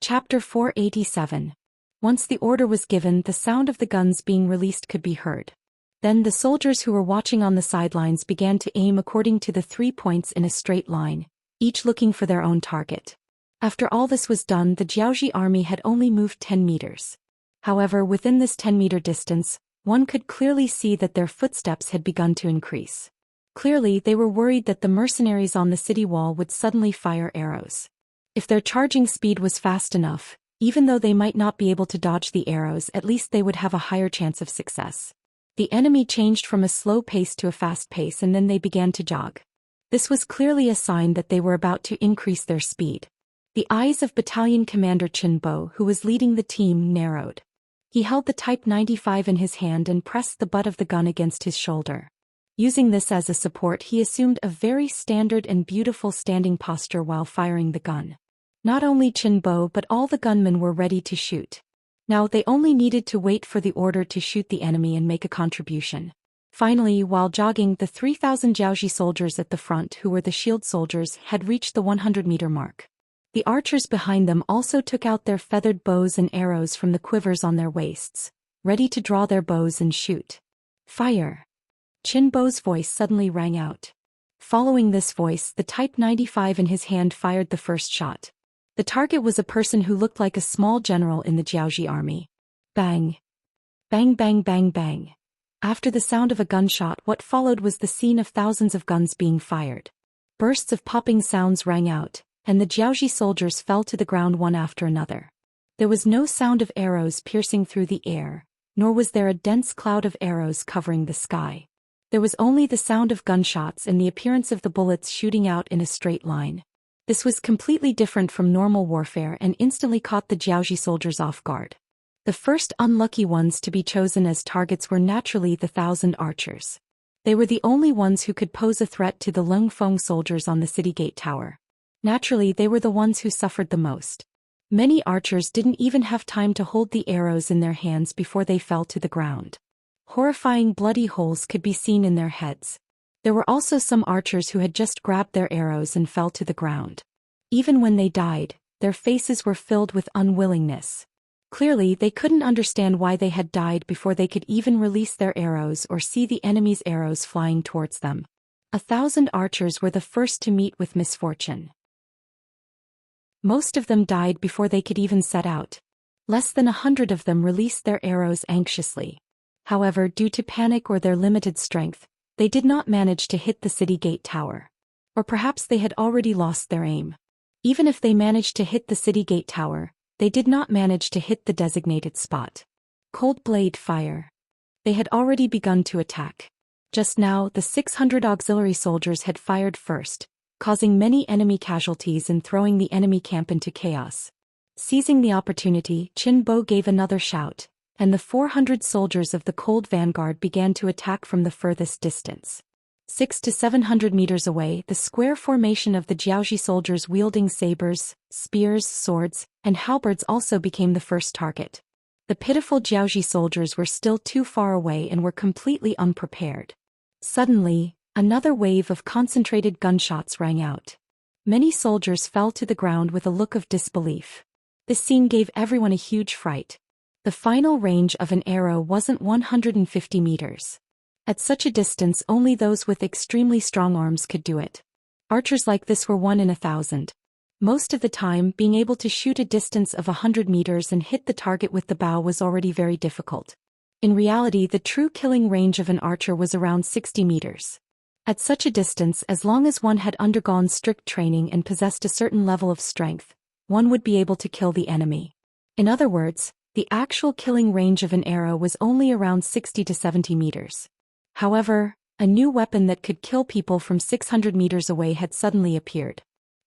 Chapter 487. Once the order was given, the sound of the guns being released could be heard. Then the soldiers who were watching on the sidelines began to aim according to the 3 points in a straight line, each looking for their own target. After all this was done, the Jiaoxi army had only moved 10 meters. However, within this 10-meter distance, one could clearly see that their footsteps had begun to increase. Clearly, they were worried that the mercenaries on the city wall would suddenly fire arrows. If their charging speed was fast enough, even though they might not be able to dodge the arrows, at least they would have a higher chance of success. The enemy changed from a slow pace to a fast pace, and then they began to jog. This was clearly a sign that they were about to increase their speed. The eyes of Battalion Commander Qin Bo, who was leading the team, narrowed. He held the Type 95 in his hand and pressed the butt of the gun against his shoulder. Using this as a support, he assumed a very standard and beautiful standing posture while firing the gun. Not only Qin Bo but all the gunmen were ready to shoot. Now they only needed to wait for the order to shoot the enemy and make a contribution. Finally, while jogging, the 3,000 Jiaoxi soldiers at the front, who were the shield soldiers, had reached the 100-meter mark. The archers behind them also took out their feathered bows and arrows from the quivers on their waists, ready to draw their bows and shoot. Fire! Qin Bo's voice suddenly rang out. Following this voice, the Type 95 in his hand fired the first shot. The target was a person who looked like a small general in the Jiaoxi army. Bang! Bang bang bang bang. After the sound of a gunshot, what followed was the scene of thousands of guns being fired. Bursts of popping sounds rang out, and the Jiaoxi soldiers fell to the ground one after another. There was no sound of arrows piercing through the air, nor was there a dense cloud of arrows covering the sky. There was only the sound of gunshots and the appearance of the bullets shooting out in a straight line. This was completely different from normal warfare and instantly caught the Jiaoxi soldiers off guard. The first unlucky ones to be chosen as targets were naturally the 1,000 archers. They were the only ones who could pose a threat to the Lengfeng soldiers on the city gate tower. Naturally, they were the ones who suffered the most. Many archers didn't even have time to hold the arrows in their hands before they fell to the ground. Horrifying bloody holes could be seen in their heads. There were also some archers who had just grabbed their arrows and fell to the ground. Even when they died, their faces were filled with unwillingness. Clearly, they couldn't understand why they had died before they could even release their arrows or see the enemy's arrows flying towards them. 1,000 archers were the first to meet with misfortune. Most of them died before they could even set out. Less than 100 of them released their arrows anxiously. However, due to panic or their limited strength, they did not manage to hit the city gate tower. Or perhaps they had already lost their aim. Even if they managed to hit the city gate tower, they did not manage to hit the designated spot. Cold blade fire. They had already begun to attack. Just now, the 600 auxiliary soldiers had fired first, causing many enemy casualties and throwing the enemy camp into chaos. Seizing the opportunity, Qin Bo gave another shout, and the 400 soldiers of the Cold Vanguard began to attack from the furthest distance. 600 to 700 meters away, the square formation of the Jiaoxi soldiers wielding sabers, spears, swords, and halberds also became the first target. The pitiful Jiaoxi soldiers were still too far away and were completely unprepared. Suddenly, another wave of concentrated gunshots rang out. Many soldiers fell to the ground with a look of disbelief. This scene gave everyone a huge fright. The final range of an arrow wasn't 150 meters. At such a distance, only those with extremely strong arms could do it. Archers like this were 1 in 1,000. Most of the time, being able to shoot a distance of 100 meters and hit the target with the bow was already very difficult. In reality, the true killing range of an archer was around 60 meters. At such a distance, as long as one had undergone strict training and possessed a certain level of strength, one would be able to kill the enemy. In other words, the actual killing range of an arrow was only around 60 to 70 meters. However, a new weapon that could kill people from 600 meters away had suddenly appeared.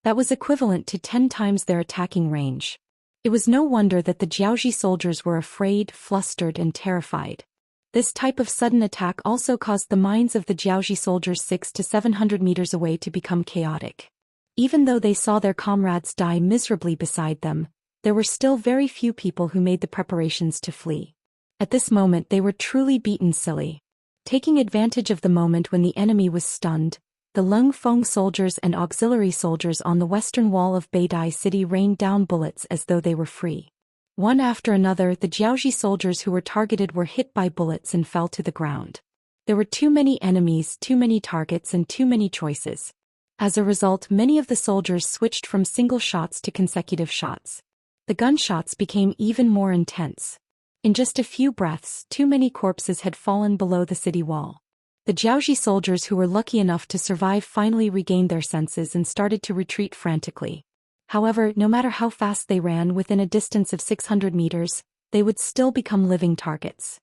That was equivalent to 10 times their attacking range. It was no wonder that the Jiaoxi soldiers were afraid, flustered, and terrified. This type of sudden attack also caused the minds of the Jiaoxi soldiers 600 to 700 meters away to become chaotic. Even though they saw their comrades die miserably beside them, there were still very few people who made the preparations to flee. At this moment they were truly beaten silly. Taking advantage of the moment when the enemy was stunned, the Leng Feng soldiers and auxiliary soldiers on the western wall of Beidai City rained down bullets as though they were free. One after another, the Jiaoji soldiers who were targeted were hit by bullets and fell to the ground. There were too many enemies, too many targets, and too many choices. As a result, many of the soldiers switched from single shots to consecutive shots. The gunshots became even more intense. In just a few breaths, too many corpses had fallen below the city wall. The Jiaoji soldiers who were lucky enough to survive finally regained their senses and started to retreat frantically. However, no matter how fast they ran within a distance of 600 meters, they would still become living targets.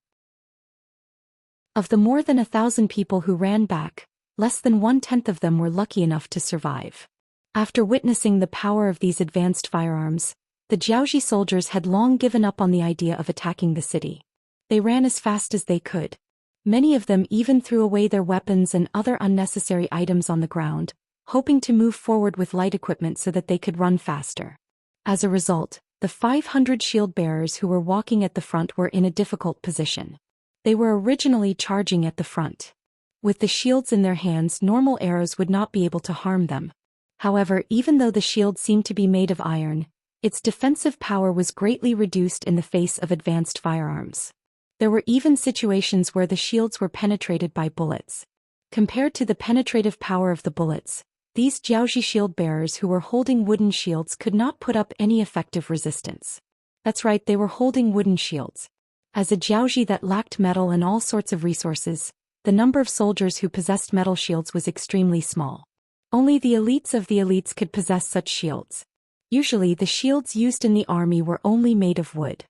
Of the more than 1,000 people who ran back, less than 1/10 of them were lucky enough to survive. After witnessing the power of these advanced firearms, the Jiaoji soldiers had long given up on the idea of attacking the city. They ran as fast as they could. Many of them even threw away their weapons and other unnecessary items on the ground, hoping to move forward with light equipment so that they could run faster. As a result, the 500 shield bearers who were walking at the front were in a difficult position. They were originally charging at the front. With the shields in their hands, normal arrows would not be able to harm them. However, even though the shield seemed to be made of iron, its defensive power was greatly reduced in the face of advanced firearms. There were even situations where the shields were penetrated by bullets. Compared to the penetrative power of the bullets, these Jiaoji shield bearers who were holding wooden shields could not put up any effective resistance. That's right, they were holding wooden shields. As a Jiaoji that lacked metal and all sorts of resources, the number of soldiers who possessed metal shields was extremely small. Only the elites of the elites could possess such shields. Usually the shields used in the army were only made of wood.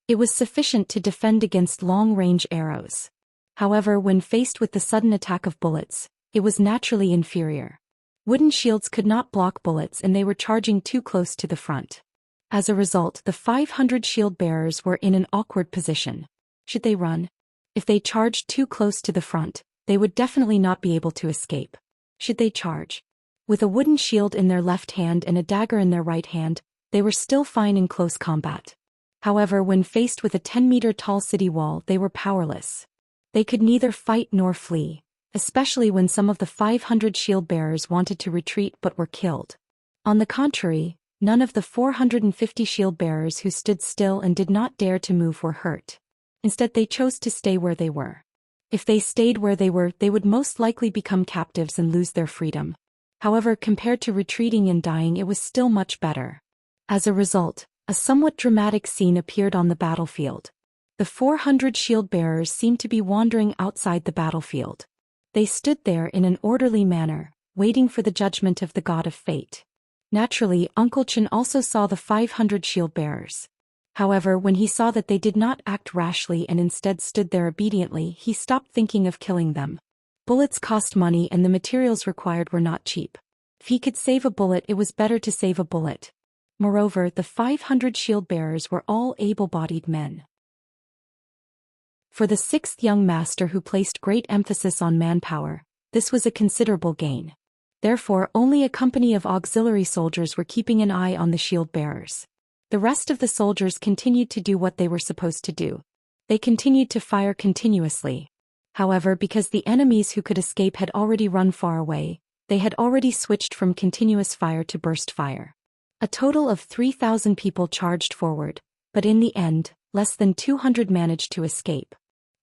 It was sufficient to defend against long-range arrows. However, when faced with the sudden attack of bullets, it was naturally inferior. Wooden shields could not block bullets and they were charging too close to the front. As a result, the 500 shield bearers were in an awkward position. Should they run? If they charged too close to the front, they would definitely not be able to escape. Should they charge? With a wooden shield in their left hand and a dagger in their right hand, they were still fine in close combat. However, when faced with a 10-meter-tall city wall, they were powerless. They could neither fight nor flee, especially when some of the 500 shield bearers wanted to retreat but were killed. On the contrary, none of the 450 shield bearers who stood still and did not dare to move were hurt. Instead, they chose to stay where they were. If they stayed where they were, they would most likely become captives and lose their freedom. However, compared to retreating and dying, it was still much better. As a result, a somewhat dramatic scene appeared on the battlefield. The 400 shield bearers seemed to be wandering outside the battlefield. They stood there in an orderly manner, waiting for the judgment of the god of fate. Naturally, Uncle Chen also saw the 500 shield bearers. However, when he saw that they did not act rashly and instead stood there obediently, he stopped thinking of killing them. Bullets cost money and the materials required were not cheap. If he could save a bullet, it was better to save a bullet. Moreover, the 500 shield bearers were all able-bodied men. For the sixth young master who placed great emphasis on manpower, this was a considerable gain. Therefore, only a company of auxiliary soldiers were keeping an eye on the shield bearers. The rest of the soldiers continued to do what they were supposed to do. They continued to fire continuously. However, because the enemies who could escape had already run far away, they had already switched from continuous fire to burst fire. A total of 3,000 people charged forward, but in the end, less than 200 managed to escape.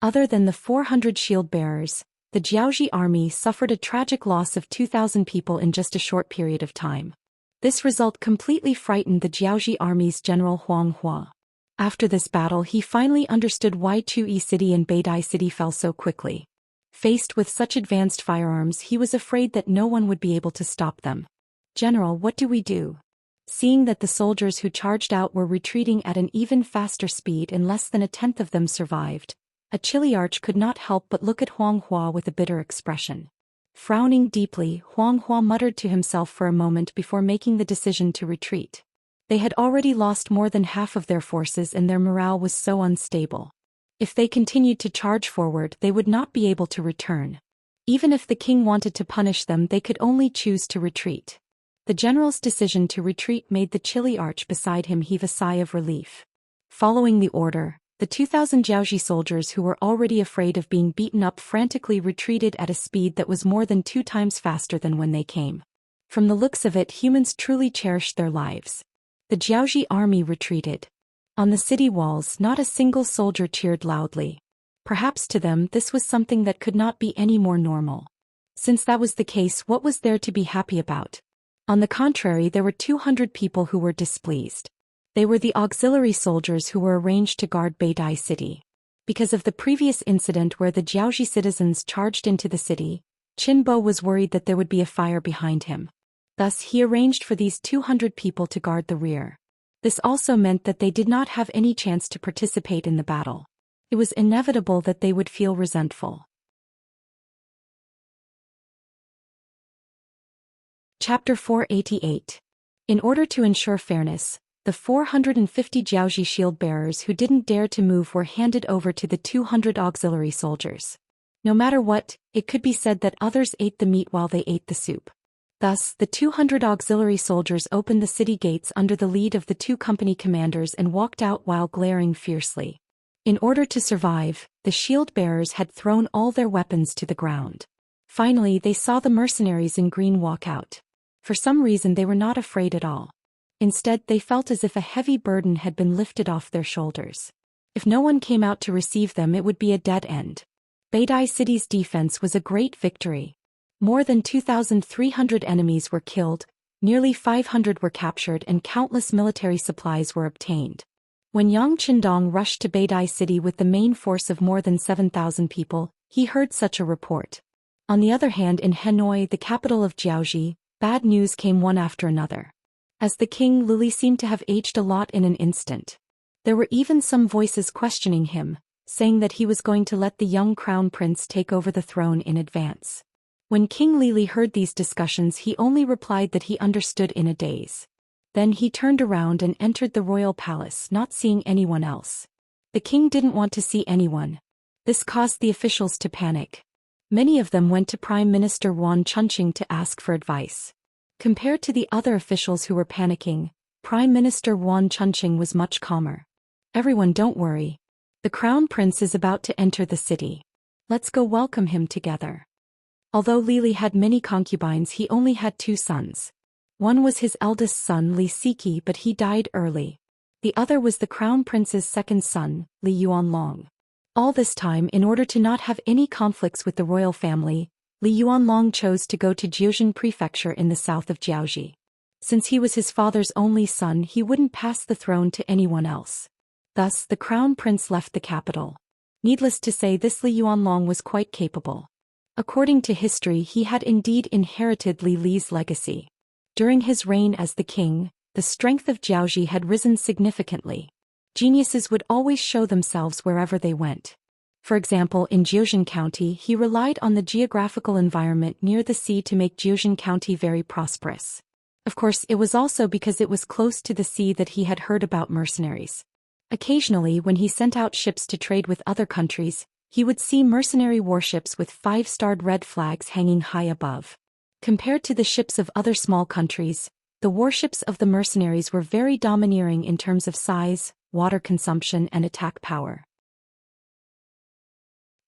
Other than the 400 shield bearers, the Jiaoji army suffered a tragic loss of 2,000 people in just a short period of time. This result completely frightened the Jiaoji army's general Huang Hua. After this battle, he finally understood why Chuyi City and Beidai City fell so quickly. Faced with such advanced firearms, he was afraid that no one would be able to stop them. "General, what do we do?" Seeing that the soldiers who charged out were retreating at an even faster speed and less than 1/10 of them survived, a Chiliarch could not help but look at Huang Hua with a bitter expression. Frowning deeply, Huang Hua muttered to himself for a moment before making the decision to retreat. They had already lost more than half of their forces and their morale was so unstable. If they continued to charge forward, they would not be able to return. Even if the king wanted to punish them, they could only choose to retreat. The general's decision to retreat made the Chiliarch beside him heave a sigh of relief. Following the order, The 2,000 Jiaoji soldiers who were already afraid of being beaten up frantically retreated at a speed that was more than 2 times faster than when they came. From the looks of it, humans truly cherished their lives. The Jiaoji army retreated. On the city walls, not a single soldier cheered loudly. Perhaps to them this was something that could not be any more normal. Since that was the case, what was there to be happy about? On the contrary, there were 200 people who were displeased. They were the auxiliary soldiers who were arranged to guard Beidai city. Because of the previous incident where the Jiaoji citizens charged into the city, Qin Bo was worried that there would be a fire behind him. Thus he arranged for these 200 people to guard the rear. This also meant that they did not have any chance to participate in the battle. It was inevitable that they would feel resentful. Chapter 488. In order to ensure fairness, the 450 Jiaoji shield-bearers who didn't dare to move were handed over to the 200 auxiliary soldiers. No matter what, it could be said that others ate the meat while they ate the soup. Thus, the 200 auxiliary soldiers opened the city gates under the lead of the 2 company commanders and walked out while glaring fiercely. In order to survive, the shield-bearers had thrown all their weapons to the ground. Finally, they saw the mercenaries in green walk out. For some reason they were not afraid at all. Instead, they felt as if a heavy burden had been lifted off their shoulders. If no one came out to receive them, it would be a dead end. Beidai city's defense was a great victory. More than 2,300 enemies were killed, nearly 500 were captured, and countless military supplies were obtained. When Yang Qindong rushed to Beidai city with the main force of more than 7,000 people, he heard such a report. On the other hand, in Hanoi, the capital of Jiaoji, bad news came one after another. As the king, Lili seemed to have aged a lot in an instant. There were even some voices questioning him, saying that he was going to let the young crown prince take over the throne in advance. When King Lili heard these discussions, he only replied that he understood in a daze. Then he turned around and entered the royal palace, not seeing anyone else. The king didn't want to see anyone. This caused the officials to panic. Many of them went to Prime Minister Yuan Chunqing to ask for advice. Compared to the other officials who were panicking, Prime Minister Yuan Chunqing was much calmer. Everyone, don't worry. The crown prince is about to enter the city. Let's go welcome him together. Although Lili had many concubines, he only had 2 sons. One was his eldest son Li Siki, but he died early. The other was the crown prince's second son, Li Yuanlong. All this time, in order to not have any conflicts with the royal family, Li Yuanlong chose to go to Jiuzhen Prefecture in the south of Jiaoji. Since he was his father's only son, he wouldn't pass the throne to anyone else. Thus, the crown prince left the capital. Needless to say, this Li Yuanlong was quite capable. According to history, he had indeed inherited Li Li's legacy. During his reign as the king, the strength of Jiaoji had risen significantly. Geniuses would always show themselves wherever they went. For example, in Jiuzhen County, he relied on the geographical environment near the sea to make Jiuzhen County very prosperous. Of course, it was also because it was close to the sea that he had heard about mercenaries. Occasionally, when he sent out ships to trade with other countries, he would see mercenary warships with 5-starred red flags hanging high above. Compared to the ships of other small countries, the warships of the mercenaries were very domineering in terms of size, water consumption, and attack power.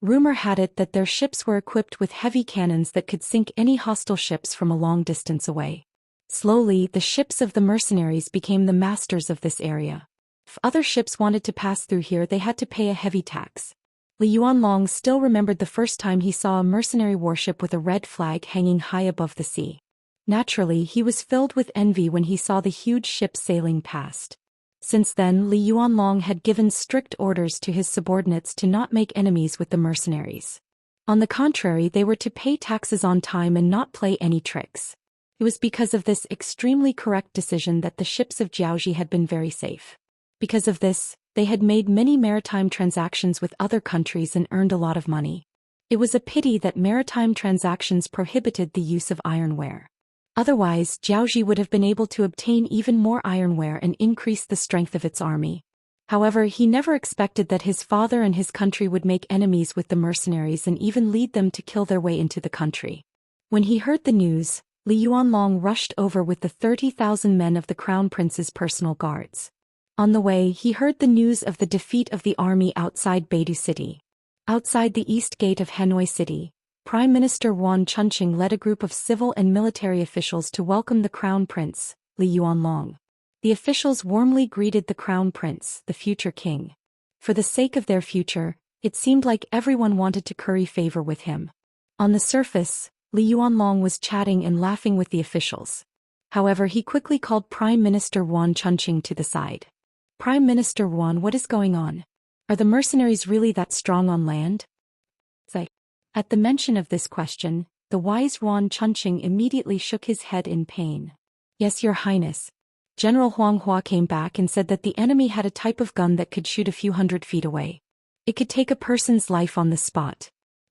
Rumor had it that their ships were equipped with heavy cannons that could sink any hostile ships from a long distance away. Slowly, the ships of the mercenaries became the masters of this area. If other ships wanted to pass through here, they had to pay a heavy tax. Li Yuanlong still remembered the first time he saw a mercenary warship with a red flag hanging high above the sea. Naturally, he was filled with envy when he saw the huge ship sailing past. Since then, Li Yuanlong had given strict orders to his subordinates to not make enemies with the mercenaries. On the contrary, they were to pay taxes on time and not play any tricks. It was because of this extremely correct decision that the ships of Jiaoji had been very safe. Because of this, they had made many maritime transactions with other countries and earned a lot of money. It was a pity that maritime transactions prohibited the use of ironware. Otherwise, Jiaoji would have been able to obtain even more ironware and increase the strength of its army. However, he never expected that his father and his country would make enemies with the mercenaries and even lead them to kill their way into the country. When he heard the news, Li Yuanlong rushed over with the 30,000 men of the crown prince's personal guards. On the way, he heard the news of the defeat of the army outside Beidu City. Outside the east gate of Hanoi City, Prime Minister Yuan Chunqing led a group of civil and military officials to welcome the Crown Prince, Li Yuanlong. The officials warmly greeted the Crown Prince, the future king. For the sake of their future, it seemed like everyone wanted to curry favor with him. On the surface, Li Yuanlong was chatting and laughing with the officials. However, he quickly called Prime Minister Yuan Chunqing to the side. Prime Minister Yuan, what is going on? Are the mercenaries really that strong on land? At the mention of this question, the wise Yuan Chunqing immediately shook his head in pain. Yes, Your Highness. General Huang Hua came back and said that the enemy had a type of gun that could shoot a few hundred feet away. It could take a person's life on the spot.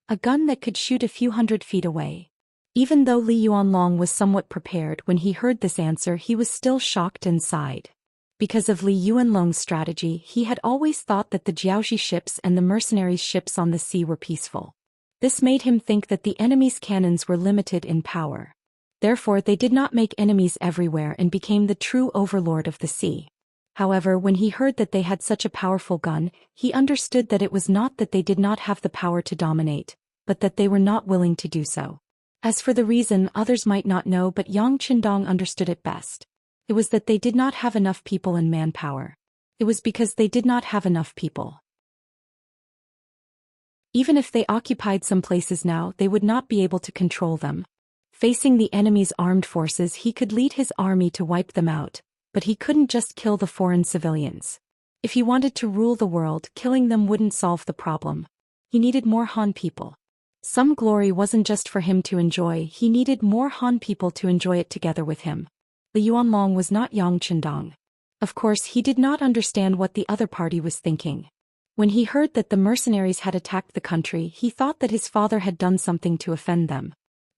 A gun that could shoot a few hundred feet away. Even though Li Yuanlong was somewhat prepared when he heard this answer, he was still shocked and sighed. Because of Li Yuanlong's strategy, he had always thought that the Jiaoxi ships and the mercenaries' ships on the sea were peaceful. This made him think that the enemy's cannons were limited in power. Therefore, they did not make enemies everywhere and became the true overlord of the sea. However, when he heard that they had such a powerful gun, he understood that it was not that they did not have the power to dominate, but that they were not willing to do so. As for the reason, others might not know, but Yang Qindong understood it best. It was that they did not have enough people and manpower. It was because they did not have enough people. Even if they occupied some places now, they would not be able to control them. Facing the enemy's armed forces, he could lead his army to wipe them out, but he couldn't just kill the foreign civilians. If he wanted to rule the world, killing them wouldn't solve the problem. He needed more Han people. Some glory wasn't just for him to enjoy, he needed more Han people to enjoy it together with him. Li Yuanlong was not Yang Qindong. Of course, he did not understand what the other party was thinking. When he heard that the mercenaries had attacked the country, he thought that his father had done something to offend them.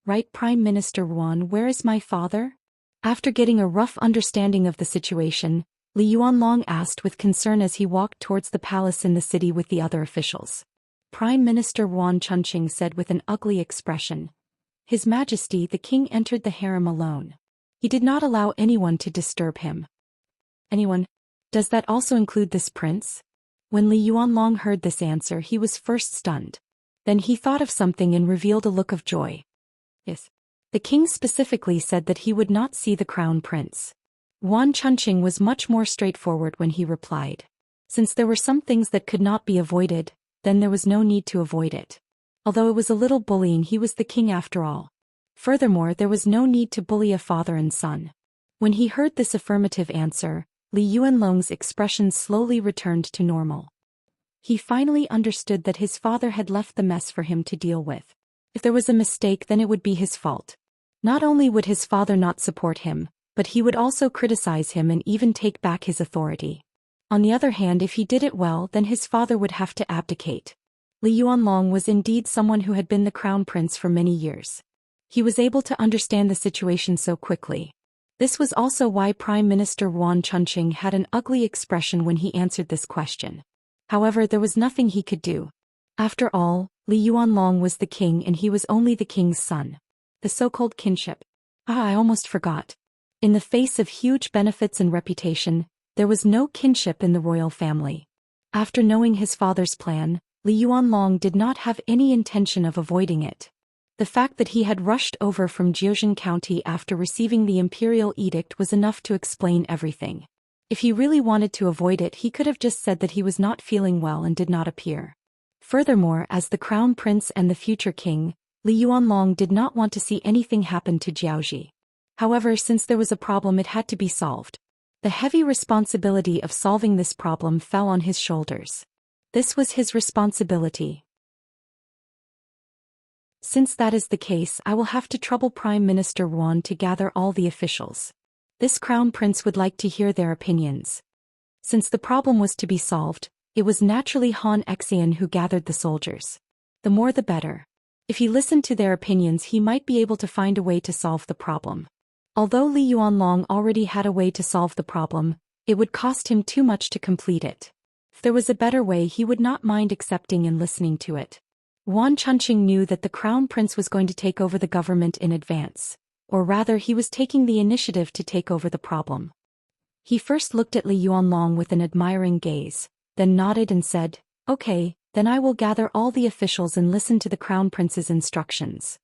Right, Prime Minister Yuan, where is my father? After getting a rough understanding of the situation, Li Yuanlong asked with concern as he walked towards the palace in the city with the other officials. Prime Minister Yuan Chunqing said with an ugly expression. His Majesty the King entered the harem alone. He did not allow anyone to disturb him. Anyone? Does that also include this prince? When Li Yuanlong heard this answer, he was first stunned. Then he thought of something and revealed a look of joy. Yes. The king specifically said that he would not see the crown prince. Yuan Chunqing was much more straightforward when he replied. Since there were some things that could not be avoided, then there was no need to avoid it. Although it was a little bullying, he was the king after all. Furthermore, there was no need to bully a father and son. When he heard this affirmative answer, Li Yuanlong's expression slowly returned to normal. He finally understood that his father had left the mess for him to deal with. If there was a mistake, then it would be his fault. Not only would his father not support him, but he would also criticize him and even take back his authority. On the other hand, if he did it well, then his father would have to abdicate. Li Yuanlong was indeed someone who had been the crown prince for many years. He was able to understand the situation so quickly. This was also why Prime Minister Yuan Chunqing had an ugly expression when he answered this question. However, there was nothing he could do. After all, Li Yuanlong was the king and he was only the king's son. The so-called kinship. I almost forgot. In the face of huge benefits and reputation, there was no kinship in the royal family. After knowing his father's plan, Li Yuanlong did not have any intention of avoiding it. The fact that he had rushed over from Jiuzhen County after receiving the imperial edict was enough to explain everything. If he really wanted to avoid it, he could have just said that he was not feeling well and did not appear. Furthermore, as the crown prince and the future king, Li Yuanlong did not want to see anything happen to Jiaoxi. However, since there was a problem, it had to be solved. The heavy responsibility of solving this problem fell on his shoulders. This was his responsibility. Since that is the case, I will have to trouble Prime Minister Yuan to gather all the officials. This crown prince would like to hear their opinions. Since the problem was to be solved, it was naturally Han Xian who gathered the soldiers. The more the better. If he listened to their opinions, he might be able to find a way to solve the problem. Although Li Yuanlong already had a way to solve the problem, it would cost him too much to complete it. If there was a better way, he would not mind accepting and listening to it. Yuan Chunqing knew that the crown prince was going to take over the government in advance, or rather he was taking the initiative to take over the problem. He first looked at Li Yuanlong with an admiring gaze, then nodded and said, "Okay, then I will gather all the officials and listen to the Crown Prince's instructions."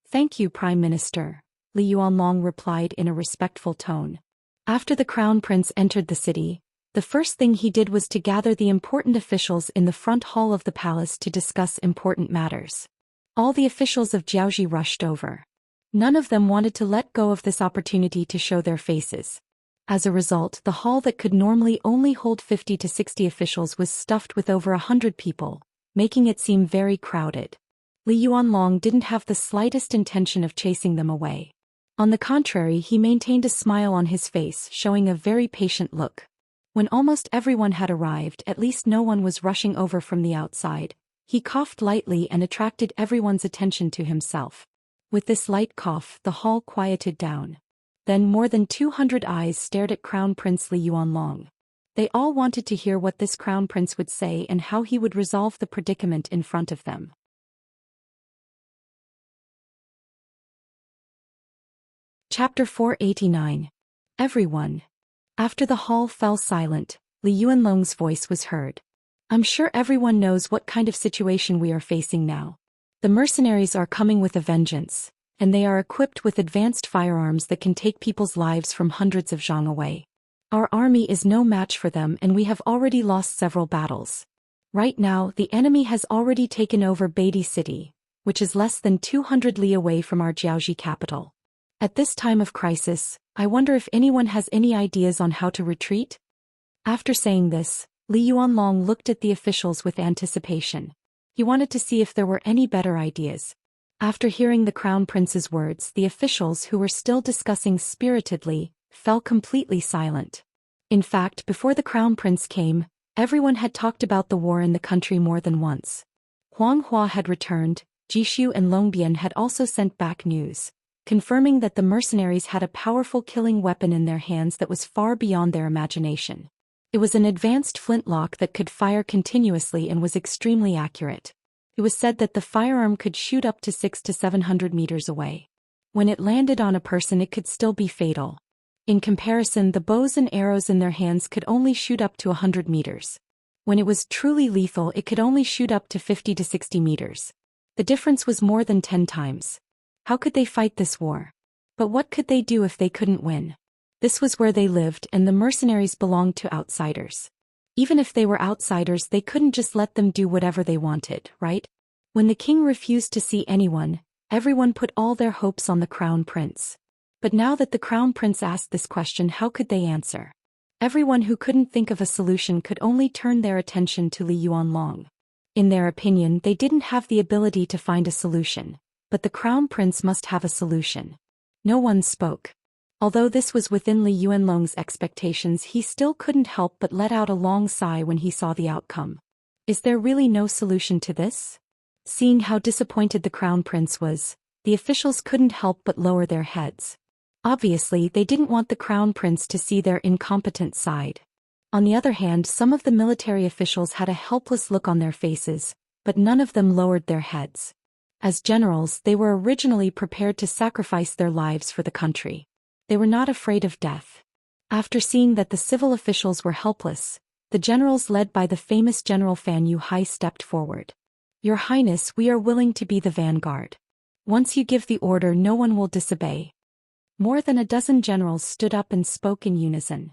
"Thank you, Prime Minister," Li Yuanlong replied in a respectful tone. After the Crown Prince entered the city, the first thing he did was to gather the important officials in the front hall of the palace to discuss important matters. All the officials of Jiaoji rushed over. None of them wanted to let go of this opportunity to show their faces. As a result, the hall that could normally only hold 50 to 60 officials was stuffed with over 100 people, making it seem very crowded. Li Yuanlong didn't have the slightest intention of chasing them away. On the contrary, he maintained a smile on his face, showing a very patient look. When almost everyone had arrived, at least no one was rushing over from the outside, he coughed lightly and attracted everyone's attention to himself. With this light cough, the hall quieted down. Then more than 200 eyes stared at Crown Prince Li Yuanlong. They all wanted to hear what this Crown Prince would say and how he would resolve the predicament in front of them. Chapter 489. Everyone. After the hall fell silent, Li Yuanlong's voice was heard. "I'm sure everyone knows what kind of situation we are facing now. The mercenaries are coming with a vengeance, and they are equipped with advanced firearms that can take people's lives from hundreds of zhang away. Our army is no match for them and we have already lost several battles. Right now, the enemy has already taken over Beidi City, which is less than 200 li away from our Jiaoji capital. At this time of crisis, I wonder if anyone has any ideas on how to retreat?" After saying this, Li Yuanlong looked at the officials with anticipation. He wanted to see if there were any better ideas. After hearing the Crown Prince's words, the officials who were still discussing spiritedly fell completely silent. In fact, before the Crown Prince came, everyone had talked about the war in the country more than once. Huang Hua had returned, Jishu and Longbian had also sent back news, confirming that the mercenaries had a powerful killing weapon in their hands that was far beyond their imagination. It was an advanced flintlock that could fire continuously and was extremely accurate. It was said that the firearm could shoot up to 600 to 700 meters away. When it landed on a person, it could still be fatal. In comparison, the bows and arrows in their hands could only shoot up to 100 meters. When it was truly lethal, it could only shoot up to 50 to 60 meters. The difference was more than 10 times. How could they fight this war? But what could they do if they couldn't win? This was where they lived, and the mercenaries belonged to outsiders. Even if they were outsiders, they couldn't just let them do whatever they wanted, right? When the king refused to see anyone, everyone put all their hopes on the Crown Prince. But now that the Crown Prince asked this question, how could they answer? Everyone who couldn't think of a solution could only turn their attention to Li Yuanlong. In their opinion, they didn't have the ability to find a solution, but the Crown Prince must have a solution. No one spoke. Although this was within Li Yuanlong's expectations, he still couldn't help but let out a long sigh when he saw the outcome. Is there really no solution to this? Seeing how disappointed the Crown Prince was, the officials couldn't help but lower their heads. Obviously, they didn't want the Crown Prince to see their incompetent side. On the other hand, some of the military officials had a helpless look on their faces, but none of them lowered their heads. As generals, they were originally prepared to sacrifice their lives for the country. They were not afraid of death. After seeing that the civil officials were helpless, the generals led by the famous General Fan Yuhai stepped forward. "Your Highness, we are willing to be the vanguard. Once you give the order, no one will disobey." More than a dozen generals stood up and spoke in unison.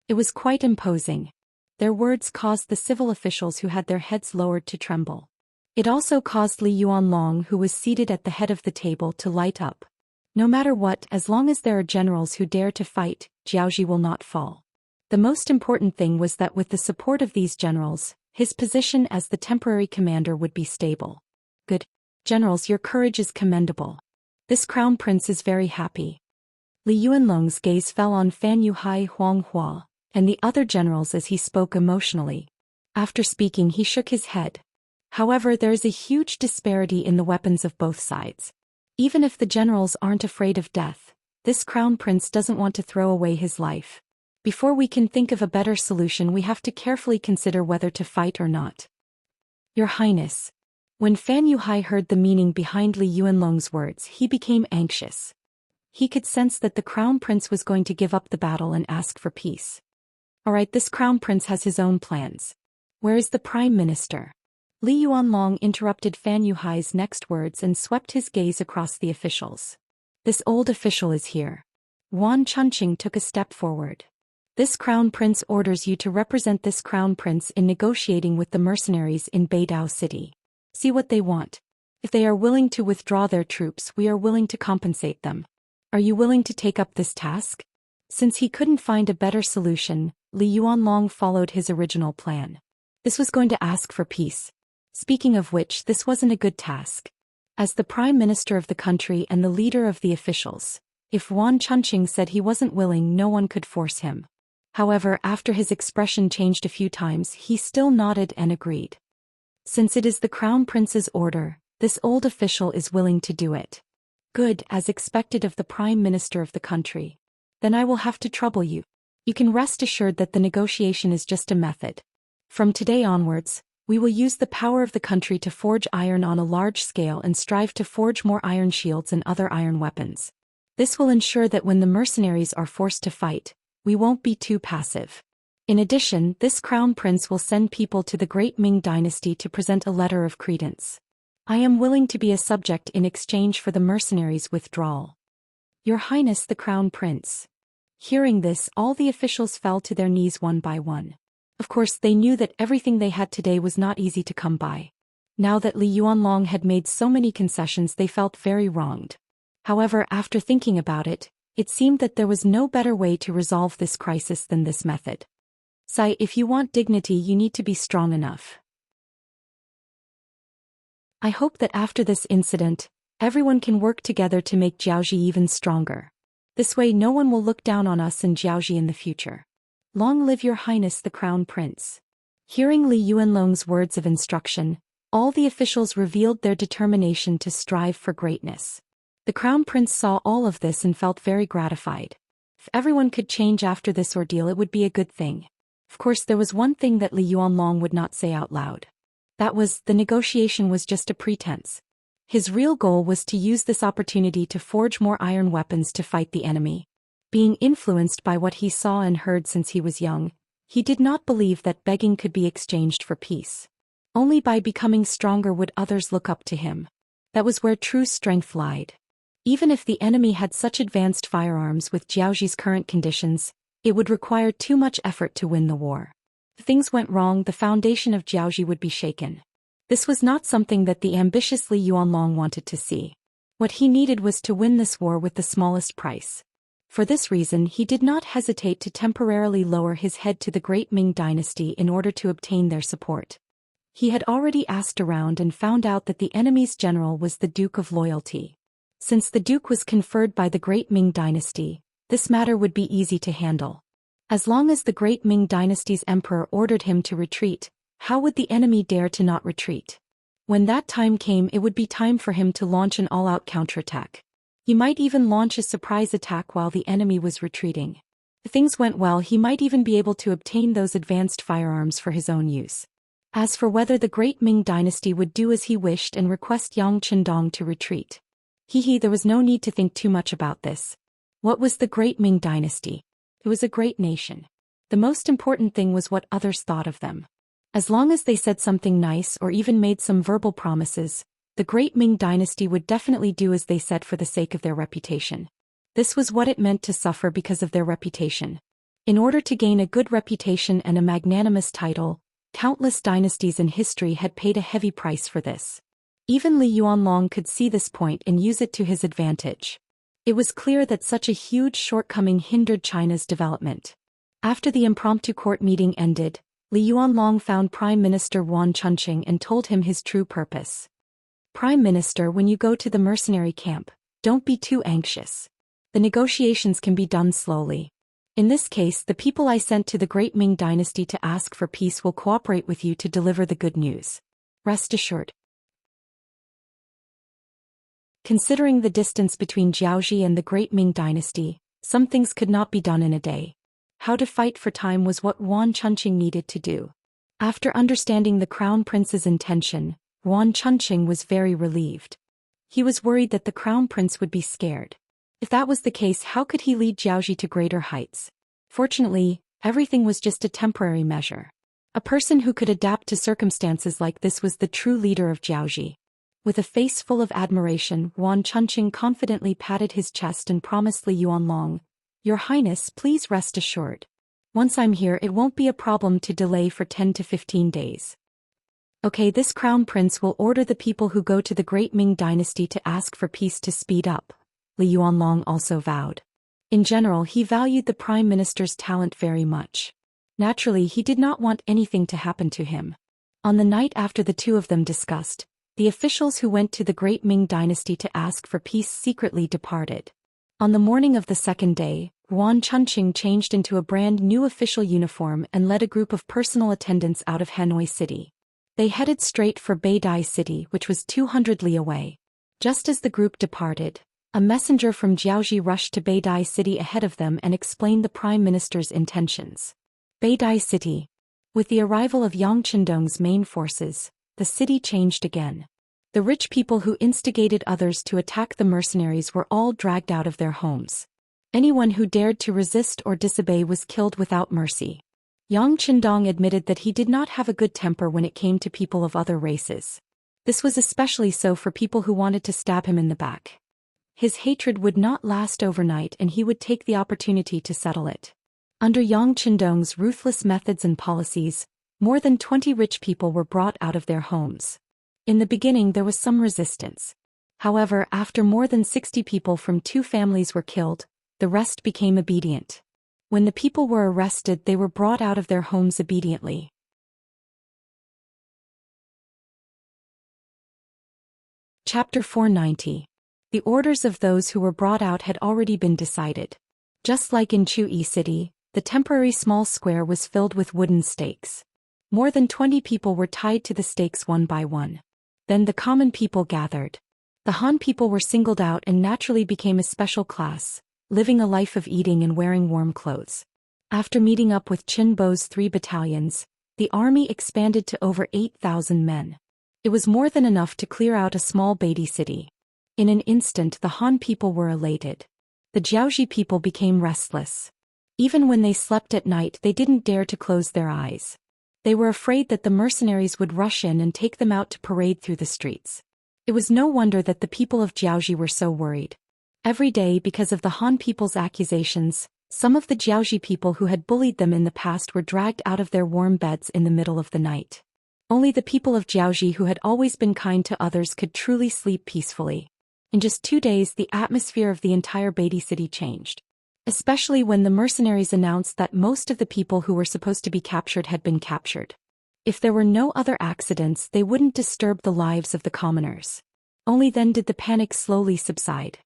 It was quite imposing. Their words caused the civil officials who had their heads lowered to tremble. It also caused Li Yuanlong, who was seated at the head of the table, to light up. No matter what, as long as there are generals who dare to fight, Jiaoji will not fall. The most important thing was that with the support of these generals, his position as the temporary commander would be stable. Good. Generals, your courage is commendable. This Crown Prince is very happy. Li Yuanlong's gaze fell on Fan Yuhai, Huang Hua, and the other generals as he spoke emotionally. After speaking, he shook his head. However, there is a huge disparity in the weapons of both sides. Even if the generals aren't afraid of death, this Crown Prince doesn't want to throw away his life. Before we can think of a better solution, we have to carefully consider whether to fight or not. Your Highness. When Fan Yuhai heard the meaning behind Li Yuanlong's words, he became anxious. He could sense that the crown prince was going to give up the battle and ask for peace. Alright, this crown prince has his own plans. Where is the prime minister? Li Yuanlong interrupted Fan Yuhai's next words and swept his gaze across the officials. This old official is here. Wan Chunqing took a step forward. This crown prince orders you to represent this crown prince in negotiating with the mercenaries in Beidao City. See what they want. If they are willing to withdraw their troops, we are willing to compensate them. Are you willing to take up this task? Since he couldn't find a better solution, Li Yuanlong followed his original plan. This was going to ask for peace. Speaking of which, this wasn't a good task. As the prime minister of the country and the leader of the officials, if Wan Chunqing said he wasn't willing, no one could force him. However, after his expression changed a few times, he still nodded and agreed. Since it is the crown prince's order, this old official is willing to do it. Good, as expected of the prime minister of the country. Then I will have to trouble you. You can rest assured that the negotiation is just a method. From today onwards, we will use the power of the country to forge iron on a large scale and strive to forge more iron shields and other iron weapons. This will ensure that when the mercenaries are forced to fight, we won't be too passive. In addition, this crown prince will send people to the great Ming dynasty to present a letter of credence. I am willing to be a subject in exchange for the mercenaries' withdrawal. Your Highness the Crown Prince. Hearing this, all the officials fell to their knees one by one. Of course, they knew that everything they had today was not easy to come by. Now that Li Yuanlong had made so many concessions, they felt very wronged. However, after thinking about it, it seemed that there was no better way to resolve this crisis than this method. Sai, if you want dignity, you need to be strong enough. I hope that after this incident, everyone can work together to make Jiaoji even stronger. This way no one will look down on us and Jiaoji in the future. Long live your Highness the Crown Prince. Hearing Li Yuanlong's words of instruction, all the officials revealed their determination to strive for greatness. The Crown Prince saw all of this and felt very gratified. If everyone could change after this ordeal, it would be a good thing. Of course, there was one thing that Li Yuanlong would not say out loud. That was, the negotiation was just a pretense. His real goal was to use this opportunity to forge more iron weapons to fight the enemy. Being influenced by what he saw and heard since he was young, he did not believe that begging could be exchanged for peace. Only by becoming stronger would others look up to him. That was where true strength lied. Even if the enemy had such advanced firearms with Jiaoji's current conditions, it would require too much effort to win the war. If things went wrong, the foundation of Jiaoji would be shaken. This was not something that the ambitious Li Yuanlong wanted to see. What he needed was to win this war with the smallest price. For this reason, he did not hesitate to temporarily lower his head to the great Ming dynasty in order to obtain their support. He had already asked around and found out that the enemy's general was the Duke of Loyalty. Since the Duke was conferred by the great Ming dynasty, this matter would be easy to handle. As long as the great Ming dynasty's emperor ordered him to retreat, how would the enemy dare to not retreat? When that time came, it would be time for him to launch an all-out counterattack. He might even launch a surprise attack while the enemy was retreating. If things went well, he might even be able to obtain those advanced firearms for his own use. As for whether the great Ming dynasty would do as he wished and request Yang Chendong to retreat, there was no need to think too much about this. What was the great Ming dynasty? It was a great nation. The most important thing was what others thought of them. As long as they said something nice or even made some verbal promises, the great Ming dynasty would definitely do as they said for the sake of their reputation. This was what it meant to suffer because of their reputation. In order to gain a good reputation and a magnanimous title, countless dynasties in history had paid a heavy price for this. Even Li Yuanlong could see this point and use it to his advantage. It was clear that such a huge shortcoming hindered China's development. After the impromptu court meeting ended, Li Yuanlong found Prime Minister Wan Chunqing and told him his true purpose. Prime Minister, when you go to the mercenary camp, don't be too anxious. The negotiations can be done slowly. In this case, the people I sent to the great Ming dynasty to ask for peace will cooperate with you to deliver the good news. Rest assured. Considering the distance between Jiaoji and the great Ming dynasty, some things could not be done in a day. How to fight for time was what Wan Chunqing needed to do. After understanding the crown prince's intention, Wan Chunqing was very relieved. He was worried that the crown prince would be scared. If that was the case, how could he lead Zhao to greater heights? Fortunately, everything was just a temporary measure. A person who could adapt to circumstances like this was the true leader of Zhao. With a face full of admiration, Wan Chunqing confidently patted his chest and promised Li Yuanlong, "Your Highness, please rest assured. Once I'm here, it won't be a problem to delay for 10 to 15 days. Okay, this crown prince will order the people who go to the great Ming dynasty to ask for peace to speed up," Li Yuanlong also vowed. In general, he valued the prime minister's talent very much. Naturally, he did not want anything to happen to him. On the night after the two of them discussed, the officials who went to the great Ming dynasty to ask for peace secretly departed. On the morning of the second day, Wan Chunqing changed into a brand new official uniform and led a group of personal attendants out of Hanoi City. They headed straight for Beidai City, which was 200 li away. Just as the group departed, a messenger from Jiaoji rushed to Beidai City ahead of them and explained the prime minister's intentions. Beidai City. With the arrival of Yang Qindong's main forces, the city changed again. The rich people who instigated others to attack the mercenaries were all dragged out of their homes. Anyone who dared to resist or disobey was killed without mercy. Yang Qindong admitted that he did not have a good temper when it came to people of other races. This was especially so for people who wanted to stab him in the back. His hatred would not last overnight and he would take the opportunity to settle it. Under Yang Qindong's ruthless methods and policies, more than 20 rich people were brought out of their homes. In the beginning there was some resistance. However, after more than 60 people from 2 families were killed, the rest became obedient. When the people were arrested, they were brought out of their homes obediently. Chapter 490. The orders of those who were brought out had already been decided. Just like in Chuyi City, the temporary small square was filled with wooden stakes. More than 20 people were tied to the stakes one by one. Then the common people gathered. The Han people were singled out and naturally became a special class, living a life of eating and wearing warm clothes. After meeting up with Qin Bo's 3 battalions, the army expanded to over 8,000 men. It was more than enough to clear out a small Beidi city. In an instant, the Han people were elated. The Jiaoji people became restless. Even when they slept at night, they didn't dare to close their eyes. They were afraid that the mercenaries would rush in and take them out to parade through the streets. It was no wonder that the people of Jiaoji were so worried. Every day, because of the Han people's accusations, some of the Jiaoji people who had bullied them in the past were dragged out of their warm beds in the middle of the night. Only the people of Jiaoji who had always been kind to others could truly sleep peacefully. In just 2 days, the atmosphere of the entire Beidi city changed. Especially when the mercenaries announced that most of the people who were supposed to be captured had been captured. If there were no other accidents, they wouldn't disturb the lives of the commoners. Only then did the panic slowly subside.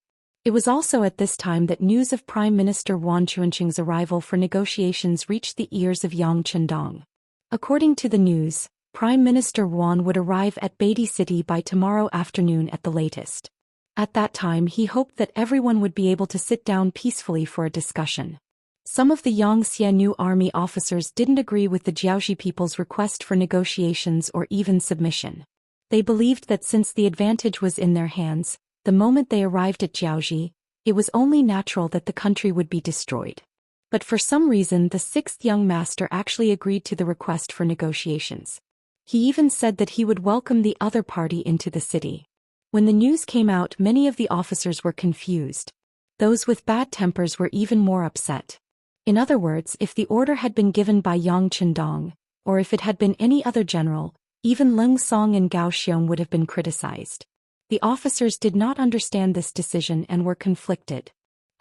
It was also at this time that news of Prime Minister Wan Chunqing's arrival for negotiations reached the ears of Yang Qindong. According to the news, Prime Minister Wan would arrive at Beidi City by tomorrow afternoon at the latest. At that time, he hoped that everyone would be able to sit down peacefully for a discussion. Some of the Xianxia new army officers didn't agree with the Jiaoji people's request for negotiations or even submission. They believed that since the advantage was in their hands, the moment they arrived at Jiaoji, it was only natural that the country would be destroyed. But for some reason, the 6th young master actually agreed to the request for negotiations. He even said that he would welcome the other party into the city. When the news came out, many of the officers were confused. Those with bad tempers were even more upset. In other words, if the order had been given by Yang Qindong, or if it had been any other general, even Leng Song and Gao Xiong would have been criticized. The officers did not understand this decision and were conflicted.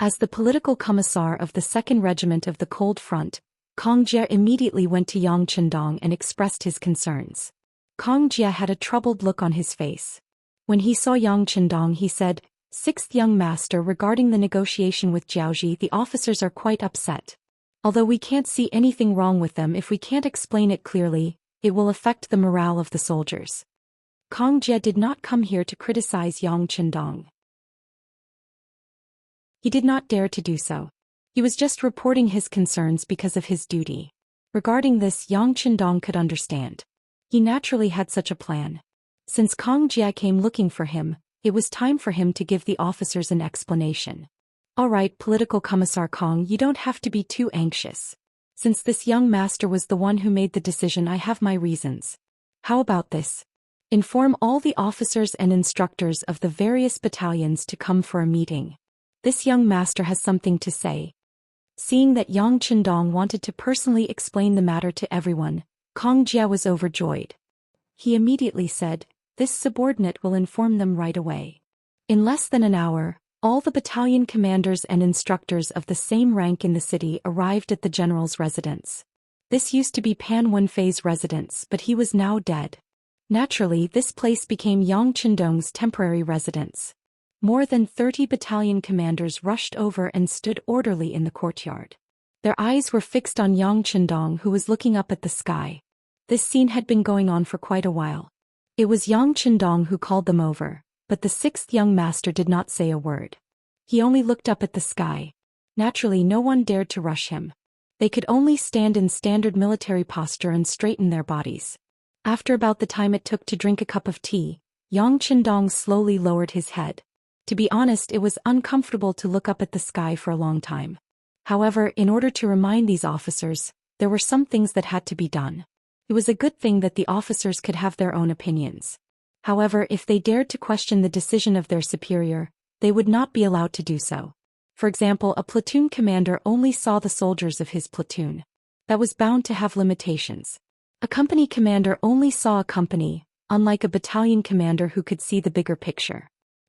As the political commissar of the 2nd Regiment of the Cold Front, Kong Jie immediately went to Yang Qindong and expressed his concerns. Kong Jie had a troubled look on his face. When he saw Yang Qindong, he said, "6th young master, regarding the negotiation with Jiaoji, the officers are quite upset. Although we can't see anything wrong with them, if we can't explain it clearly, it will affect the morale of the soldiers." Kong Jie did not come here to criticize Yang Qindong. He did not dare to do so. He was just reporting his concerns because of his duty. Regarding this, Yang Qindong could understand. He naturally had such a plan. Since Kong Jie came looking for him, it was time for him to give the officers an explanation. Alright, Political Commissar Kong, you don't have to be too anxious. Since this young master was the one who made the decision, I have my reasons. How about this? Inform all the officers and instructors of the various battalions to come for a meeting. This young master has something to say. Seeing that Yang Chendong wanted to personally explain the matter to everyone, Kong Jia was overjoyed. He immediately said, "This subordinate will inform them right away." In less than an hour, all the battalion commanders and instructors of the same rank in the city arrived at the general's residence. This used to be Pan Wenfei's residence, but he was now dead. Naturally, this place became Yang Chendong's temporary residence. More than 30 battalion commanders rushed over and stood orderly in the courtyard. Their eyes were fixed on Yang Chendong, who was looking up at the sky. This scene had been going on for quite a while. It was Yang Chendong who called them over, but the sixth young master did not say a word. He only looked up at the sky. Naturally, no one dared to rush him. They could only stand in standard military posture and straighten their bodies. After about the time it took to drink a cup of tea, Yang Chendong slowly lowered his head. To be honest, it was uncomfortable to look up at the sky for a long time. However, in order to remind these officers, there were some things that had to be done. It was a good thing that the officers could have their own opinions. However, if they dared to question the decision of their superior, they would not be allowed to do so. For example, a platoon commander only saw the soldiers of his platoon. That was bound to have limitations. A company commander only saw a company, unlike a battalion commander who could see the bigger picture.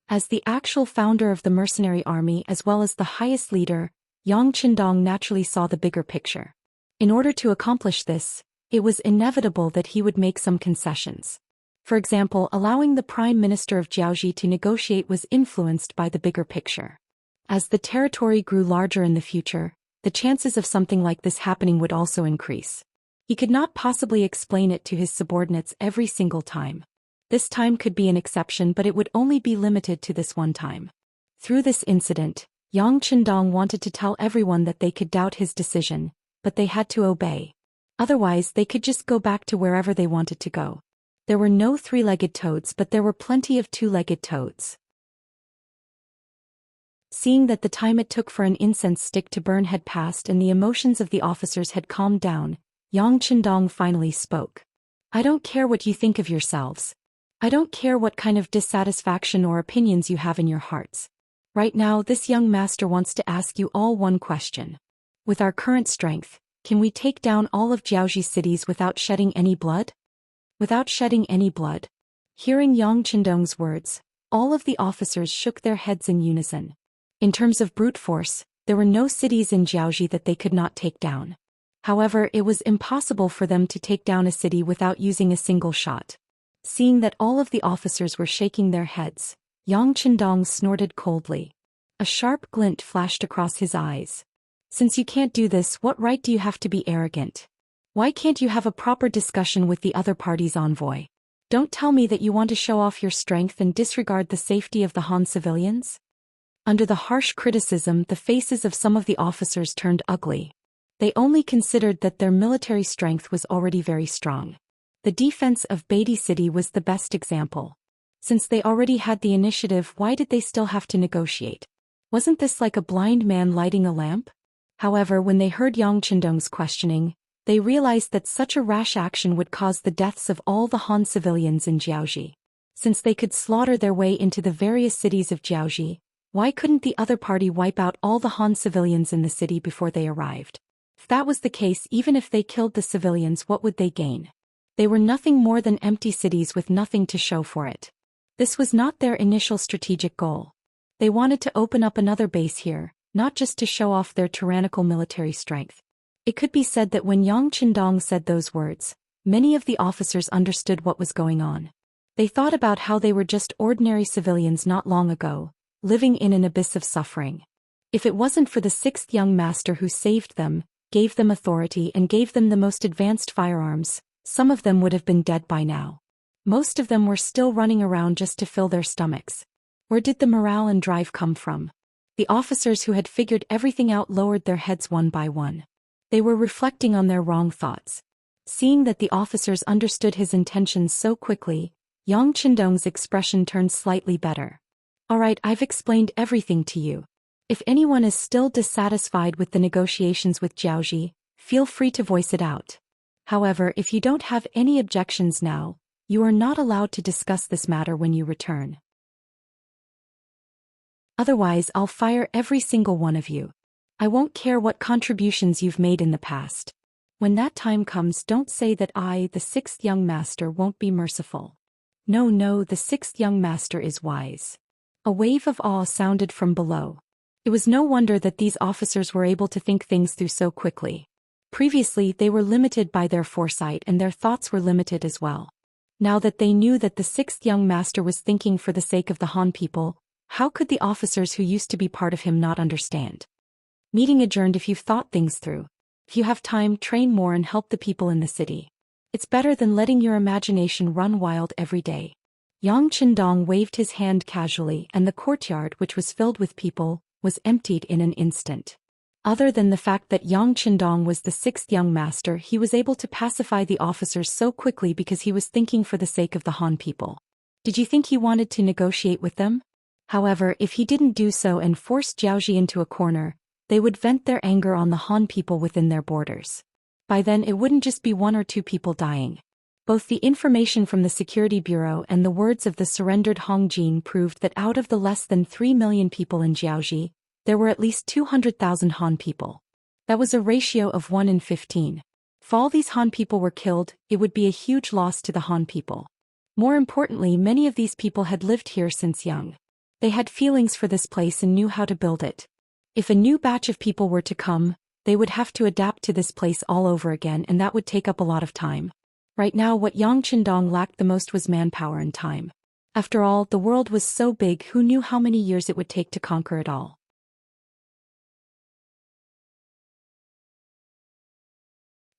As the actual founder of the mercenary army as well as the highest leader, Yang Chendong naturally saw the bigger picture. In order to accomplish this, it was inevitable that he would make some concessions. For example, allowing the Prime Minister of Jiaoji to negotiate was influenced by the bigger picture. As the territory grew larger in the future, the chances of something like this happening would also increase. He could not possibly explain it to his subordinates every single time. This time could be an exception, but it would only be limited to this one time. Through this incident, Yang Chendong wanted to tell everyone that they could doubt his decision, but they had to obey. Otherwise, they could just go back to wherever they wanted to go. There were no three-legged toads, but there were plenty of two-legged toads. Seeing that the time it took for an incense stick to burn had passed and the emotions of the officers had calmed down, Yang Chendong finally spoke. "I don't care what you think of yourselves. I don't care what kind of dissatisfaction or opinions you have in your hearts. Right now, this young master wants to ask you all one question. With our current strength, can we take down all of Jiaoji's cities without shedding any blood?" Without shedding any blood. Hearing Yang Chendong's words, all of the officers shook their heads in unison. In terms of brute force, there were no cities in Jiaoji that they could not take down. However, it was impossible for them to take down a city without using a single shot. Seeing that all of the officers were shaking their heads, Yang Chendong snorted coldly. A sharp glint flashed across his eyes. "Since you can't do this, what right do you have to be arrogant? Why can't you have a proper discussion with the other party's envoy? Don't tell me that you want to show off your strength and disregard the safety of the Han civilians?" Under the harsh criticism, the faces of some of the officers turned ugly. They only considered that their military strength was already very strong. The defense of Beatty City was the best example. Since they already had the initiative, why did they still have to negotiate? Wasn't this like a blind man lighting a lamp? However, when they heard Yang Chendong's questioning, they realized that such a rash action would cause the deaths of all the Han civilians in Jiaoji. Since they could slaughter their way into the various cities of Jiaoji, why couldn't the other party wipe out all the Han civilians in the city before they arrived? If that was the case, even if they killed the civilians, what would they gain? They were nothing more than empty cities with nothing to show for it. This was not their initial strategic goal. They wanted to open up another base here, not just to show off their tyrannical military strength. It could be said that when Yang Chendong said those words, many of the officers understood what was going on. They thought about how they were just ordinary civilians not long ago, living in an abyss of suffering. If it wasn't for the sixth young master who saved them, gave them authority and gave them the most advanced firearms, some of them would have been dead by now. Most of them were still running around just to fill their stomachs. Where did the morale and drive come from? The officers who had figured everything out lowered their heads one by one. They were reflecting on their wrong thoughts. Seeing that the officers understood his intentions so quickly, Yang Chendong's expression turned slightly better. "Alright, I've explained everything to you. If anyone is still dissatisfied with the negotiations with Zhao, feel free to voice it out. However, if you don't have any objections now, you are not allowed to discuss this matter when you return. Otherwise, I'll fire every single one of you. I won't care what contributions you've made in the past. When that time comes, don't say that I, the sixth young master, won't be merciful. No, the sixth young master is wise. A wave of awe sounded from below. It was no wonder that these officers were able to think things through so quickly. Previously, they were limited by their foresight and their thoughts were limited as well. Now that they knew that the sixth young master was thinking for the sake of the Han people, how could the officers who used to be part of him not understand? Meeting adjourned. If you've thought things through. If you have time, train more and help the people in the city. It's better than letting your imagination run wild every day. Yang Qindong waved his hand casually and the courtyard, which was filled with people, was emptied in an instant. Other than the fact that Yang Qindong was the sixth young master, he was able to pacify the officers so quickly because he was thinking for the sake of the Han people. Did you think he wanted to negotiate with them? However, if he didn't do so and forced Zhao into a corner, they would vent their anger on the Han people within their borders. By then it wouldn't just be one or two people dying. Both the information from the Security Bureau and the words of the surrendered Hong Jin proved that out of the less than 3 million people in Jiaoji, there were at least 200,000 Han people. That was a ratio of 1 in 15. If all these Han people were killed, it would be a huge loss to the Han people. More importantly, many of these people had lived here since young. They had feelings for this place and knew how to build it. If a new batch of people were to come, they would have to adapt to this place all over again, and that would take up a lot of time. Right now, what Yang Qindong lacked the most was manpower and time. After all, the world was so big, who knew how many years it would take to conquer it all?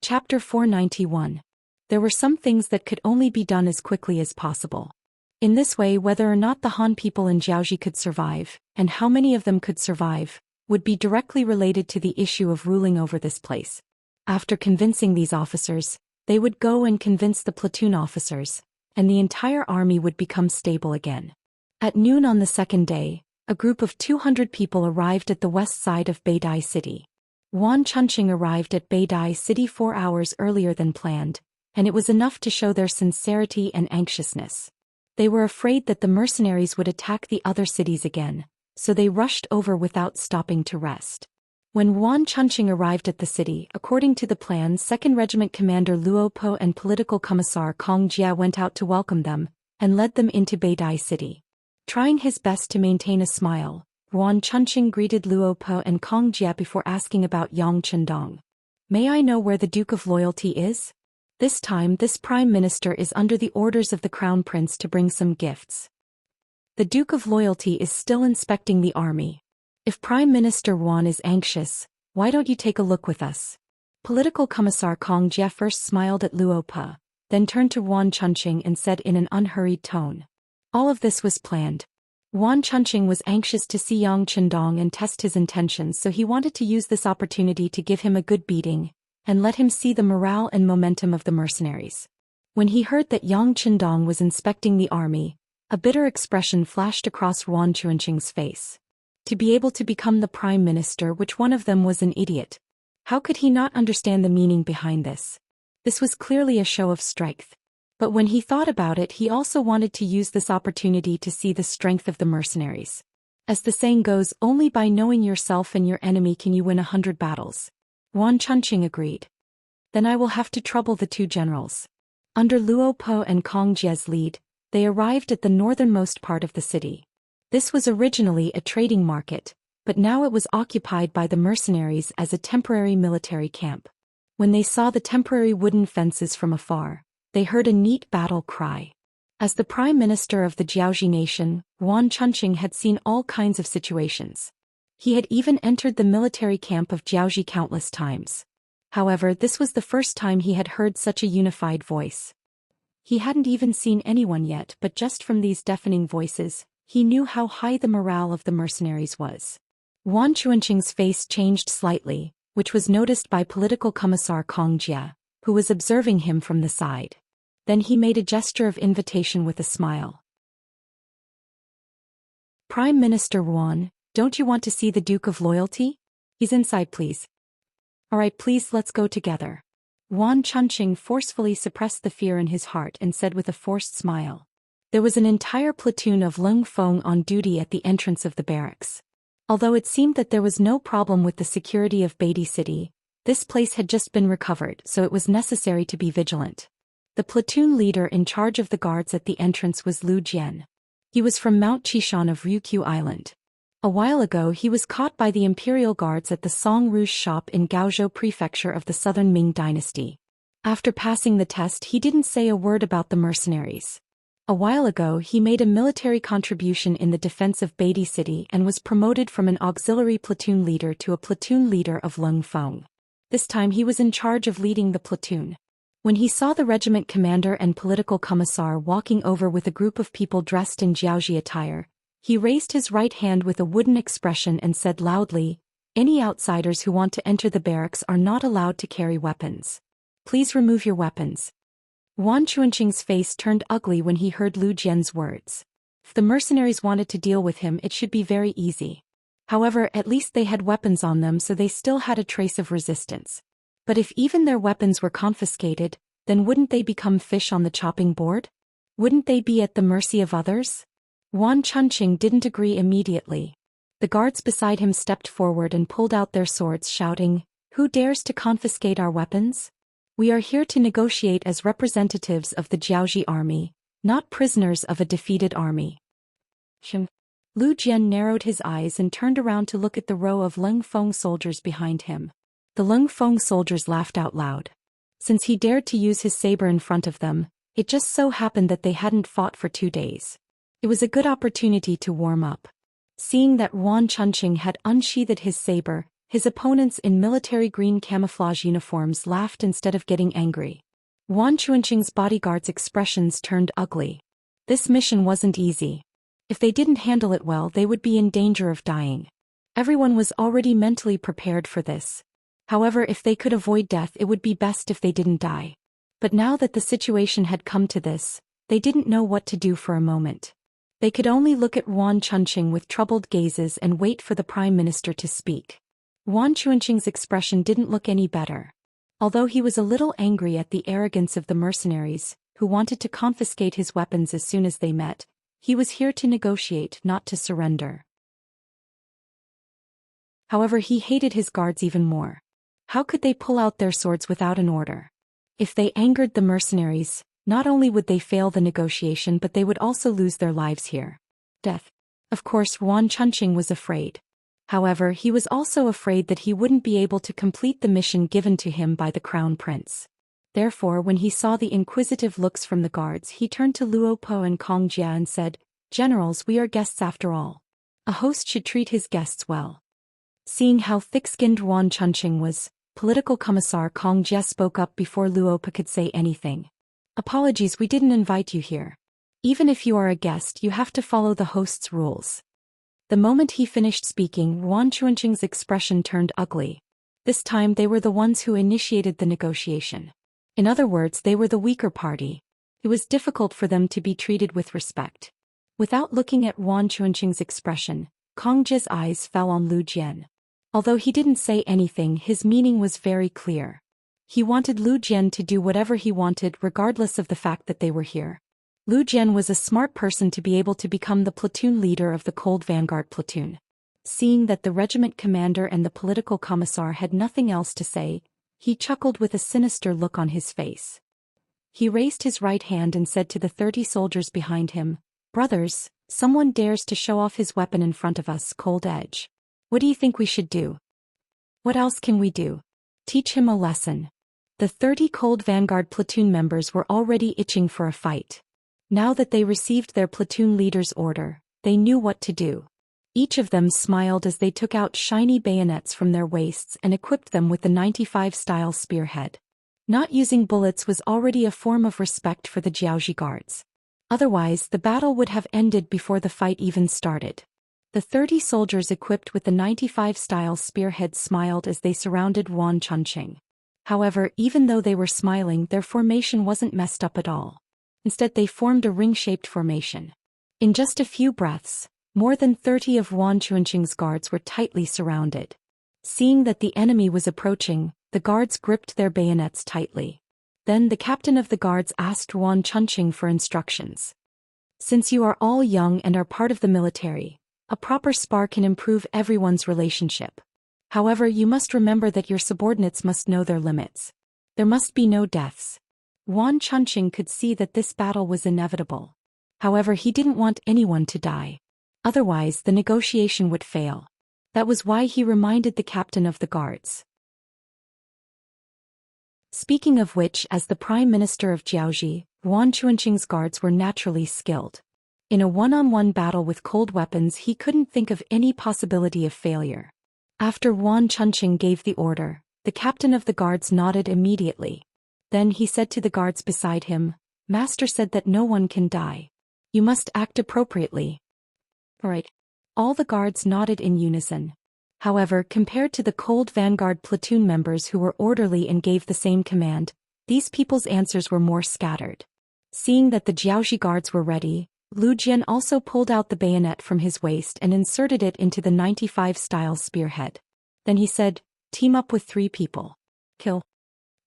Chapter 491. There were some things that could only be done as quickly as possible. In this way, whether or not the Han people in Jiaoji could survive, and how many of them could survive, would be directly related to the issue of ruling over this place. After convincing these officers, they would go and convince the platoon officers, and the entire army would become stable again. At noon on the second day, a group of 200 people arrived at the west side of Beidai City. Wan Chunqing arrived at Beidai City 4 hours earlier than planned, and it was enough to show their sincerity and anxiousness. They were afraid that the mercenaries would attack the other cities again, so they rushed over without stopping to rest. When Wan Chunqing arrived at the city, according to the plan, 2nd Regiment Commander Luo Po and Political Commissar Kong Jia went out to welcome them, and led them into Beidai City. Trying his best to maintain a smile, Wan Chunqing greeted Luo Po and Kong Jia before asking about Yang Qindong. May I know where the Duke of Loyalty is? This time, this Prime Minister is under the orders of the Crown Prince to bring some gifts. The Duke of Loyalty is still inspecting the army. If Prime Minister Wan is anxious, why don't you take a look with us? Political Commissar Kong Jia first smiled at Luo Po, then turned to Wan Chunqing and said in an unhurried tone. All of this was planned. Wan Chunqing was anxious to see Yang Qindong and test his intentions, so he wanted to use this opportunity to give him a good beating, and let him see the morale and momentum of the mercenaries. When he heard that Yang Qindong was inspecting the army, a bitter expression flashed across Wan Chunqing's face. To be able to become the Prime Minister, which one of them was an idiot? How could he not understand the meaning behind this? This was clearly a show of strength. But when he thought about it, he also wanted to use this opportunity to see the strength of the mercenaries. As the saying goes, only by knowing yourself and your enemy can you win 100 battles. Wan Chunqing agreed. Then I will have to trouble the two generals. Under Luo Po and Kong Jia's lead, they arrived at the northernmost part of the city. This was originally a trading market, but now it was occupied by the mercenaries as a temporary military camp. When they saw the temporary wooden fences from afar, they heard a neat battle cry. As the Prime Minister of the Jiaoji nation, Wan Chunqing had seen all kinds of situations. He had even entered the military camp of Jiaoji countless times. However, this was the first time he had heard such a unified voice. He hadn't even seen anyone yet, but just from these deafening voices, he knew how high the morale of the mercenaries was. Wan Chunqing's face changed slightly, which was noticed by Political Commissar Kong Jia, who was observing him from the side. Then he made a gesture of invitation with a smile. Prime Minister Wan, Don't you want to see the Duke of Loyalty? He's inside, please. Alright, please, let's go together. Wan Chunqing forcefully suppressed the fear in his heart and said with a forced smile. There was an entire platoon of Lung Feng on duty at the entrance of the barracks. Although it seemed that there was no problem with the security of Beatty City, this place had just been recovered, so it was necessary to be vigilant. The platoon leader in charge of the guards at the entrance was Lu Jian. He was from Mount Qishan of Ryukyu Island. A while ago he was caught by the imperial guards at the Song Rouge shop in Gaozhou Prefecture of the Southern Ming Dynasty. After passing the test, he didn't say a word about the mercenaries. A while ago he made a military contribution in the defense of Beatty City and was promoted from an auxiliary platoon leader to a platoon leader of Lung Feng. This time he was in charge of leading the platoon. When he saw the regiment commander and political commissar walking over with a group of people dressed in Jiaoji attire, he raised his right hand with a wooden expression and said loudly, "Any outsiders who want to enter the barracks are not allowed to carry weapons. Please remove your weapons." Wan Chunqing's face turned ugly when he heard Lu Jian's words. If the mercenaries wanted to deal with him, it should be very easy. However, at least they had weapons on them, so they still had a trace of resistance. But if even their weapons were confiscated, then wouldn't they become fish on the chopping board? Wouldn't they be at the mercy of others? Wan Chunqing didn't agree immediately. The guards beside him stepped forward and pulled out their swords, shouting, "Who dares to confiscate our weapons? We are here to negotiate as representatives of the Jiaoji army, not prisoners of a defeated army." Lu Jian narrowed his eyes and turned around to look at the row of Lung Feng soldiers behind him. The Lung Feng soldiers laughed out loud. Since he dared to use his saber in front of them, it just so happened that they hadn't fought for 2 days. It was a good opportunity to warm up. Seeing that Wan Chunqing had unsheathed his saber, his opponents in military green camouflage uniforms laughed instead of getting angry. Wan Chunqing's bodyguards' expressions turned ugly. This mission wasn't easy. If they didn't handle it well, they would be in danger of dying. Everyone was already mentally prepared for this. However, if they could avoid death, it would be best if they didn't die. But now that the situation had come to this, they didn't know what to do for a moment. They could only look at Wan Chunqing with troubled gazes and wait for the Prime Minister to speak. Wan Chunqing's expression didn't look any better. Although he was a little angry at the arrogance of the mercenaries, who wanted to confiscate his weapons as soon as they met, he was here to negotiate, not to surrender. However, he hated his guards even more. How could they pull out their swords without an order? If they angered the mercenaries, not only would they fail the negotiation, but they would also lose their lives here. Death. Of course, Wan Chunqing was afraid. However, he was also afraid that he wouldn't be able to complete the mission given to him by the Crown Prince. Therefore, when he saw the inquisitive looks from the guards, he turned to Luo Po and Kong Jia and said, "Generals, we are guests after all. A host should treat his guests well." Seeing how thick-skinned Wan Chunqing was, Political Commissar Kong Jia spoke up before Luo Po could say anything. "Apologies, we didn't invite you here. Even if you are a guest, you have to follow the host's rules." The moment he finished speaking, Wan Chunqing's expression turned ugly. This time they were the ones who initiated the negotiation. In other words, they were the weaker party. It was difficult for them to be treated with respect. Without looking at Wan Chunqing's expression, Kong Jia's eyes fell on Lu Jian. Although he didn't say anything, his meaning was very clear. He wanted Lu Jian to do whatever he wanted regardless of the fact that they were here. Lu Jian was a smart person to be able to become the platoon leader of the Cold Vanguard platoon. Seeing that the regiment commander and the political commissar had nothing else to say, he chuckled with a sinister look on his face. He raised his right hand and said to the 30 soldiers behind him, "Brothers, someone dares to show off his weapon in front of us, Cold Edge. What do you think we should do? What else can we do? Teach him a lesson." The 30 Cold Vanguard platoon members were already itching for a fight. Now that they received their platoon leader's order, they knew what to do. Each of them smiled as they took out shiny bayonets from their waists and equipped them with the 95-style spearhead. Not using bullets was already a form of respect for the Jiaoji guards. Otherwise, the battle would have ended before the fight even started. The 30 soldiers equipped with the 95-style spearhead smiled as they surrounded Wan Chunqing. However, even though they were smiling, their formation wasn't messed up at all. Instead, they formed a ring-shaped formation. In just a few breaths, More than 30 of Wan Chuanqing's guards were tightly surrounded. Seeing that the enemy was approaching, the guards gripped their bayonets tightly. Then the captain of the guards asked Wan Chuanqing for instructions. Since you are all young and are part of the military, a proper spar can improve everyone's relationship. However, you must remember that your subordinates must know their limits. There must be no deaths. Wan Chuanqing could see that this battle was inevitable. However, he didn't want anyone to die. Otherwise, the negotiation would fail. That was why he reminded the captain of the guards. Speaking of which, as the Prime Minister of Jiaoji, Wan Chuanqing's guards were naturally skilled. In a one-on-one battle with cold weapons, he couldn't think of any possibility of failure. After Wan Chuanqing gave the order, the captain of the guards nodded immediately. Then he said to the guards beside him, "Master said that no one can die. You must act appropriately." "All right." All the guards nodded in unison. However, compared to the cold vanguard platoon members who were orderly and gave the same command, these people's answers were more scattered. Seeing that the Jiaoxi guards were ready, Lu Jian also pulled out the bayonet from his waist and inserted it into the 95-style spearhead. Then he said, "Team up with 3 people. Kill."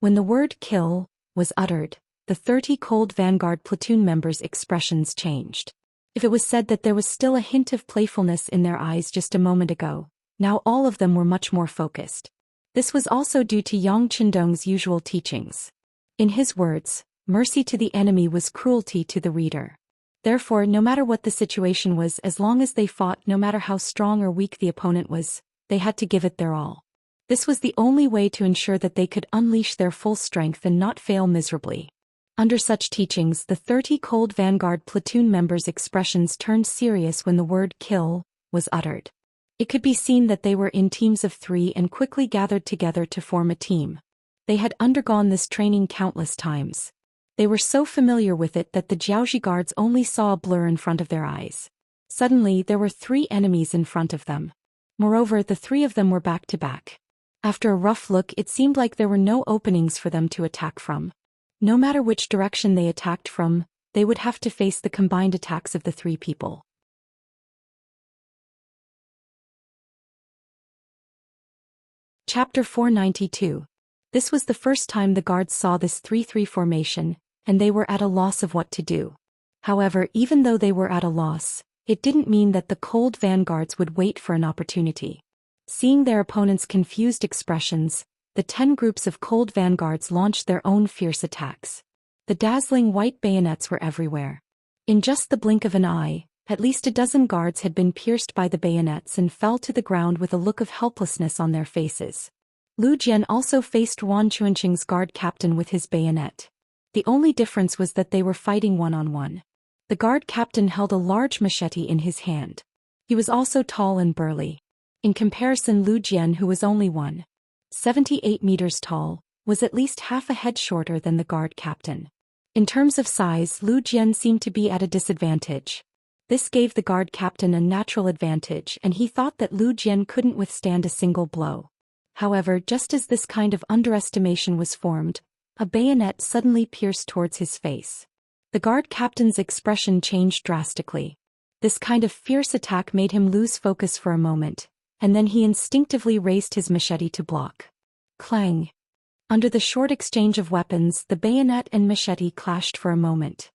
When the word "kill" was uttered, the 30 cold vanguard platoon members' expressions changed. If it was said that there was still a hint of playfulness in their eyes just a moment ago, now all of them were much more focused. This was also due to Yang Qindong's usual teachings. In his words, mercy to the enemy was cruelty to the reader. Therefore, no matter what the situation was, as long as they fought, no matter how strong or weak the opponent was, they had to give it their all. This was the only way to ensure that they could unleash their full strength and not fail miserably. Under such teachings, the 30 cold vanguard platoon members' expressions turned serious when the word "kill" was uttered. It could be seen that they were in teams of 3 and quickly gathered together to form a team. They had undergone this training countless times. They were so familiar with it that the Jiaoxi guards only saw a blur in front of their eyes. Suddenly, there were 3 enemies in front of them. Moreover, the 3 of them were back to back. After a rough look, it seemed like there were no openings for them to attack from. No matter which direction they attacked from, they would have to face the combined attacks of the 3 people. Chapter 492. This was the first time the guards saw this 3-3 formation, and they were at a loss of what to do. However, even though they were at a loss, it didn't mean that the cold vanguards would wait for an opportunity. Seeing their opponents' confused expressions, the 10 groups of cold vanguards launched their own fierce attacks. The dazzling white bayonets were everywhere. In just the blink of an eye, at least a dozen guards had been pierced by the bayonets and fell to the ground with a look of helplessness on their faces. Lu Jian also faced Wan Chuanqing's guard captain with his bayonet. The only difference was that they were fighting one-on-one. The guard captain held a large machete in his hand. He was also tall and burly. In comparison, Lu Jian, who was only 1.78 meters tall, was at least half a head shorter than the guard captain. In terms of size, Lu Jian seemed to be at a disadvantage. This gave the guard captain a natural advantage, and he thought that Lu Jian couldn't withstand a single blow. However, just as this kind of underestimation was formed, a bayonet suddenly pierced towards his face. The guard captain's expression changed drastically. This kind of fierce attack made him lose focus for a moment, and then he instinctively raised his machete to block. Clang! Under the short exchange of weapons, the bayonet and machete clashed for a moment.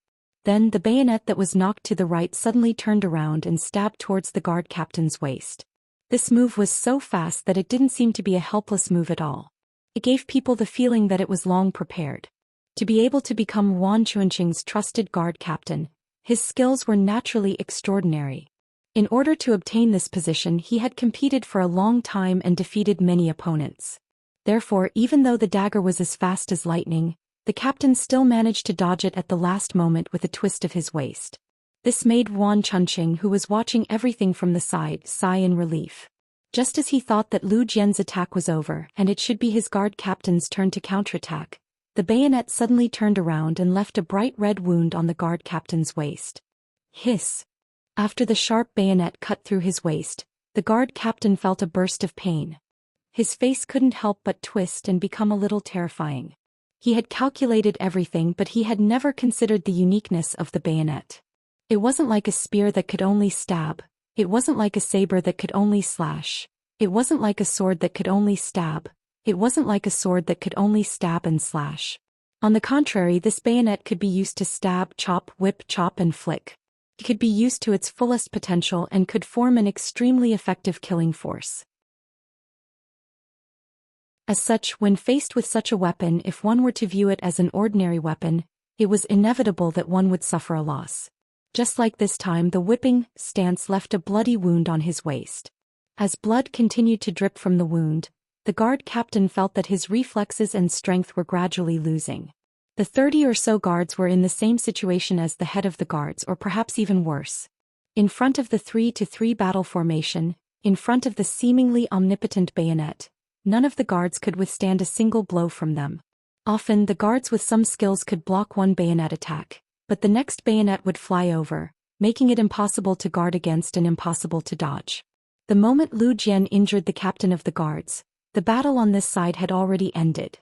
Then the bayonet that was knocked to the right suddenly turned around and stabbed towards the guard captain's waist. This move was so fast that it didn't seem to be a helpless move at all. It gave people the feeling that it was long prepared. To be able to become Wan Chuanqing's trusted guard captain, his skills were naturally extraordinary. In order to obtain this position, he had competed for a long time and defeated many opponents. Therefore, even though the dagger was as fast as lightning, the captain still managed to dodge it at the last moment with a twist of his waist. This made Wan Chuanqing, who was watching everything from the side, sigh in relief. Just as he thought that Lu Jian's attack was over and it should be his guard captain's turn to counterattack, the bayonet suddenly turned around and left a bright red wound on the guard captain's waist. Hiss! After the sharp bayonet cut through his waist, the guard captain felt a burst of pain. His face couldn't help but twist and become a little terrifying. He had calculated everything, but he had never considered the uniqueness of the bayonet. It wasn't like a spear that could only stab, It wasn't like a saber that could only slash. It wasn't like a sword that could only stab. It wasn't like a sword that could only stab and slash. On the contrary, this bayonet could be used to stab, chop, whip, chop and flick. It could be used to its fullest potential and could form an extremely effective killing force. As such, when faced with such a weapon, if one were to view it as an ordinary weapon, it was inevitable that one would suffer a loss. Just like this time, the whipping stance left a bloody wound on his waist. As blood continued to drip from the wound, the guard captain felt that his reflexes and strength were gradually losing. The 30 or so guards were in the same situation as the head of the guards, or perhaps even worse. In front of the 3-to-3 battle formation, in front of the seemingly omnipotent bayonet, none of the guards could withstand a single blow from them. Often the guards with some skills could block one bayonet attack, but the next bayonet would fly over, making it impossible to guard against and impossible to dodge. The moment Zhou Xian injured the captain of the guards, the battle on this side had already ended.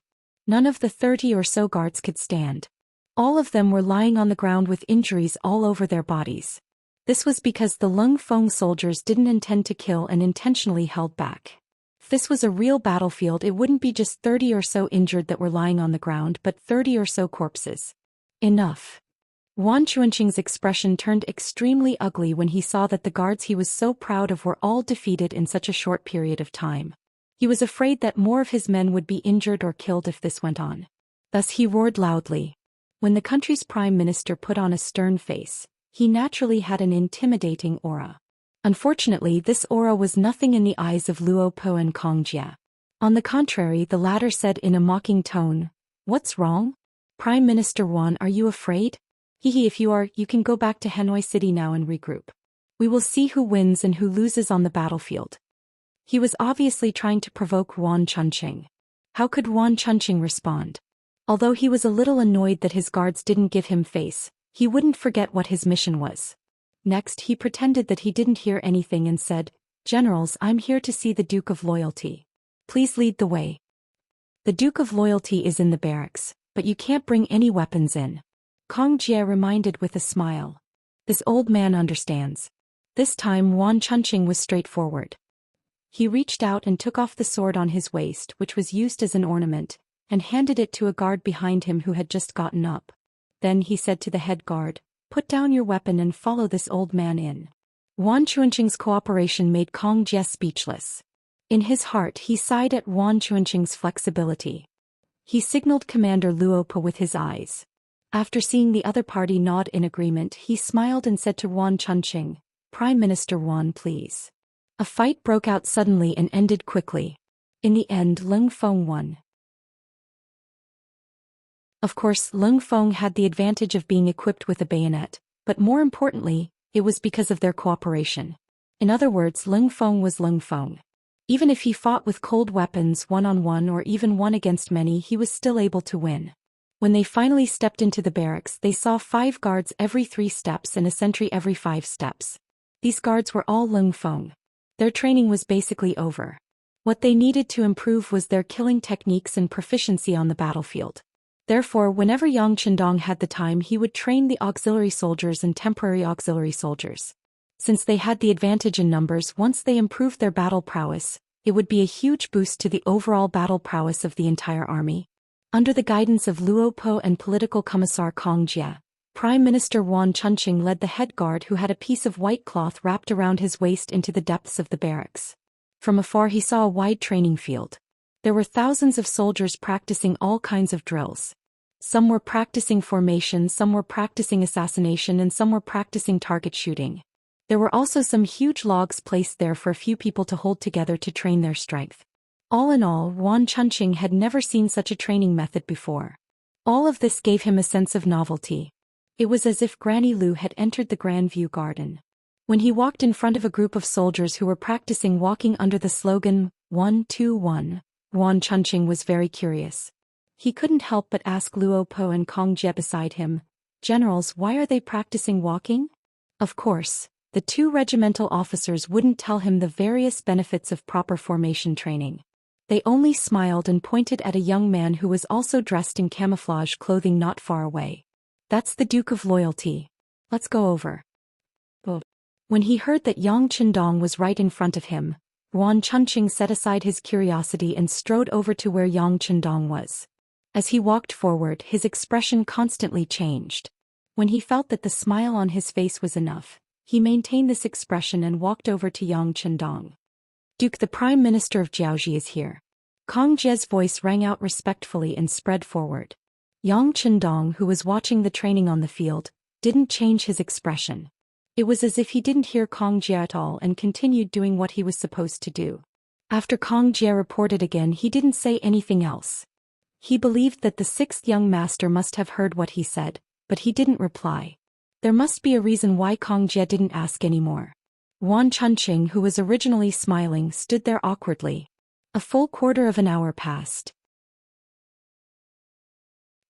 None of the 30 or so guards could stand. All of them were lying on the ground with injuries all over their bodies. This was because the Lung Feng soldiers didn't intend to kill and intentionally held back. If this was a real battlefield, it wouldn't be just 30 or so injured that were lying on the ground, but 30 or so corpses. Enough. Wan Chuanqing's expression turned extremely ugly when he saw that the guards he was so proud of were all defeated in such a short period of time. He was afraid that more of his men would be injured or killed if this went on. Thus he roared loudly. When the country's prime minister put on a stern face, he naturally had an intimidating aura. Unfortunately, this aura was nothing in the eyes of Luo Po and Kong Jia. On the contrary, the latter said in a mocking tone, "What's wrong? Prime Minister Wan, are you afraid? Hehe, if you are, you can go back to Hanoi City now and regroup. We will see who wins and who loses on the battlefield." He was obviously trying to provoke Wan Chunqing. How could Wan Chunqing respond? Although he was a little annoyed that his guards didn't give him face, he wouldn't forget what his mission was. Next, he pretended that he didn't hear anything and said, "Generals, I'm here to see the Duke of Loyalty. Please lead the way." The Duke of Loyalty is in the barracks, but you can't bring any weapons in. Kong Jie reminded with a smile. This old man understands. This time Wan Chunqing was straightforward. He reached out and took off the sword on his waist, which was used as an ornament, and handed it to a guard behind him who had just gotten up. Then he said to the head guard, "Put down your weapon and follow this old man in." Wan Chuanqing's cooperation made Kong Jie speechless. In his heart he sighed at Wan Chuanqing's flexibility. He signaled Commander Luo Po with his eyes. After seeing the other party nod in agreement, he smiled and said to Wan Chunqing, "Prime Minister Wan, please." A fight broke out suddenly and ended quickly. In the end, Lung Feng won. Of course, Lung Feng had the advantage of being equipped with a bayonet, but more importantly, it was because of their cooperation. In other words, Lung Feng was Lung Feng. Even if he fought with cold weapons one-on-one or even one against many, he was still able to win. When they finally stepped into the barracks, they saw 5 guards every 3 steps and a sentry every 5 steps. These guards were all Lung Feng. Their training was basically over. What they needed to improve was their killing techniques and proficiency on the battlefield. Therefore, whenever Yang Chendong had the time, he would train the auxiliary soldiers and temporary auxiliary soldiers. Since they had the advantage in numbers, once they improved their battle prowess, it would be a huge boost to the overall battle prowess of the entire army. Under the guidance of Luo Po and political commissar Kong Jia, Prime Minister Wan Chunqing led the head guard, who had a piece of white cloth wrapped around his waist, into the depths of the barracks. From afar he saw a wide training field. There were thousands of soldiers practicing all kinds of drills. Some were practicing formation, some were practicing assassination, and some were practicing target shooting. There were also some huge logs placed there for a few people to hold together to train their strength. All in all, Wan Chunqing had never seen such a training method before. All of this gave him a sense of novelty. It was as if Granny Lu had entered the Grand View Garden. When he walked in front of a group of soldiers who were practicing walking under the slogan, 1-2-1, Wan Chunqing was very curious. He couldn't help but ask Luo Po and Kong Jie beside him, "Generals, why are they practicing walking?" Of course, the 2 regimental officers wouldn't tell him the various benefits of proper formation training. They only smiled and pointed at a young man who was also dressed in camouflage clothing not far away. "That's the Duke of Loyalty. Let's go over." When he heard that Yang Qindong was right in front of him, Yuan Chunqing set aside his curiosity and strode over to where Yang Qindong was. As he walked forward, his expression constantly changed. When he felt that the smile on his face was enough, he maintained this expression and walked over to Yang Qindong. "Duke, the Prime Minister of Jiaoxi is here." Kong Jie's voice rang out respectfully and spread forward. Yang Qindong, who was watching the training on the field, didn't change his expression. It was as if he didn't hear Kong Jie at all and continued doing what he was supposed to do. After Kong Jie reported again, he didn't say anything else. He believed that the sixth young master must have heard what he said, but he didn't reply. There must be a reason why Kong Jie didn't ask anymore. Yuan Chunqing, who was originally smiling, stood there awkwardly. A full quarter of an hour passed.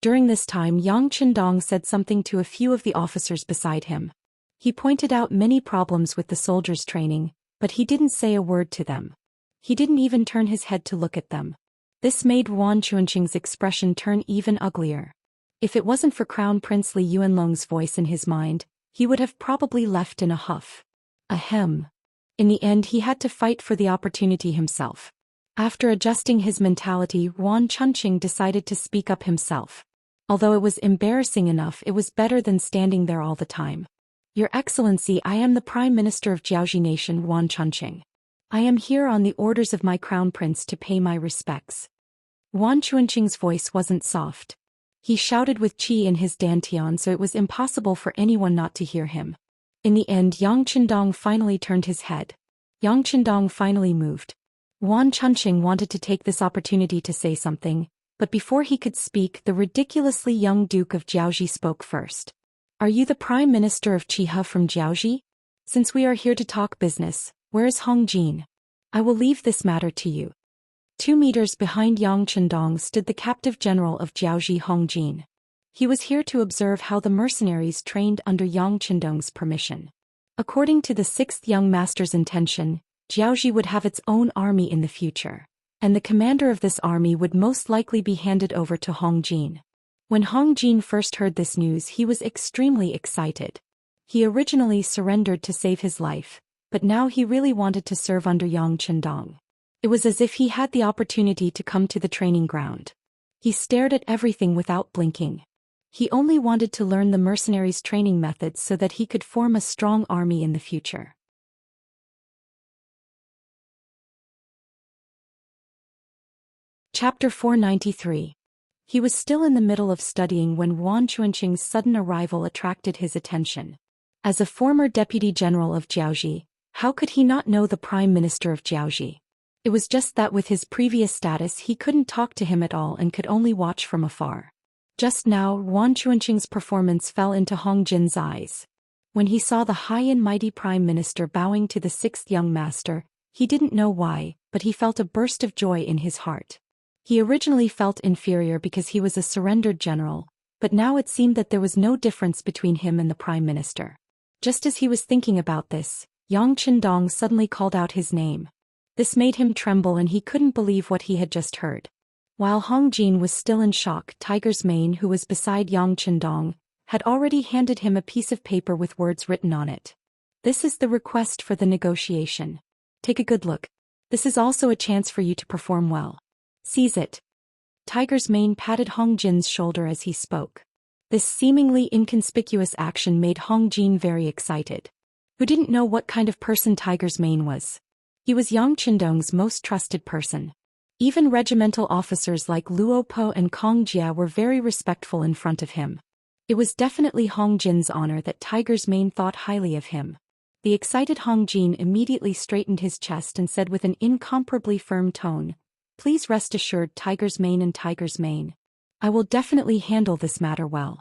During this time, Yang Qindong said something to a few of the officers beside him. He pointed out many problems with the soldiers' training, but he didn't say a word to them. He didn't even turn his head to look at them. This made Yuan Chunqing's expression turn even uglier. If it wasn't for Crown Prince Li Yuanlong's voice in his mind, he would have probably left in a huff. Ahem. In the end, he had to fight for the opportunity himself. After adjusting his mentality, Yuan Chunqing decided to speak up himself. Although it was embarrassing enough, it was better than standing there all the time. "Your Excellency, I am the Prime Minister of Jiaoxi Nation, Yuan Chunqing. I am here on the orders of my Crown Prince to pay my respects." Yuan Chunqing's voice wasn't soft. He shouted with qi in his dantian, so it was impossible for anyone not to hear him. In the end, Yang Qindong finally turned his head. Yang Qindong finally moved. Yuan Chunqing wanted to take this opportunity to say something, but before he could speak, the ridiculously young Duke of Jiaoxi spoke first. "Are you the Prime Minister of Qihe from Jiaoxi? Since we are here to talk business, where is Hong Jin? I will leave this matter to you." 2 meters behind Yang Qindong stood the captive general of Jiaoxi, Hong Jin. He was here to observe how the mercenaries trained under Yang Qindong's permission. According to the sixth young master's intention, Jiaoxi would have its own army in the future, and the commander of this army would most likely be handed over to Hong Jin. When Hong Jin first heard this news, he was extremely excited. He originally surrendered to save his life, but now he really wanted to serve under Yang Qindong. It was as if he had the opportunity to come to the training ground. He stared at everything without blinking. He only wanted to learn the mercenaries' training methods so that he could form a strong army in the future. Chapter 493. He was still in the middle of studying when Yuan Chunqing's sudden arrival attracted his attention. As a former deputy general of Jiaoxi, how could he not know the Prime Minister of Jiaoxi? It was just that with his previous status he couldn't talk to him at all and could only watch from afar. Just now, Yuan Chunqing's performance fell into Hong Jin's eyes. When he saw the high and mighty Prime Minister bowing to the sixth young master, he didn't know why, but he felt a burst of joy in his heart. He originally felt inferior because he was a surrendered general, but now it seemed that there was no difference between him and the Prime Minister. Just as he was thinking about this, Yang Qindong suddenly called out his name. This made him tremble and he couldn't believe what he had just heard. While Hong Jin was still in shock, Tiger's Mane, who was beside Yang Qindong, had already handed him a piece of paper with words written on it. "This is the request for the negotiation. Take a good look. This is also a chance for you to perform well. Seize it." Tiger's Mane patted Hong Jin's shoulder as he spoke. This seemingly inconspicuous action made Hong Jin very excited. Who didn't know what kind of person Tiger's Mane was? He was Yang Qindong's most trusted person. Even regimental officers like Luo Po and Kong Jia were very respectful in front of him. It was definitely Hong Jin's honor that Tiger's Mane thought highly of him. The excited Hong Jin immediately straightened his chest and said with an incomparably firm tone, "Please rest assured, Tiger's Mane and Tiger's Mane. I will definitely handle this matter well."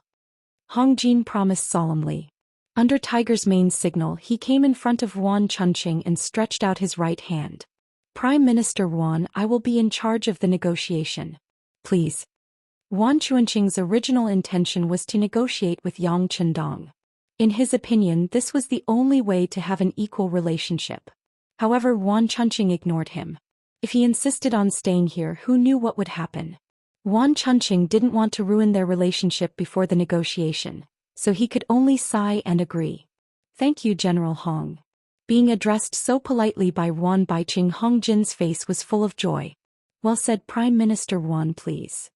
Hong Jin promised solemnly. Under Tiger's Mane's signal, he came in front of Yuan Chunqing and stretched out his right hand. "Prime Minister Yuan, I will be in charge of the negotiation. Please." Yuan Chunqing's original intention was to negotiate with Yang Qindong. In his opinion, this was the only way to have an equal relationship. However, Yuan Chunqing ignored him. If he insisted on staying here, who knew what would happen? Yuan Chunqing didn't want to ruin their relationship before the negotiation, so he could only sigh and agree. Thank you, General Hong. Being addressed so politely by Yuan Baiqing, Hong Jin's face was full of joy. Well said, Prime Minister Yuan, please.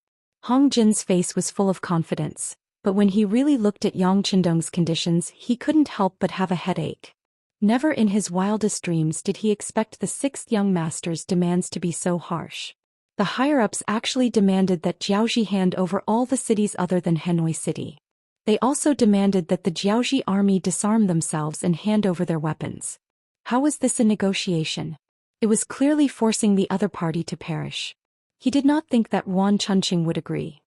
Hong Jin's face was full of confidence, but when he really looked at Yang Qindong's conditions, he couldn't help but have a headache. Never in his wildest dreams did he expect the sixth young master's demands to be so harsh. The higher-ups actually demanded that Jiaoxi hand over all the cities other than Hanoi City. They also demanded that the Jiaoxi army disarm themselves and hand over their weapons. How was this a negotiation? It was clearly forcing the other party to perish. He did not think that Yuan Chunqing would agree.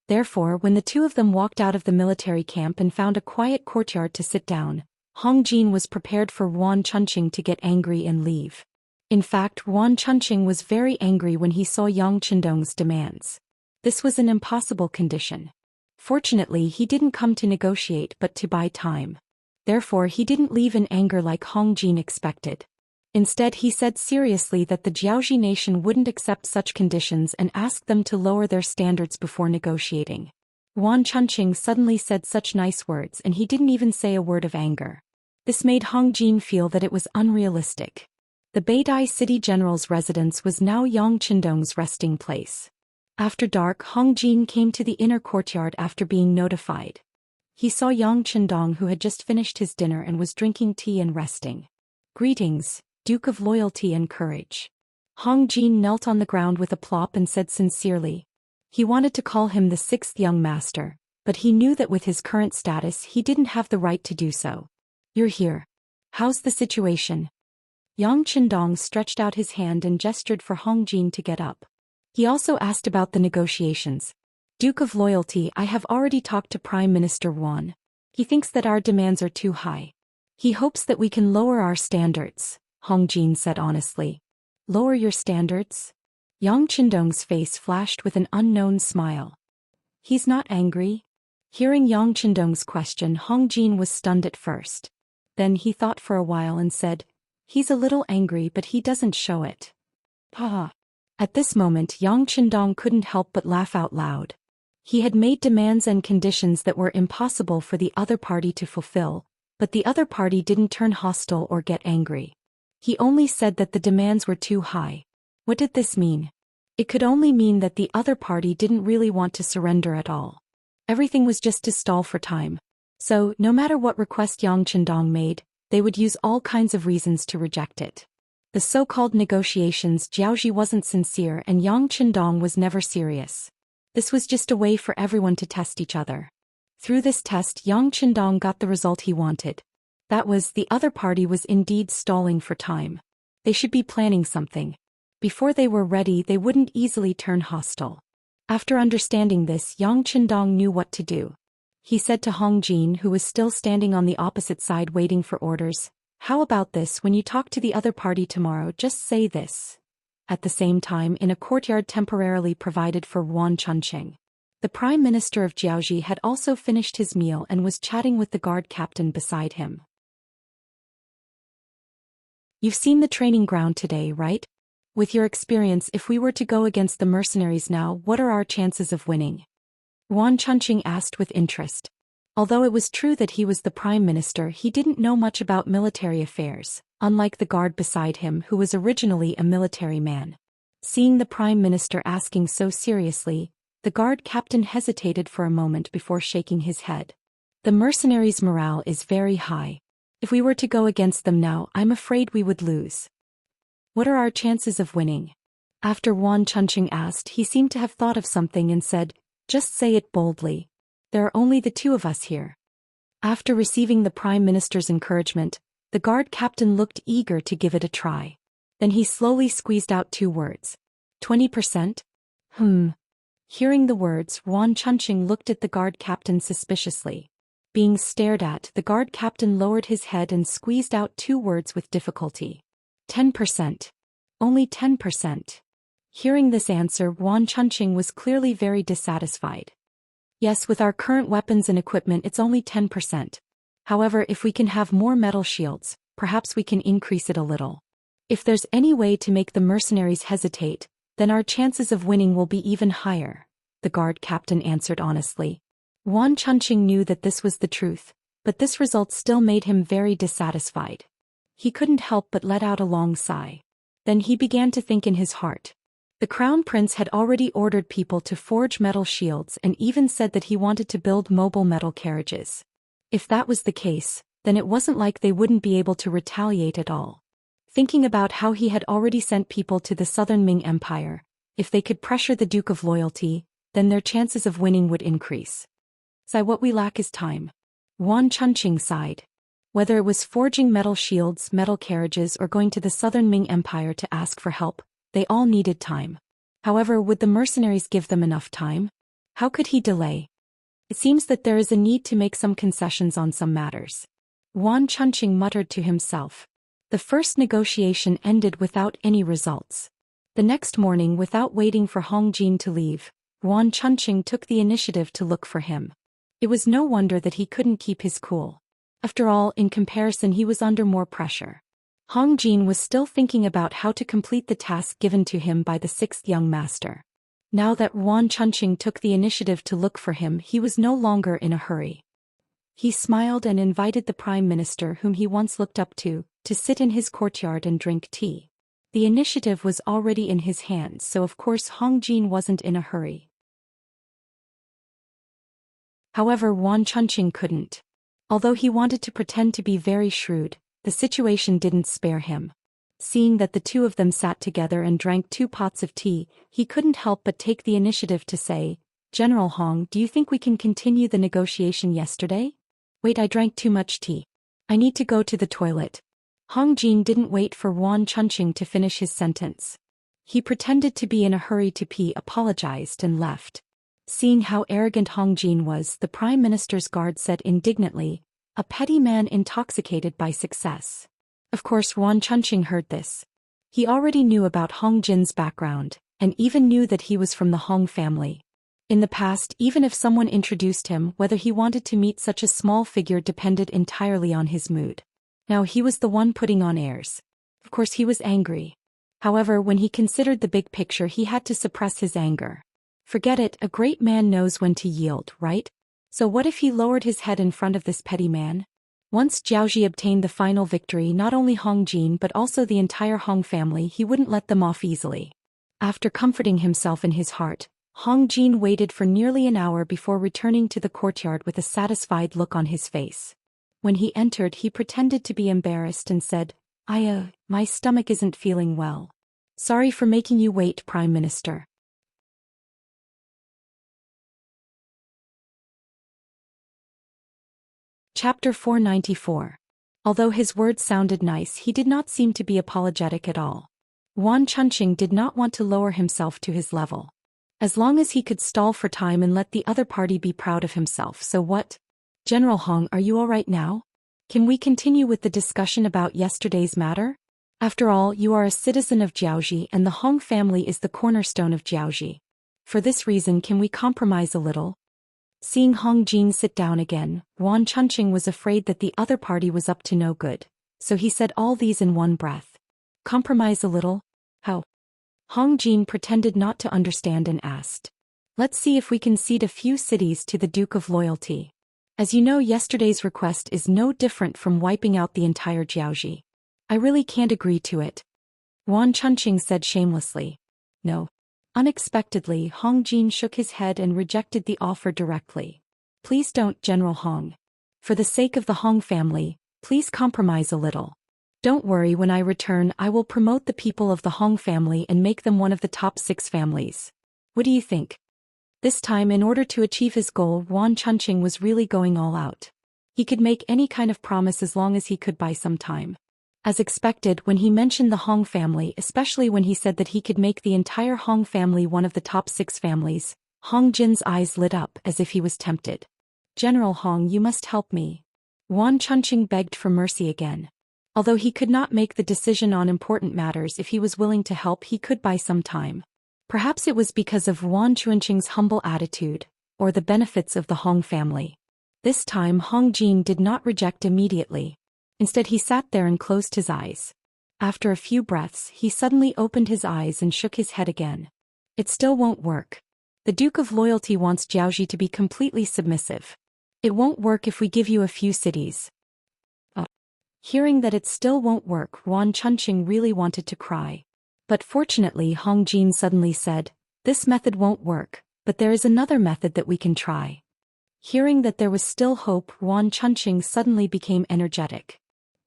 Therefore, when the two of them walked out of the military camp and found a quiet courtyard to sit down, Hong Jin was prepared for Yuan Chunqing to get angry and leave. In fact, Yuan Chunqing was very angry when he saw Yang Qindong's demands. This was an impossible condition. Fortunately, he didn't come to negotiate but to buy time. Therefore, he didn't leave in anger like Hong Jin expected. Instead, he said seriously that the Jiaoxi nation wouldn't accept such conditions and asked them to lower their standards before negotiating. Yuan Chunqing suddenly said such nice words and he didn't even say a word of anger. This made Hong Jin feel that it was unrealistic. The Beidai city general's residence was now Yang Qindong's resting place. After dark, Hong Jin came to the inner courtyard after being notified. He saw Yang Qindong, who had just finished his dinner and was drinking tea and resting. Greetings, Duke of Loyalty and Courage. Hong Jin knelt on the ground with a plop and said sincerely. He wanted to call him the sixth young master, but he knew that with his current status he didn't have the right to do so. You're here. How's the situation? Yang Qindong stretched out his hand and gestured for Hong Jin to get up. He also asked about the negotiations. Duke of Loyalty, I have already talked to Prime Minister Yuan. He thinks that our demands are too high. He hopes that we can lower our standards, Hong Jin said honestly. Lower your standards? Yang Qindong's face flashed with an unknown smile. He's not angry? Hearing Yang Qindong's question, Hong Jin was stunned at first. Then he thought for a while and said, he's a little angry but he doesn't show it. Ha! At this moment Yang Qindong couldn't help but laugh out loud. He had made demands and conditions that were impossible for the other party to fulfill, but the other party didn't turn hostile or get angry. He only said that the demands were too high. What did this mean? It could only mean that the other party didn't really want to surrender at all. Everything was just to stall for time. So, no matter what request Yang Qindong made, they would use all kinds of reasons to reject it. The so-called negotiations, Jiaoxi wasn't sincere and Yang Qindong was never serious. This was just a way for everyone to test each other. Through this test, Yang Qindong got the result he wanted. That was, the other party was indeed stalling for time. They should be planning something. Before they were ready, they wouldn't easily turn hostile. After understanding this, Yang Qindong knew what to do. He said to Hong Jin, who was still standing on the opposite side waiting for orders, how about this, when you talk to the other party tomorrow, just say this. At the same time, in a courtyard temporarily provided for Yuan Chunqing, the Prime Minister of Jiaoxi had also finished his meal and was chatting with the guard captain beside him. You've seen the training ground today, right? With your experience, if we were to go against the mercenaries now, what are our chances of winning? Yuan Chunqing asked with interest. Although it was true that he was the Prime Minister, he didn't know much about military affairs, unlike the guard beside him who was originally a military man. Seeing the Prime Minister asking so seriously, the guard captain hesitated for a moment before shaking his head. The mercenaries' morale is very high. If we were to go against them now, I'm afraid we would lose. What are our chances of winning? After Yuan Chunqing asked, he seemed to have thought of something and said, just say it boldly. There are only the two of us here. After receiving the Prime Minister's encouragement, the guard captain looked eager to give it a try. Then he slowly squeezed out 2 words. 20%? Hearing the words, Yuan Chunqing looked at the guard captain suspiciously. Being stared at, the guard captain lowered his head and squeezed out 2 words with difficulty. 10%. Only 10%. Hearing this answer, Yuan Chunqing was clearly very dissatisfied. Yes, with our current weapons and equipment it's only 10%. However, if we can have more metal shields, perhaps we can increase it a little. If there's any way to make the mercenaries hesitate, then our chances of winning will be even higher, the guard captain answered honestly. Yuan Chunqing knew that this was the truth, but this result still made him very dissatisfied. He couldn't help but let out a long sigh. Then he began to think in his heart. The Crown Prince had already ordered people to forge metal shields and even said that he wanted to build mobile metal carriages. If that was the case, then it wasn't like they wouldn't be able to retaliate at all. Thinking about how he had already sent people to the southern Ming Empire, if they could pressure the Duke of Loyalty, then their chances of winning would increase. So what we lack is time. Yuan Chunqing sighed. Whether it was forging metal shields, metal carriages, or going to the southern Ming Empire to ask for help, they all needed time. However, would the mercenaries give them enough time? How could he delay? It seems that there is a need to make some concessions on some matters. Yuan Chunqing muttered to himself. The first negotiation ended without any results. The next morning, without waiting for Hong Jin to leave, Yuan Chunqing took the initiative to look for him. It was no wonder that he couldn't keep his cool. After all, in comparison, he was under more pressure. Hong Jin was still thinking about how to complete the task given to him by the sixth young master. Now that Yuan Chunqing took the initiative to look for him, he was no longer in a hurry. He smiled and invited the Prime Minister, whom he once looked up to sit in his courtyard and drink tea. The initiative was already in his hands, so of course Hong Jin wasn't in a hurry. However, Yuan Chunqing couldn't. Although he wanted to pretend to be very shrewd, the situation didn't spare him. Seeing that the two of them sat together and drank 2 pots of tea, he couldn't help but take the initiative to say, "General Hong, do you think we can continue the negotiation yesterday?" "Wait, I drank too much tea. I need to go to the toilet." Hong Jin didn't wait for Yuan Chunqing to finish his sentence. He pretended to be in a hurry to pee, apologized, and left. Seeing how arrogant Hong Jin was, the Prime Minister's guard said indignantly, "A petty man intoxicated by success." Of course, Yuan Chunqing heard this. He already knew about Hong Jin's background, and even knew that he was from the Hong family. In the past, even if someone introduced him, whether he wanted to meet such a small figure depended entirely on his mood. Now he was the one putting on airs. Of course he was angry. However, when he considered the big picture, he had to suppress his anger. Forget it, a great man knows when to yield, right? So what if he lowered his head in front of this petty man? Once Zhao obtained the final victory, not only Hong Jin but also the entire Hong family, he wouldn't let them off easily. After comforting himself in his heart, Hong Jin waited for nearly an hour before returning to the courtyard with a satisfied look on his face. When he entered, he pretended to be embarrassed and said, My stomach isn't feeling well. Sorry for making you wait, Prime Minister." Chapter 494. Although his words sounded nice, he did not seem to be apologetic at all. Yuan Chunqing did not want to lower himself to his level. As long as he could stall for time and let the other party be proud of himself, so what? "General Hong, are you all right now? Can we continue with the discussion about yesterday's matter? After all, you are a citizen of Jiaoji and the Hong family is the cornerstone of Jiaoji. For this reason, can we compromise a little?" Seeing Hong Jin sit down again, Yuan Chunqing was afraid that the other party was up to no good, so he said all these in one breath. "Compromise a little? How?" Hong Jin pretended not to understand and asked. "Let's see if we can cede a few cities to the Duke of Loyalty. As you know, yesterday's request is no different from wiping out the entire Jiaoji. I really can't agree to it," Yuan Chunqing said shamelessly. "No." Unexpectedly, Hong Jin shook his head and rejected the offer directly. "Please don't, General Hong. For the sake of the Hong family, please compromise a little. Don't worry, when I return I will promote the people of the Hong family and make them one of the top 6 families. What do you think?" This time, in order to achieve his goal, Yuan Chunqing was really going all out. He could make any kind of promise as long as he could buy some time. As expected, when he mentioned the Hong family, especially when he said that he could make the entire Hong family one of the top 6 families, Hong Jin's eyes lit up as if he was tempted. "General Hong, you must help me." Yuan Chunqing begged for mercy again. Although he could not make the decision on important matters, if he was willing to help, he could buy some time. Perhaps it was because of Yuan Chunqing's humble attitude, or the benefits of the Hong family. This time Hong Jin did not reject immediately. Instead, he sat there and closed his eyes. After a few breaths, he suddenly opened his eyes and shook his head again. "It still won't work. The Duke of Loyalty wants Zhou to be completely submissive. It won't work if we give you a few cities. Hearing that it still won't work, Yuan Chunqing really wanted to cry. But fortunately Hong Jin suddenly said, "This method won't work, but there is another method that we can try." Hearing that there was still hope, Yuan Chunqing suddenly became energetic.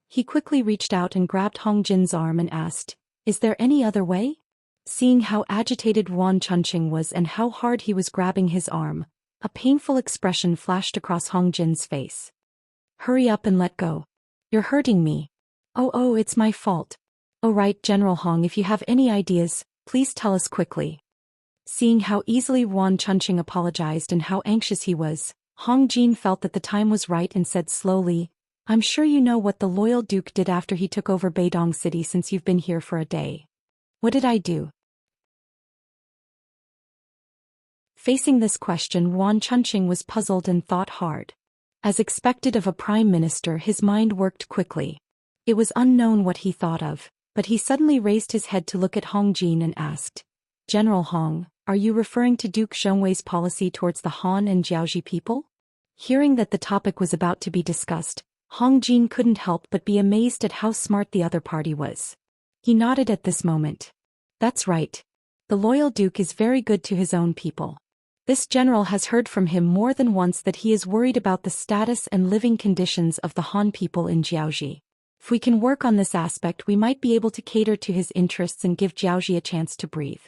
He quickly reached out and grabbed Hong Jin's arm and asked, "Is there any other way?" Seeing how agitated Yuan Chunqing was and how hard he was grabbing his arm, a painful expression flashed across Hong Jin's face. "Hurry up and let go. You're hurting me." Oh, it's my fault." "Oh right, General Hong, if you have any ideas, please tell us quickly." Seeing how easily Yuan Chunqing apologized and how anxious he was, Hong Jin felt that the time was right and said slowly, "I'm sure you know what the loyal duke did after he took over Beidong City since you've been here for a day." "What did I do?" Facing this question, Yuan Chunqing was puzzled and thought hard. As expected of a prime minister, his mind worked quickly. It was unknown what he thought of, but he suddenly raised his head to look at Hong Jin and asked, "General Hong, are you referring to Duke Zhongwei's policy towards the Han and Jiaoji people?" Hearing that the topic was about to be discussed, Hong Jin couldn't help but be amazed at how smart the other party was. He nodded at this moment. "That's right. The loyal duke is very good to his own people. This general has heard from him more than once that he is worried about the status and living conditions of the Han people in Jiaoji. If we can work on this aspect, we might be able to cater to his interests and give Jiaoji a chance to breathe."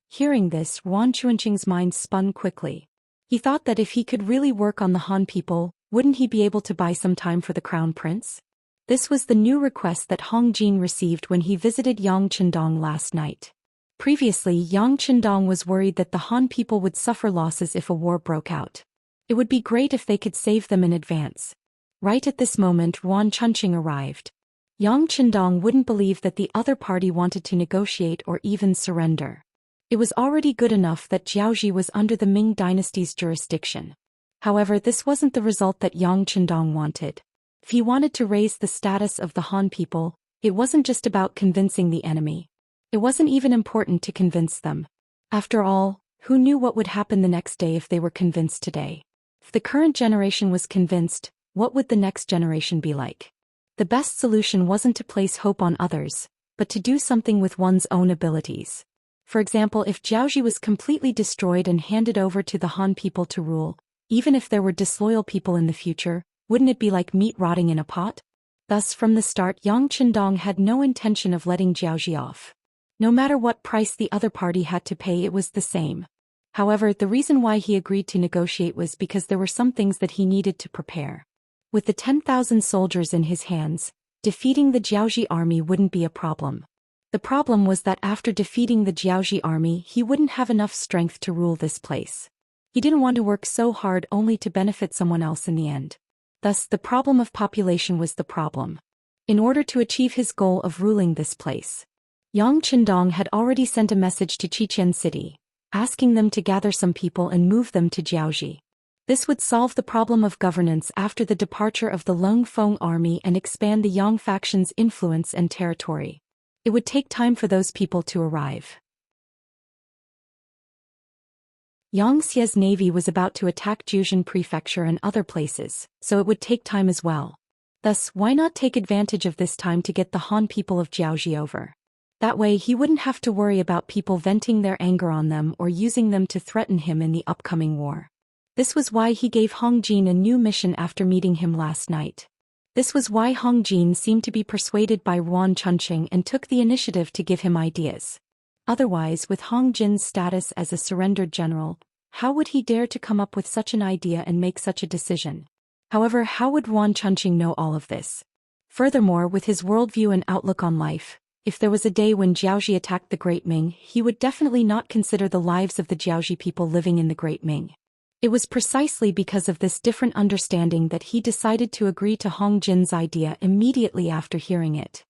Hearing this, Yuan Chunqing's mind spun quickly. He thought that if he could really work on the Han people, wouldn't he be able to buy some time for the crown prince? This was the new request that Hong Jin received when he visited Yang Chendong last night. Previously, Yang Chendong was worried that the Han people would suffer losses if a war broke out. It would be great if they could save them in advance. Right at this moment, Yuan Chunqing arrived. Yang Chendong wouldn't believe that the other party wanted to negotiate or even surrender. It was already good enough that Jiaoji was under the Ming dynasty's jurisdiction. However, this wasn't the result that Yang Chendong wanted. If he wanted to raise the status of the Han people, it wasn't just about convincing the enemy. It wasn't even important to convince them. After all, who knew what would happen the next day if they were convinced today? If the current generation was convinced, what would the next generation be like? The best solution wasn't to place hope on others, but to do something with one's own abilities. For example, if Jiaoji was completely destroyed and handed over to the Han people to rule, even if there were disloyal people in the future, wouldn't it be like meat rotting in a pot? Thus, from the start, Yang Chendong had no intention of letting Jiaoji off. No matter what price the other party had to pay, it was the same. However, the reason why he agreed to negotiate was because there were some things that he needed to prepare. With the 10,000 soldiers in his hands, defeating the Jiaoji army wouldn't be a problem. The problem was that after defeating the Jiaoji army, he wouldn't have enough strength to rule this place. He didn't want to work so hard only to benefit someone else in the end. Thus, the problem of population was the problem. In order to achieve his goal of ruling this place, Yang Chendong had already sent a message to Xichen City, asking them to gather some people and move them to Jiaoji. This would solve the problem of governance after the departure of the Lung Feng army and expand the Yang faction's influence and territory. It would take time for those people to arrive. Xianxia's navy was about to attack Juzhen Prefecture and other places, so it would take time as well. Thus, why not take advantage of this time to get the Han people of Jiaoji over? That way he wouldn't have to worry about people venting their anger on them or using them to threaten him in the upcoming war. This was why he gave Hong Jin a new mission after meeting him last night. This was why Hong Jin seemed to be persuaded by Yuan Chunqing and took the initiative to give him ideas. Otherwise, with Hong Jin's status as a surrendered general, how would he dare to come up with such an idea and make such a decision? However, how would Yuan Chunqing know all of this? Furthermore, with his worldview and outlook on life, if there was a day when Jiaoji attacked the Great Ming, he would definitely not consider the lives of the Jiaoji people living in the Great Ming. It was precisely because of this different understanding that he decided to agree to Hong Jin's idea immediately after hearing it.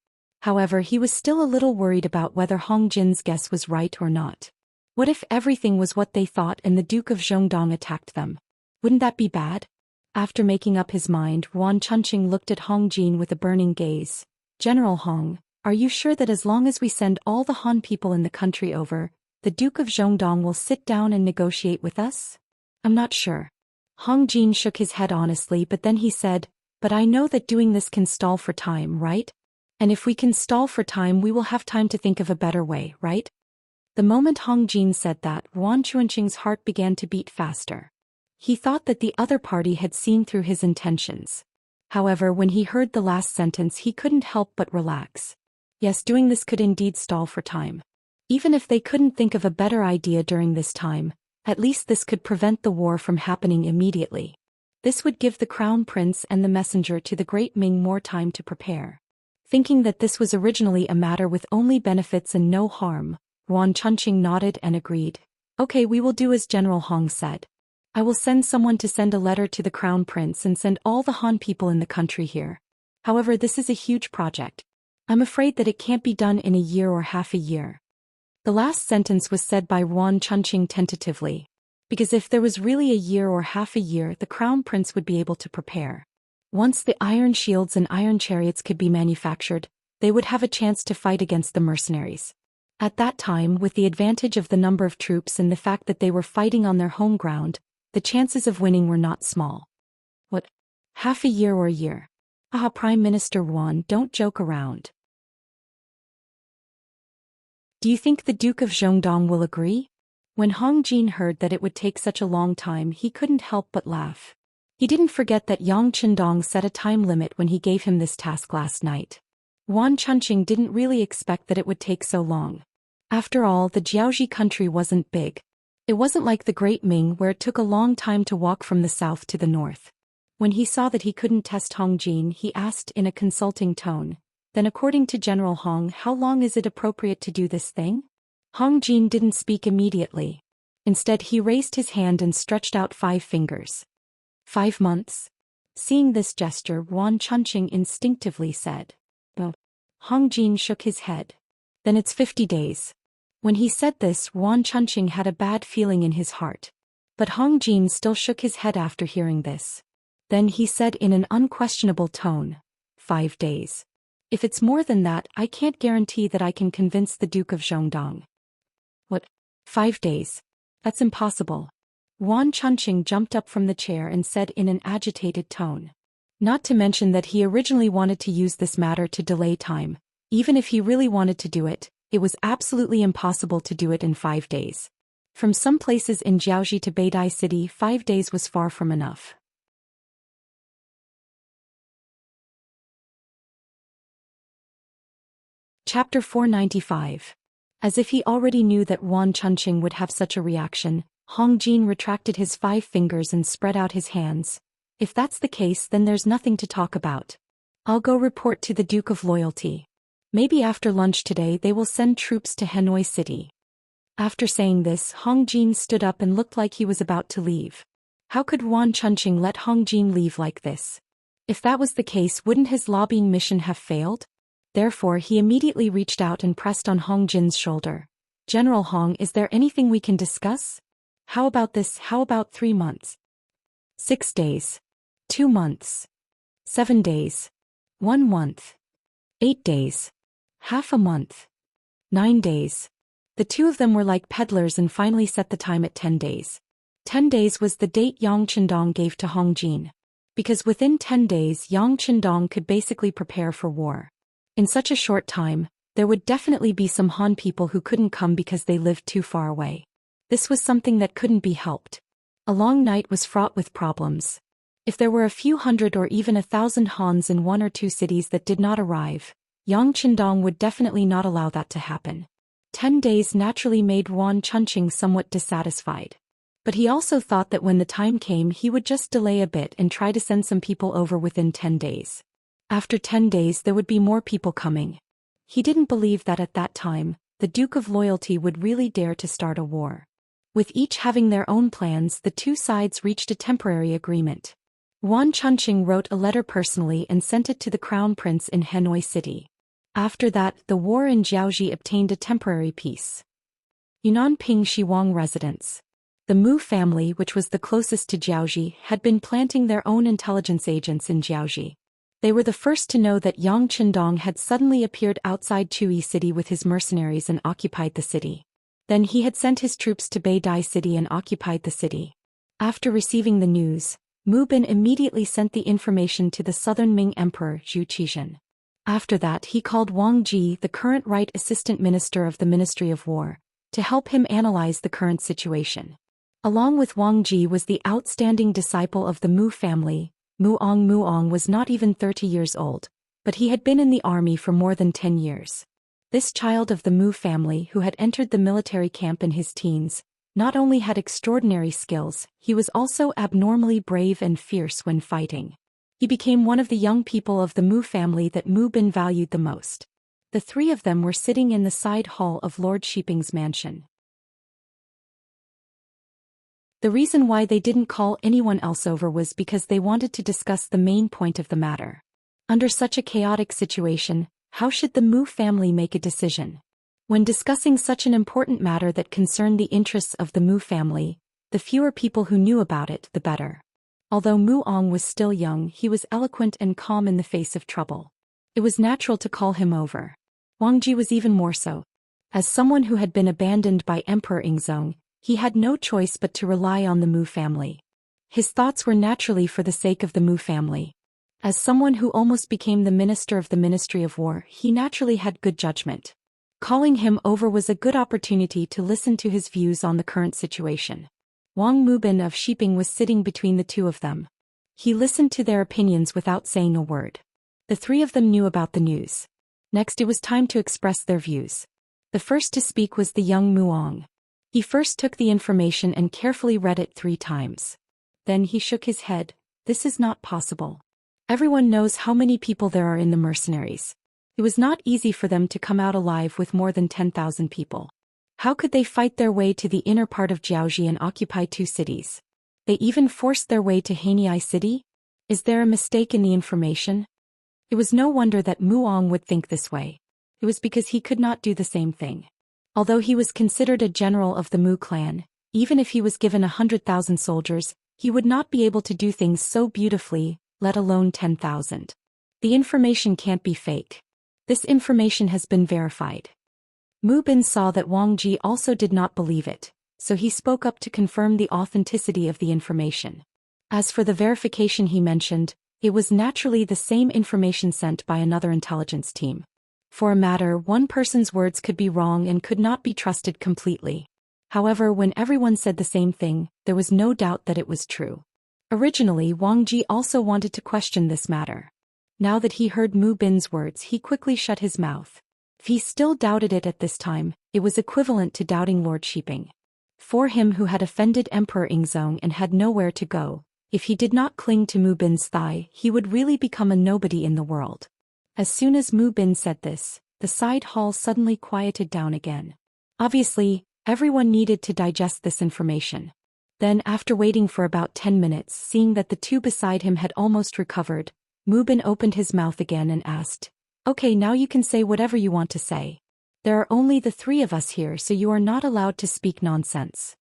However, he was still a little worried about whether Hong Jin's guess was right or not. What if everything was what they thought and the Duke of Zhongdong attacked them? Wouldn't that be bad? After making up his mind, Yuan Chunqing looked at Hong Jin with a burning gaze. "General Hong, are you sure that as long as we send all the Han people in the country over, the Duke of Zhongdong will sit down and negotiate with us? I'm not sure. Hong Jin shook his head honestly, but then he said, but I know that doing this can stall for time, right? And if we can stall for time, we will have time to think of a better way, right? The moment Hong Jin said that, Yuan Chuanqing's heart began to beat faster. He thought that the other party had seen through his intentions. However, when he heard the last sentence, he couldn't help but relax. Yes, doing this could indeed stall for time. Even if they couldn't think of a better idea during this time, at least this could prevent the war from happening immediately. This would give the crown prince and the messenger to the Great Ming more time to prepare. Thinking that this was originally a matter with only benefits and no harm, Yuan Chuanqing nodded and agreed. Okay, we will do as General Hong said. I will send someone to send a letter to the crown prince and send all the Han people in the country here. However, this is a huge project. I'm afraid that it can't be done in a year or half a year. The last sentence was said by Yuan Chuanqing tentatively, because if there was really a year or half a year, the crown prince would be able to prepare. Once the iron shields and iron chariots could be manufactured, they would have a chance to fight against the mercenaries. At that time, with the advantage of the number of troops and the fact that they were fighting on their home ground, the chances of winning were not small. What? Half a year or a year? Ah, Prime Minister Yuan, don't joke around. Do you think the Duke of Zhongdong will agree? When Hong Jin heard that it would take such a long time, he couldn't help but laugh. He didn't forget that Yang Qindong set a time limit when he gave him this task last night. Yuan Chuanqing didn't really expect that it would take so long. After all, the Jiaoji country wasn't big. It wasn't like the Great Ming where it took a long time to walk from the south to the north. When he saw that he couldn't test Hong Jin, he asked in a consulting tone, then according to General Hong, how long is it appropriate to do this thing? Hong Jin didn't speak immediately. Instead, he raised his hand and stretched out 5 fingers. 5 months? Seeing this gesture, Yuan Chuanqing instinctively said. Oh. Hong Jin shook his head. Then it's 50 days. When he said this, Yuan Chuanqing had a bad feeling in his heart. But Hong Jin still shook his head after hearing this. Then he said in an unquestionable tone, 5 days. If it's more than that, I can't guarantee that I can convince the Duke of Zhongdong. What? 5 days? That's impossible. Yuan Chuanqing jumped up from the chair and said in an agitated tone. Not to mention that he originally wanted to use this matter to delay time. Even if he really wanted to do it, it was absolutely impossible to do it in 5 days. From some places in Jiaoji to Beidai City, 5 days was far from enough. Chapter 495. As if he already knew that Yuan Chuanqing would have such a reaction, Hong Jin retracted his 5 fingers and spread out his hands. If that's the case, then there's nothing to talk about. I'll go report to the Duke of Loyalty. Maybe after lunch today they will send troops to Hanoi City. After saying this, Hong Jin stood up and looked like he was about to leave. How could Yuan Chuanqing let Hong Jin leave like this? If that was the case, wouldn't his lobbying mission have failed? Therefore, he immediately reached out and pressed on Hong Jin's shoulder. General Hong, is there anything we can discuss? How about this? How about 3 months? 6 days. 2 months. 7 days. 1 month. 8 days. Half a month. 9 days. The two of them were like peddlers and finally set the time at 10 days. 10 days was the date Yang Qindong gave to Hong Jin. Because within 10 days Yang Qindong could basically prepare for war. In such a short time, there would definitely be some Han people who couldn't come because they lived too far away. This was something that couldn't be helped. A long night was fraught with problems. If there were a few hundred or even 1,000 Hans in 1 or 2 cities that did not arrive, Yang Qindong would definitely not allow that to happen. 10 days naturally made Yuan Chuanqing somewhat dissatisfied. But he also thought that when the time came he would just delay a bit and try to send some people over within 10 days. After 10 days there would be more people coming. He didn't believe that at that time, the Duke of Loyalty would really dare to start a war. With each having their own plans, the two sides reached a temporary agreement. Yuan Chuanqing wrote a letter personally and sent it to the Crown Prince in Hanoi City. After that, the war in Jiaoji obtained a temporary peace. Yunnan Ping Shiwang residence. The Mu family, which was the closest to Jiaoji, had been planting their own intelligence agents in Jiaoji. They were the first to know that Yang Qindong had suddenly appeared outside Chui City with his mercenaries and occupied the city. Then he had sent his troops to Beidai City and occupied the city. After receiving the news, Mu Bin immediately sent the information to the southern Ming Emperor Zhou Xian. After that he called Wang Ji, the current Right Assistant Minister of the Ministry of War, to help him analyze the current situation. Along with Wang Ji was the outstanding disciple of the Mu family. Muong. Muong was not even 30 years old, but he had been in the army for more than 10 years. This child of the Mu family who had entered the military camp in his teens, not only had extraordinary skills, he was also abnormally brave and fierce when fighting. He became one of the young people of the Mu family that Mu Bin valued the most. The three of them were sitting in the side hall of Lord Shiping's mansion. The reason why they didn't call anyone else over was because they wanted to discuss the main point of the matter. Under such a chaotic situation, how should the Mu family make a decision? When discussing such an important matter that concerned the interests of the Mu family, the fewer people who knew about it, the better. Although Muong was still young, he was eloquent and calm in the face of trouble. It was natural to call him over. Wang Ji was even more so. As someone who had been abandoned by Emperor Ingzong, he had no choice but to rely on the Mu family. His thoughts were naturally for the sake of the Mu family. As someone who almost became the minister of the Ministry of War, he naturally had good judgment. Calling him over was a good opportunity to listen to his views on the current situation. Wang Mubin of Shiping was sitting between the two of them. He listened to their opinions without saying a word. The three of them knew about the news. Next it was time to express their views. The first to speak was the young Muong. He first took the information and carefully read it 3 times. Then he shook his head. This is not possible. Everyone knows how many people there are in the mercenaries. It was not easy for them to come out alive with more than 10,000 people. How could they fight their way to the inner part of Jiaoji and occupy 2 cities? They even forced their way to Haniai City? Is there a mistake in the information? It was no wonder that Muong would think this way. It was because he could not do the same thing. Although he was considered a general of the Mu clan, even if he was given 100,000 soldiers, he would not be able to do things so beautifully, let alone 10,000. The information can't be fake. This information has been verified. Mu Bin saw that Wang Ji also did not believe it, so he spoke up to confirm the authenticity of the information. As for the verification he mentioned, it was naturally the same information sent by another intelligence team. For a matter, one person's words could be wrong and could not be trusted completely. However, when everyone said the same thing, there was no doubt that it was true. Originally, Wang Ji also wanted to question this matter. Now that he heard Mu Bin's words, he quickly shut his mouth. If he still doubted it at this time, it was equivalent to doubting Lord Shiping. For him who had offended Emperor Ingzong and had nowhere to go, if he did not cling to Mu Bin's thigh, he would really become a nobody in the world. As soon as Mu Bin said this, the side hall suddenly quieted down again. Obviously, everyone needed to digest this information. Then, after waiting for about 10 minutes, seeing that the two beside him had almost recovered, Mu Bin opened his mouth again and asked, "Okay, now you can say whatever you want to say. There are only the 3 of us here, so you are not allowed to speak nonsense."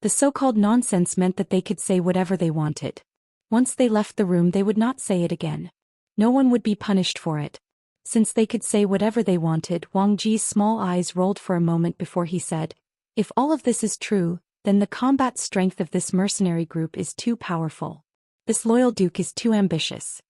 The so-called nonsense meant that they could say whatever they wanted. Once they left the room, they would not say it again. No one would be punished for it. Since they could say whatever they wanted, Wang Ji's small eyes rolled for a moment before he said, "If all of this is true, then the combat strength of this mercenary group is too powerful. This loyal duke is too ambitious."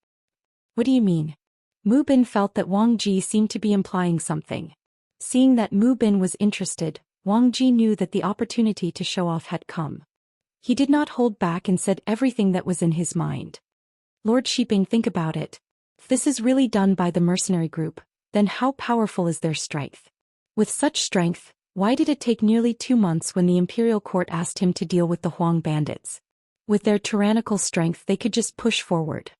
"What do you mean?" Mu Bin felt that Wang Ji seemed to be implying something. Seeing that Mu Bin was interested, Wang Ji knew that the opportunity to show off had come. He did not hold back and said everything that was in his mind. "Lord Shiping, think about it. If this is really done by the mercenary group, then how powerful is their strength? With such strength, why did it take nearly 2 months when the imperial court asked him to deal with the Huang bandits? With their tyrannical strength they could just push forward.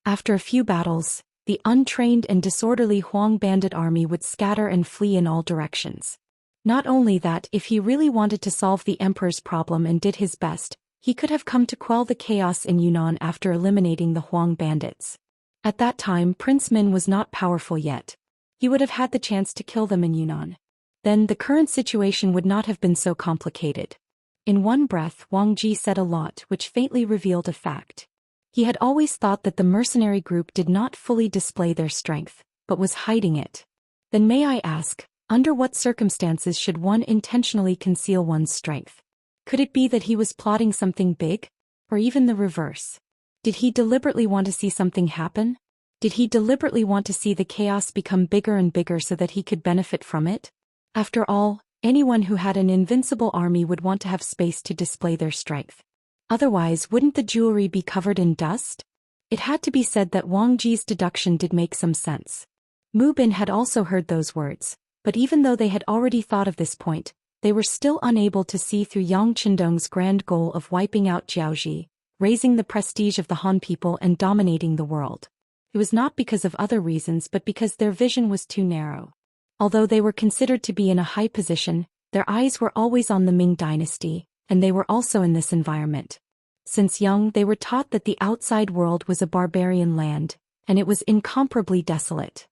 After a few battles, the untrained and disorderly Huang bandit army would scatter and flee in all directions. Not only that, if he really wanted to solve the emperor's problem and did his best, he could have come to quell the chaos in Yunnan after eliminating the Huang bandits. At that time, Prince Min was not powerful yet. He would have had the chance to kill them in Yunnan. Then the current situation would not have been so complicated." In one breath, Wang Ji said a lot, which faintly revealed a fact. He had always thought that the mercenary group did not fully display their strength, but was hiding it. "Then may I ask, Under what circumstances should one intentionally conceal one's strength? Could it be that he was plotting something big? Or even the reverse? Did he deliberately want to see something happen? Did he deliberately want to see the chaos become bigger and bigger so that he could benefit from it? After all, anyone who had an invincible army would want to have space to display their strength. Otherwise, wouldn't the jewelry be covered in dust? It had to be said that Wang Ji's deduction did make some sense. Mu Bin had also heard those words, but even though they had already thought of this point, they were still unable to see through Yang Qindong's grand goal of wiping out Jiaoji, raising the prestige of the Han people and dominating the world. It was not because of other reasons but because their vision was too narrow. Although they were considered to be in a high position, their eyes were always on the Ming dynasty, and they were also in this environment. Since young, they were taught that the outside world was a barbarian land, and it was incomparably desolate.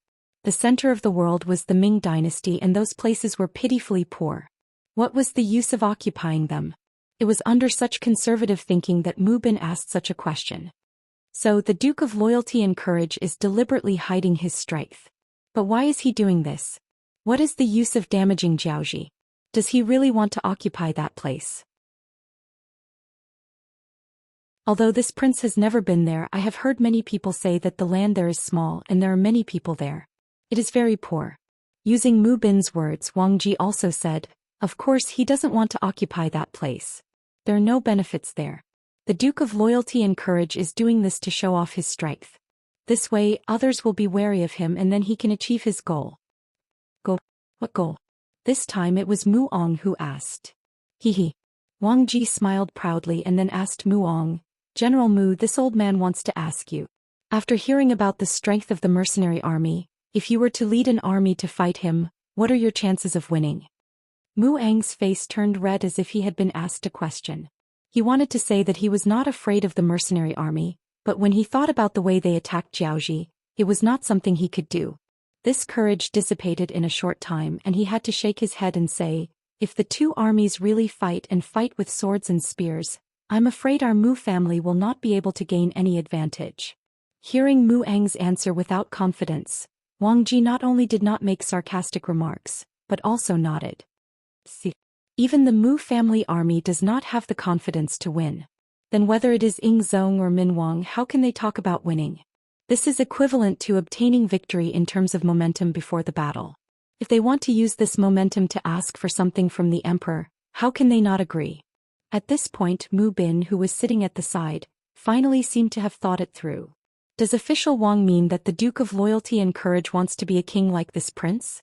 The center of the world was the Ming dynasty, and those places were pitifully poor. What was the use of occupying them? It was under such conservative thinking that Mu Bin asked such a question. So the Duke of Loyalty and Courage is deliberately hiding his strength. But why is he doing this? What is the use of damaging Jiaoji? Does he really want to occupy that place? Although this prince has never been there, I have heard many people say that the land there is small and there are many people there. It is very poor. Using Mu Bin's words, Wang Ji also said, of course he doesn't want to occupy that place. There are no benefits there. The Duke of Loyalty and Courage is doing this to show off his strength. This way, others will be wary of him and then he can achieve his goal. Goal? What goal? This time it was Muong who asked. He. Wang Ji smiled proudly and then asked Muong, General Mu, this old man wants to ask you. After hearing about the strength of the mercenary army, if you were to lead an army to fight him, what are your chances of winning? Muong's face turned red as if he had been asked a question. He wanted to say that he was not afraid of the mercenary army, but when he thought about the way they attacked Jiaoji, it was not something he could do. This courage dissipated in a short time and he had to shake his head and say, if the two armies really fight with swords and spears, I'm afraid our Mu family will not be able to gain any advantage. Hearing Muong's answer without confidence, Wang Ji not only did not make sarcastic remarks, but also nodded. See. Even the Mu family army does not have the confidence to win. Then whether it is Ying Zong or Min Wang, how can they talk about winning? This is equivalent to obtaining victory in terms of momentum before the battle. If they want to use this momentum to ask for something from the emperor, how can they not agree? At this point, Mu Bin, who was sitting at the side, finally seemed to have thought it through. Does official Wang mean that the Duke of Loyalty and Courage wants to be a king like this prince?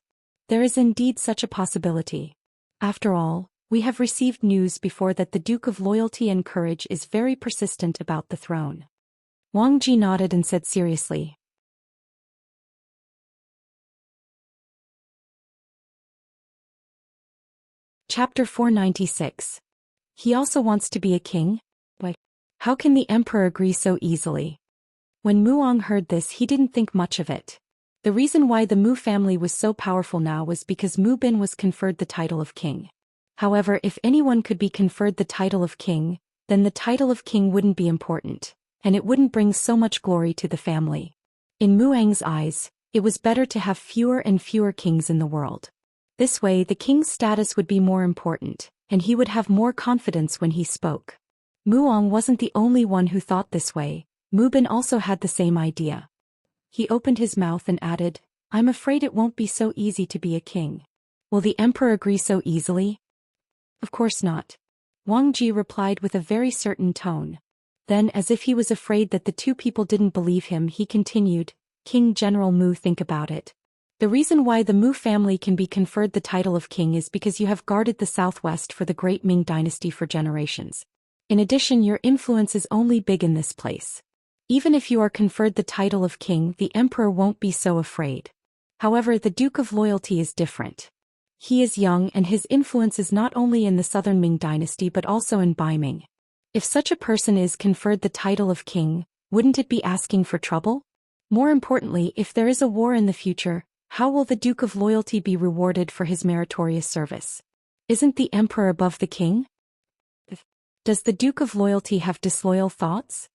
There is indeed such a possibility. After all, we have received news before that the Duke of Loyalty and Courage is very persistent about the throne. Wang Ji nodded and said seriously. Chapter 496. He also wants to be a king? Why? How can the emperor agree so easily? When Muong heard this, he didn't think much of it. The reason why the Mu family was so powerful now was because Mu Bin was conferred the title of king. However, if anyone could be conferred the title of king, then the title of king wouldn't be important, and it wouldn't bring so much glory to the family. In Muong's eyes, it was better to have fewer and fewer kings in the world. This way the king's status would be more important, and he would have more confidence when he spoke. Muong wasn't the only one who thought this way. Mu Bin also had the same idea. He opened his mouth and added, I'm afraid it won't be so easy to be a king. Will the emperor agree so easily? Of course not. Wang Ji replied with a very certain tone. Then, as if he was afraid that the two people didn't believe him, he continued, King General Mu, think about it. The reason why the Mu family can be conferred the title of king is because you have guarded the southwest for the great Ming dynasty for generations. In addition, your influence is only big in this place. Even if you are conferred the title of king, the emperor won't be so afraid. However, the Duke of Loyalty is different. He is young and his influence is not only in the southern Ming dynasty but also in Baiming. If such a person is conferred the title of king, wouldn't it be asking for trouble? More importantly, if there is a war in the future, how will the Duke of Loyalty be rewarded for his meritorious service? Isn't the emperor above the king? Does the Duke of Loyalty have disloyal thoughts?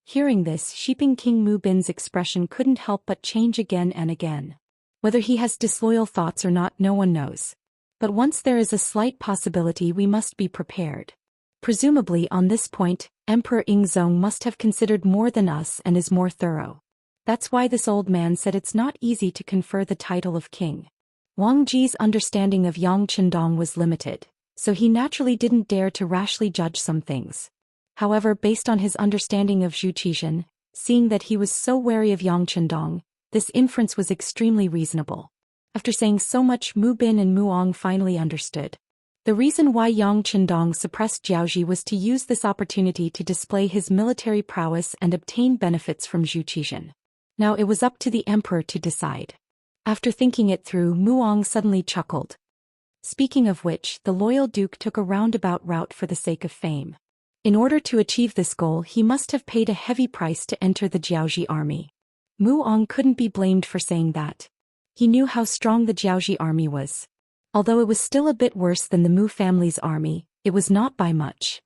Hearing this, Shiping King Mu Bin's expression couldn't help but change again and again. Whether he has disloyal thoughts or not, no one knows. But once there is a slight possibility, we must be prepared. Presumably on this point, Emperor Ingzong must have considered more than us and is more thorough. That's why this old man said it's not easy to confer the title of king. Wang Ji's understanding of Yang Chendong was limited, so he naturally didn't dare to rashly judge some things. However, based on his understanding of Zhou Xian, seeing that he was so wary of Yang Chendong, this inference was extremely reasonable. After saying so much, Mu Bin and Mu Ong finally understood. The reason why Yang Chendong suppressed Jiaoji was to use this opportunity to display his military prowess and obtain benefits from Zhou Xian. Now it was up to the emperor to decide. After thinking it through, Mu Ong suddenly chuckled. Speaking of which, the loyal duke took a roundabout route for the sake of fame. In order to achieve this goal, he must have paid a heavy price to enter the Jiaoji army. Mu Ong couldn't be blamed for saying that. He knew how strong the Jiaoji army was. Although it was still a bit worse than the Mu family's army, it was not by much.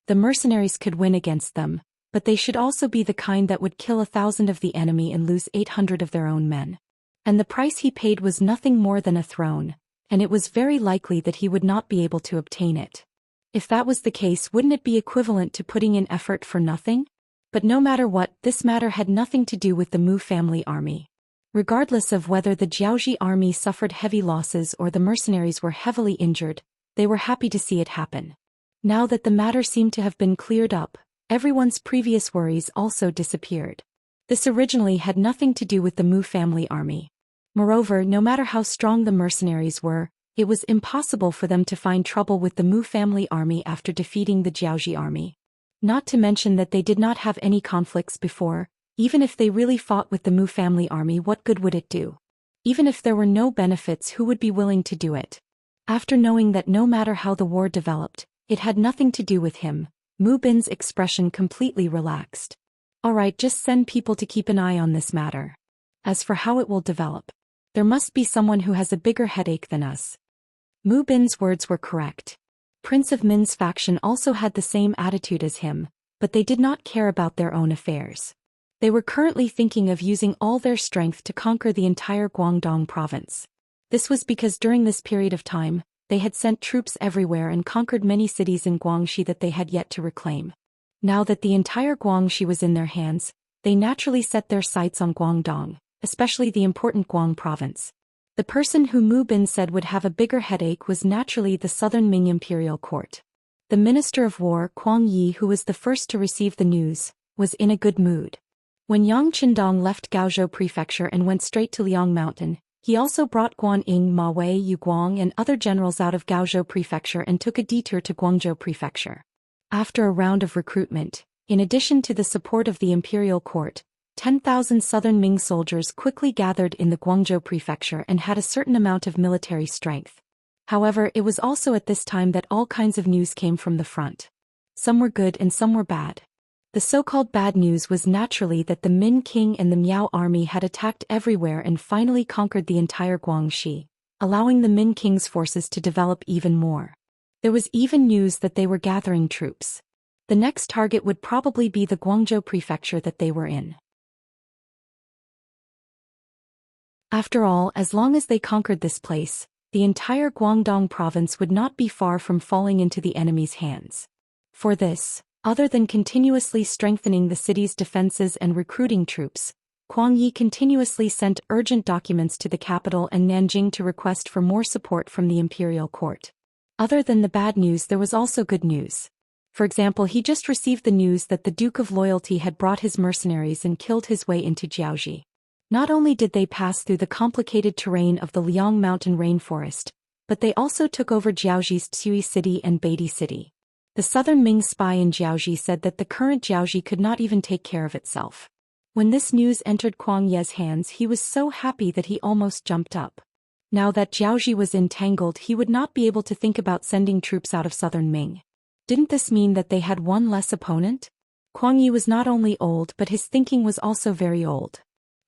The mercenaries could win against them, but they should also be the kind that would kill 1,000 of the enemy and lose 800 of their own men. And the price he paid was nothing more than a throne, and it was very likely that he would not be able to obtain it. If that was the case, wouldn't it be equivalent to putting in effort for nothing? But no matter what, this matter had nothing to do with the Mu family army. Regardless of whether the Jiaoji army suffered heavy losses or the mercenaries were heavily injured, they were happy to see it happen. Now that the matter seemed to have been cleared up, everyone's previous worries also disappeared. This originally had nothing to do with the Mu family army. Moreover, no matter how strong the mercenaries were, it was impossible for them to find trouble with the Mu family army after defeating the Jiaoji army. Not to mention that they did not have any conflicts before. Even if they really fought with the Mu family army, what good would it do? Even if there were no benefits, who would be willing to do it? After knowing that no matter how the war developed, it had nothing to do with him, Mu Bin's expression completely relaxed. Alright, just send people to keep an eye on this matter. As for how it will develop, there must be someone who has a bigger headache than us. Mu Bin's words were correct. Prince of Min's faction also had the same attitude as him, but they did not care about their own affairs. They were currently thinking of using all their strength to conquer the entire Guangdong province. This was because during this period of time, they had sent troops everywhere and conquered many cities in Guangxi that they had yet to reclaim. Now that the entire Guangxi was in their hands, they naturally set their sights on Guangdong, especially the important Guang province. The person who Mu Bin said would have a bigger headache was naturally the southern Ming imperial court. The Minister of War, Kuang Yi, who was the first to receive the news, was in a good mood. When Yang Chendong left Gaozhou Prefecture and went straight to Liang Mountain, he also brought Guan Ying, Ma Wei, Yu Guang and other generals out of Gaozhou Prefecture and took a detour to Guangzhou Prefecture. After a round of recruitment, in addition to the support of the imperial court, 10,000 southern Ming soldiers quickly gathered in the Guangzhou Prefecture and had a certain amount of military strength. However, it was also at this time that all kinds of news came from the front. Some were good and some were bad. The so-called bad news was naturally that the Min King and the Miao army had attacked everywhere and finally conquered the entire Guangxi, allowing the Min King's forces to develop even more. There was even news that they were gathering troops. The next target would probably be the Guangzhou Prefecture that they were in. After all, as long as they conquered this place, the entire Guangdong province would not be far from falling into the enemy's hands. For this, other than continuously strengthening the city's defenses and recruiting troops, Kuang Yi continuously sent urgent documents to the capital and Nanjing to request for more support from the imperial court. Other than the bad news, there was also good news. For example, he just received the news that the Duke of Loyalty had brought his mercenaries and killed his way into Jiaoji. Not only did they pass through the complicated terrain of the Liang Mountain rainforest, but they also took over Jiaoji's Tsui city and Beidi city. The southern Ming spy in Jiaoji said that the current Jiaoji could not even take care of itself. When this news entered Kuang Ye's hands, he was so happy that he almost jumped up. Now that Jiaoji was entangled, he would not be able to think about sending troops out of southern Ming. Didn't this mean that they had one less opponent? Kuang Yi was not only old, but his thinking was also very old.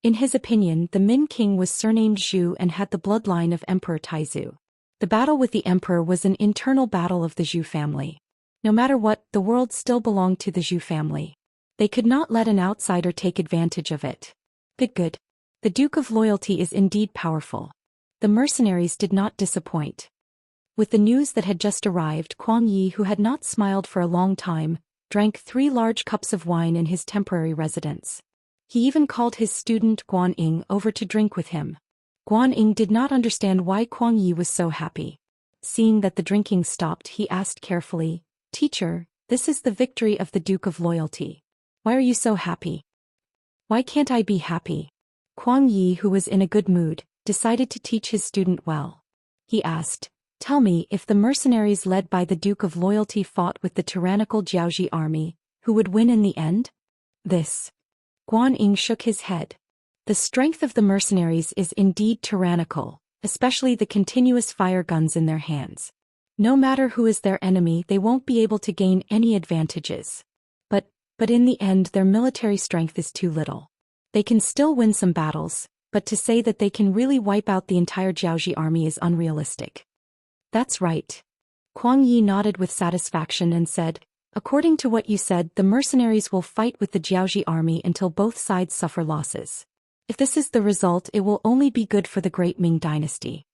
In his opinion, the Min King was surnamed Zhu and had the bloodline of Emperor Taizu. The battle with the emperor was an internal battle of the Zhu family. No matter what, the world still belonged to the Zhu family. They could not let an outsider take advantage of it. Good. The Duke of Loyalty is indeed powerful. The mercenaries did not disappoint. With the news that had just arrived, Kuang Yi, who had not smiled for a long time, drank 3 large cups of wine in his temporary residence. He even called his student Guan Ying over to drink with him. Guan Ying did not understand why Kuang Yi was so happy. Seeing that the drinking stopped, he asked carefully, "Teacher, this is the victory of the Duke of Loyalty. Why are you so happy?" "Why can't I be happy?" Kuang Yi, who was in a good mood, decided to teach his student well. He asked, "Tell me, if the mercenaries led by the Duke of Loyalty fought with the tyrannical Jiaoji army, who would win in the end?" Guan Ying shook his head. The strength of the mercenaries is indeed tyrannical, especially the continuous fire guns in their hands. No matter who is their enemy, they won't be able to gain any advantages. But in the end their military strength is too little. They can still win some battles, but to say that they can really wipe out the entire Jiaoji army is unrealistic. That's right. Kuang Yi nodded with satisfaction and said, "According to what you said, the mercenaries will fight with the Jiaoji army until both sides suffer losses. If this is the result, it will only be good for the great Ming dynasty."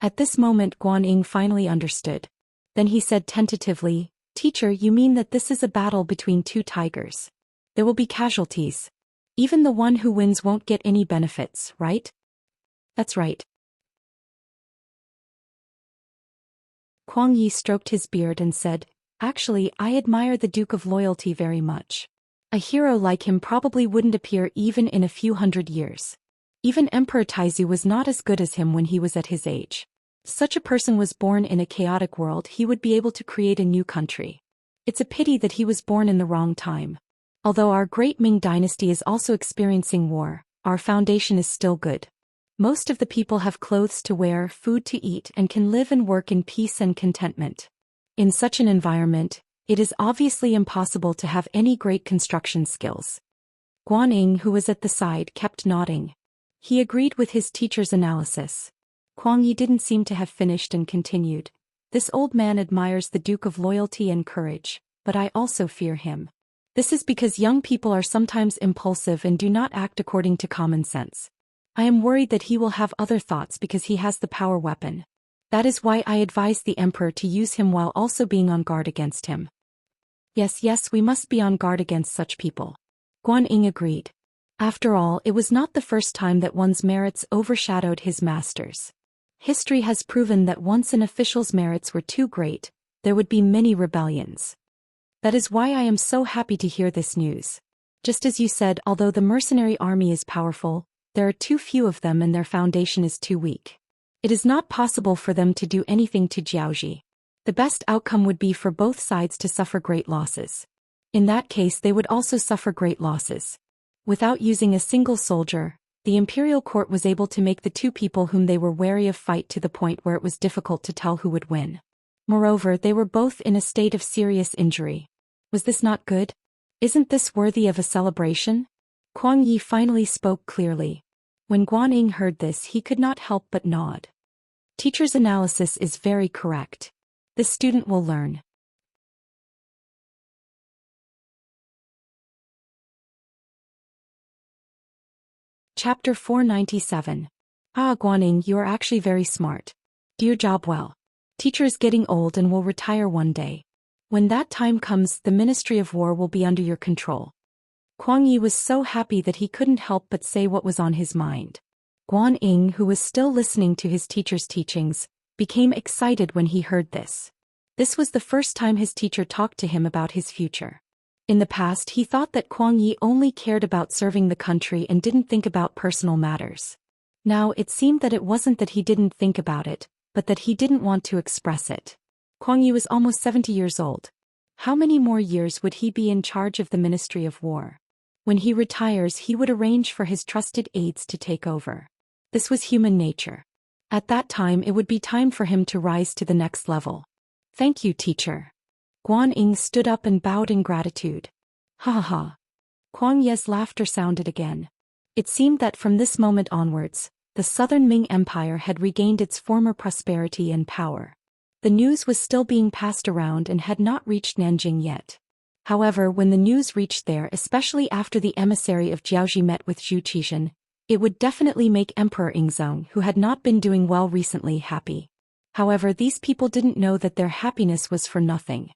At this moment Guan Ying finally understood. Then he said tentatively, "Teacher, you mean that this is a battle between 2 tigers? There will be casualties. Even the one who wins won't get any benefits, right?" "That's right." Kuang Yi stroked his beard and said, "Actually, I admire the Duke of Loyalty very much. A hero like him probably wouldn't appear even in a few hundred years. Even Emperor Taizu was not as good as him when he was at his age. Such a person was born in a chaotic world. He would be able to create a new country. It's a pity that he was born in the wrong time. Although our great Ming dynasty is also experiencing war, our foundation is still good. Most of the people have clothes to wear, food to eat, and can live and work in peace and contentment. In such an environment, it is obviously impossible to have any great construction skills." Guan Ying, who was at the side, kept nodding. He agreed with his teacher's analysis. Kuang Yi didn't seem to have finished and continued, "This old man admires the Duke of Loyalty and courage, but I also fear him. This is because young people are sometimes impulsive and do not act according to common sense. I am worried that he will have other thoughts because he has the power weapon. That is why I advise the Emperor to use him while also being on guard against him." Yes, we must be on guard against such people. Guan Ying agreed. After all, it was not the first time that one's merits overshadowed his master's. History has proven that once an official's merits were too great, there would be many rebellions. That is why I am so happy to hear this news. Just as you said, although the mercenary army is powerful, there are too few of them and their foundation is too weak. It is not possible for them to do anything to Jiaoji. The best outcome would be for both sides to suffer great losses. In that case they would also suffer great losses. Without using a single soldier, the imperial court was able to make the 2 people whom they were wary of fight to the point where it was difficult to tell who would win. Moreover, they were both in a state of serious injury. Was this not good? Isn't this worthy of a celebration? Kuang Yi finally spoke clearly. When Guan Ying heard this, he could not help but nod. Teacher's analysis is very correct. The student will learn. Chapter 497. Guan Ying, you are actually very smart. Do your job well. Teacher is getting old and will retire one day. When that time comes, the Ministry of War will be under your control. Kuang Yi was so happy that he couldn't help but say what was on his mind. Guan Ying, who was still listening to his teacher's teachings, became excited when he heard this. This was the first time his teacher talked to him about his future. In the past, he thought that Kuang Yi only cared about serving the country and didn't think about personal matters. Now it seemed that it wasn't that he didn't think about it, but that he didn't want to express it. Kuang Yi was almost 70 years old. How many more years would he be in charge of the Ministry of War? When he retires, he would arrange for his trusted aides to take over. This was human nature. At that time, it would be time for him to rise to the next level. Thank you, teacher. Guan Ying stood up and bowed in gratitude. Ha ha ha. Kuang Ye's laughter sounded again. It seemed that from this moment onwards, the southern Ming Empire had regained its former prosperity and power. The news was still being passed around and had not reached Nanjing yet. However, when the news reached there, especially after the emissary of Zhou met with Zhou Xian, it would definitely make Emperor Ingzong, who had not been doing well recently, happy. However, these people didn't know that their happiness was for nothing.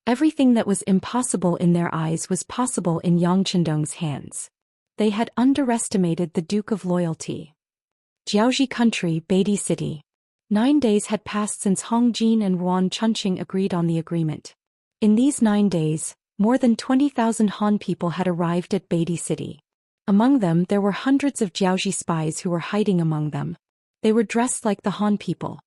Everything that was impossible in their eyes was possible in Yang Chendong's hands. They had underestimated the Duke of Loyalty. Jiaoji Country, Beidi City. 9 days had passed since Hong Jin and Yuan Chunqing agreed on the agreement. In these 9 days, more than 20,000 Han people had arrived at Beidi City. Among them there were hundreds of Jiaoji spies who were hiding among them. They were dressed like the Han people.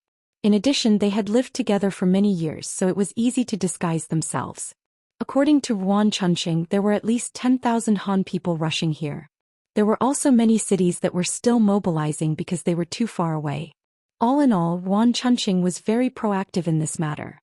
In addition, they had lived together for many years, so it was easy to disguise themselves. According to Yuan Chunqing, there were at least 10,000 Han people rushing here. There were also many cities that were still mobilizing because they were too far away. All in all, Yuan Chunqing was very proactive in this matter.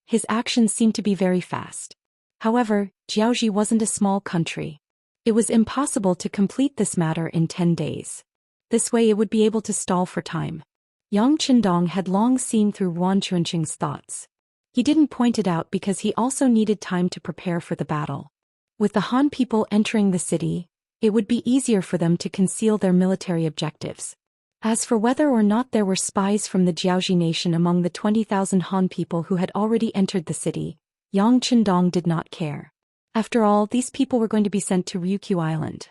His actions seemed to be very fast. However, Jiaoji wasn't a small country. It was impossible to complete this matter in 10 days. This way it would be able to stall for time. Yang Chendong had long seen through Yuan Chunqing's thoughts. He didn't point it out because he also needed time to prepare for the battle. With the Han people entering the city, it would be easier for them to conceal their military objectives. As for whether or not there were spies from the Jiaoji nation among the 20,000 Han people who had already entered the city, Yang Chendong did not care. After all, these people were going to be sent to Ryukyu Island.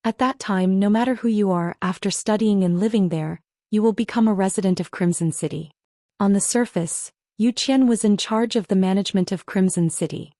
At that time, no matter who you are, after studying and living there, you will become a resident of Crimson City. On the surface, Yu Qian was in charge of the management of Crimson City.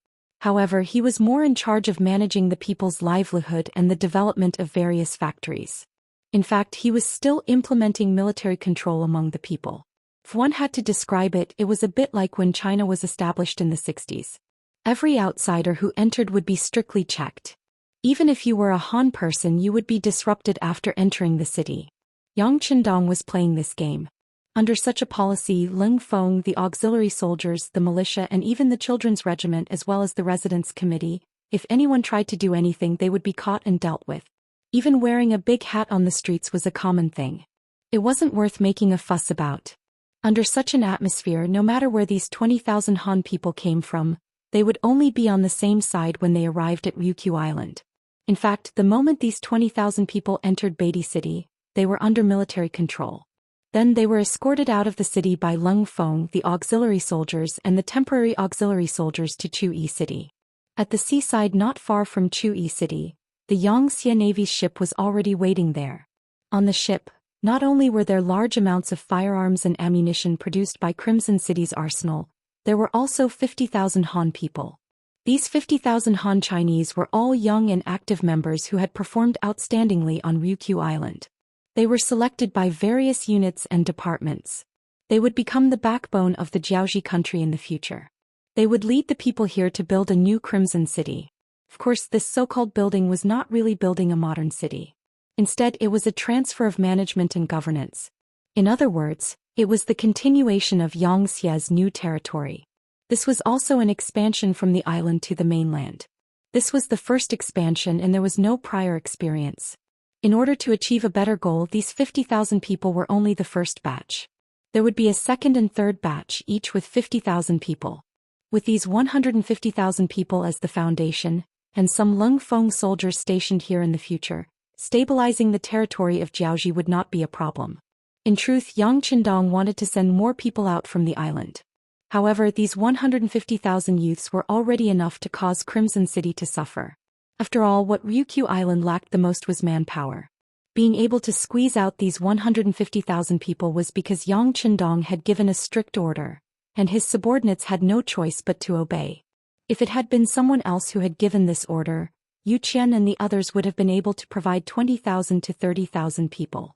However, he was more in charge of managing the people's livelihood and the development of various factories. In fact, he was still implementing military control among the people. If one had to describe it, it was a bit like when China was established in the 60s. Every outsider who entered would be strictly checked. Even if you were a Han person, you would be disrupted after entering the city. Yang Chendong was playing this game. Under such a policy, Leng Feng, the auxiliary soldiers, the militia and even the children's regiment as well as the residence committee, if anyone tried to do anything they would be caught and dealt with. Even wearing a big hat on the streets was a common thing. It wasn't worth making a fuss about. Under such an atmosphere, no matter where these 20,000 Han people came from, they would only be on the same side when they arrived at Ryukyu Island. In fact, the moment these 20,000 people entered Beidi City, they were under military control. Then they were escorted out of the city by Leng Feng, the auxiliary soldiers and the temporary auxiliary soldiers to Chuyi City. At the seaside not far from Chuyi City, the Xianxia Navy's ship was already waiting there. On the ship, not only were there large amounts of firearms and ammunition produced by Crimson City's arsenal, there were also 50,000 Han people. These 50,000 Han Chinese were all young and active members who had performed outstandingly on Ryukyu Island. They were selected by various units and departments. They would become the backbone of the Jiaoji country in the future. They would lead the people here to build a new Crimson City. Of course, this so-called building was not really building a modern city. Instead, it was a transfer of management and governance. In other words, it was the continuation of Xianxia's new territory. This was also an expansion from the island to the mainland. This was the first expansion and there was no prior experience. In order to achieve a better goal, these 50,000 people were only the first batch. There would be a second and third batch, each with 50,000 people. With these 150,000 people as the foundation, and some Leng Feng soldiers stationed here in the future, stabilizing the territory of Jiaoji would not be a problem. In truth, Yang Chendong wanted to send more people out from the island. However, these 150,000 youths were already enough to cause Crimson City to suffer. After all, what Ryukyu Island lacked the most was manpower. Being able to squeeze out these 150,000 people was because Yang Chendong had given a strict order, and his subordinates had no choice but to obey. If it had been someone else who had given this order, Yu Qian and the others would have been able to provide 20,000 to 30,000 people.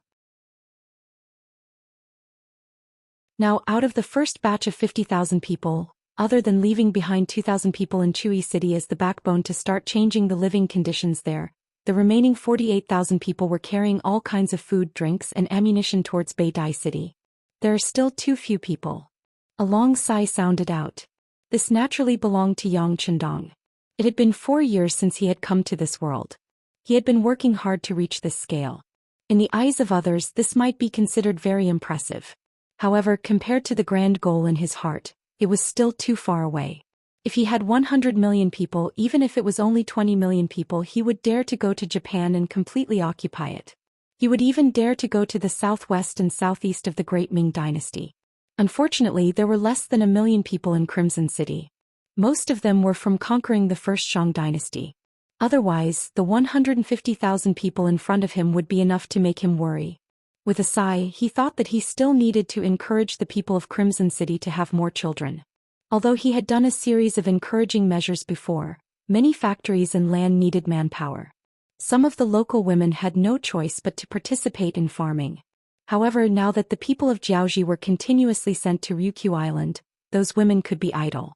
Now, out of the first batch of 50,000 people, other than leaving behind 2,000 people in Chuyi City as the backbone to start changing the living conditions there, the remaining 48,000 people were carrying all kinds of food, drinks, and ammunition towards Beidi City. There are still too few people. A long sigh sounded out. This naturally belonged to Yang Chendong. It had been 4 years since he had come to this world. He had been working hard to reach this scale. In the eyes of others, this might be considered very impressive. However, compared to the grand goal in his heart, it was still too far away. If he had 100 million people, even if it was only 20 million people, he would dare to go to Japan and completely occupy it. He would even dare to go to the southwest and southeast of the Great Ming Dynasty. Unfortunately, there were less than 1 million people in Crimson City. Most of them were from conquering the First Shang Dynasty. Otherwise, the 150,000 people in front of him would be enough to make him worry. With a sigh, he thought that he still needed to encourage the people of Crimson City to have more children. Although he had done a series of encouraging measures before, many factories and land needed manpower. Some of the local women had no choice but to participate in farming. However, now that the people of Jiaoji were continuously sent to Ryukyu Island, those women could be idle.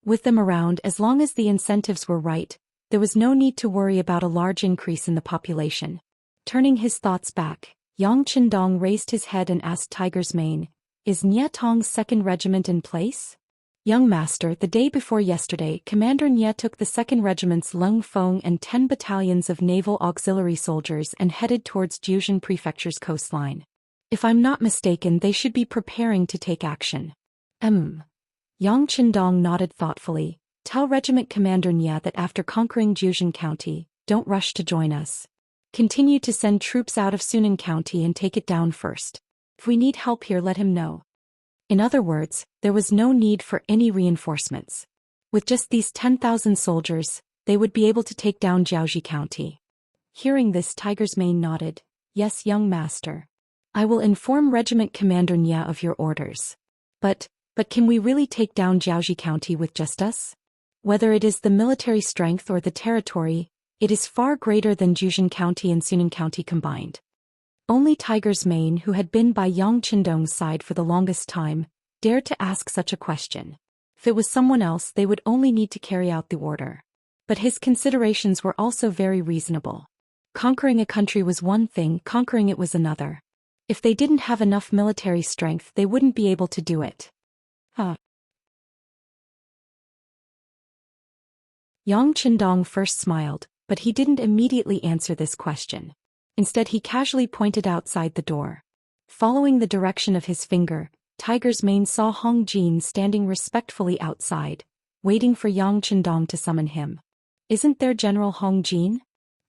With them around, as long as the incentives were right, there was no need to worry about a large increase in the population. Turning his thoughts back, Yang Qindong raised his head and asked Tiger's Mane, "Is Nye Tong's 2nd Regiment in place?" "Young master, the day before yesterday, Commander Nye took the 2nd Regiment's Lung Feng and 10 battalions of naval auxiliary soldiers and headed towards Jiuzhen Prefecture's coastline. If I'm not mistaken, they should be preparing to take action." Yang Qindong nodded thoughtfully. "Tell Regiment Commander Nye that after conquering Jiuzhen County, don't rush to join us. Continue to send troops out of Sunan County and take it down first. If we need help here, let him know." In other words, there was no need for any reinforcements. With just these 10,000 soldiers, they would be able to take down Jiaoji County. Hearing this, Tiger's Mane nodded. "Yes, young master. I will inform Regiment Commander Nye of your orders. But can we really take down Jiaoji County with just us? Whether it is the military strength or the territory, it is far greater than Jiuzhen County and Sunan County combined." Only Tiger's Mane, who had been by Yang Qindong's side for the longest time, dared to ask such a question. If it was someone else, they would only need to carry out the order. But his considerations were also very reasonable. Conquering a country was one thing, conquering it was another. If they didn't have enough military strength, they wouldn't be able to do it. Yang Qindong first smiled, but he didn't immediately answer this question. Instead, he casually pointed outside the door. Following the direction of his finger, Tiger's Mane saw Hong Jin standing respectfully outside, waiting for Yang Qindong to summon him. "Isn't there General Hong Jin?"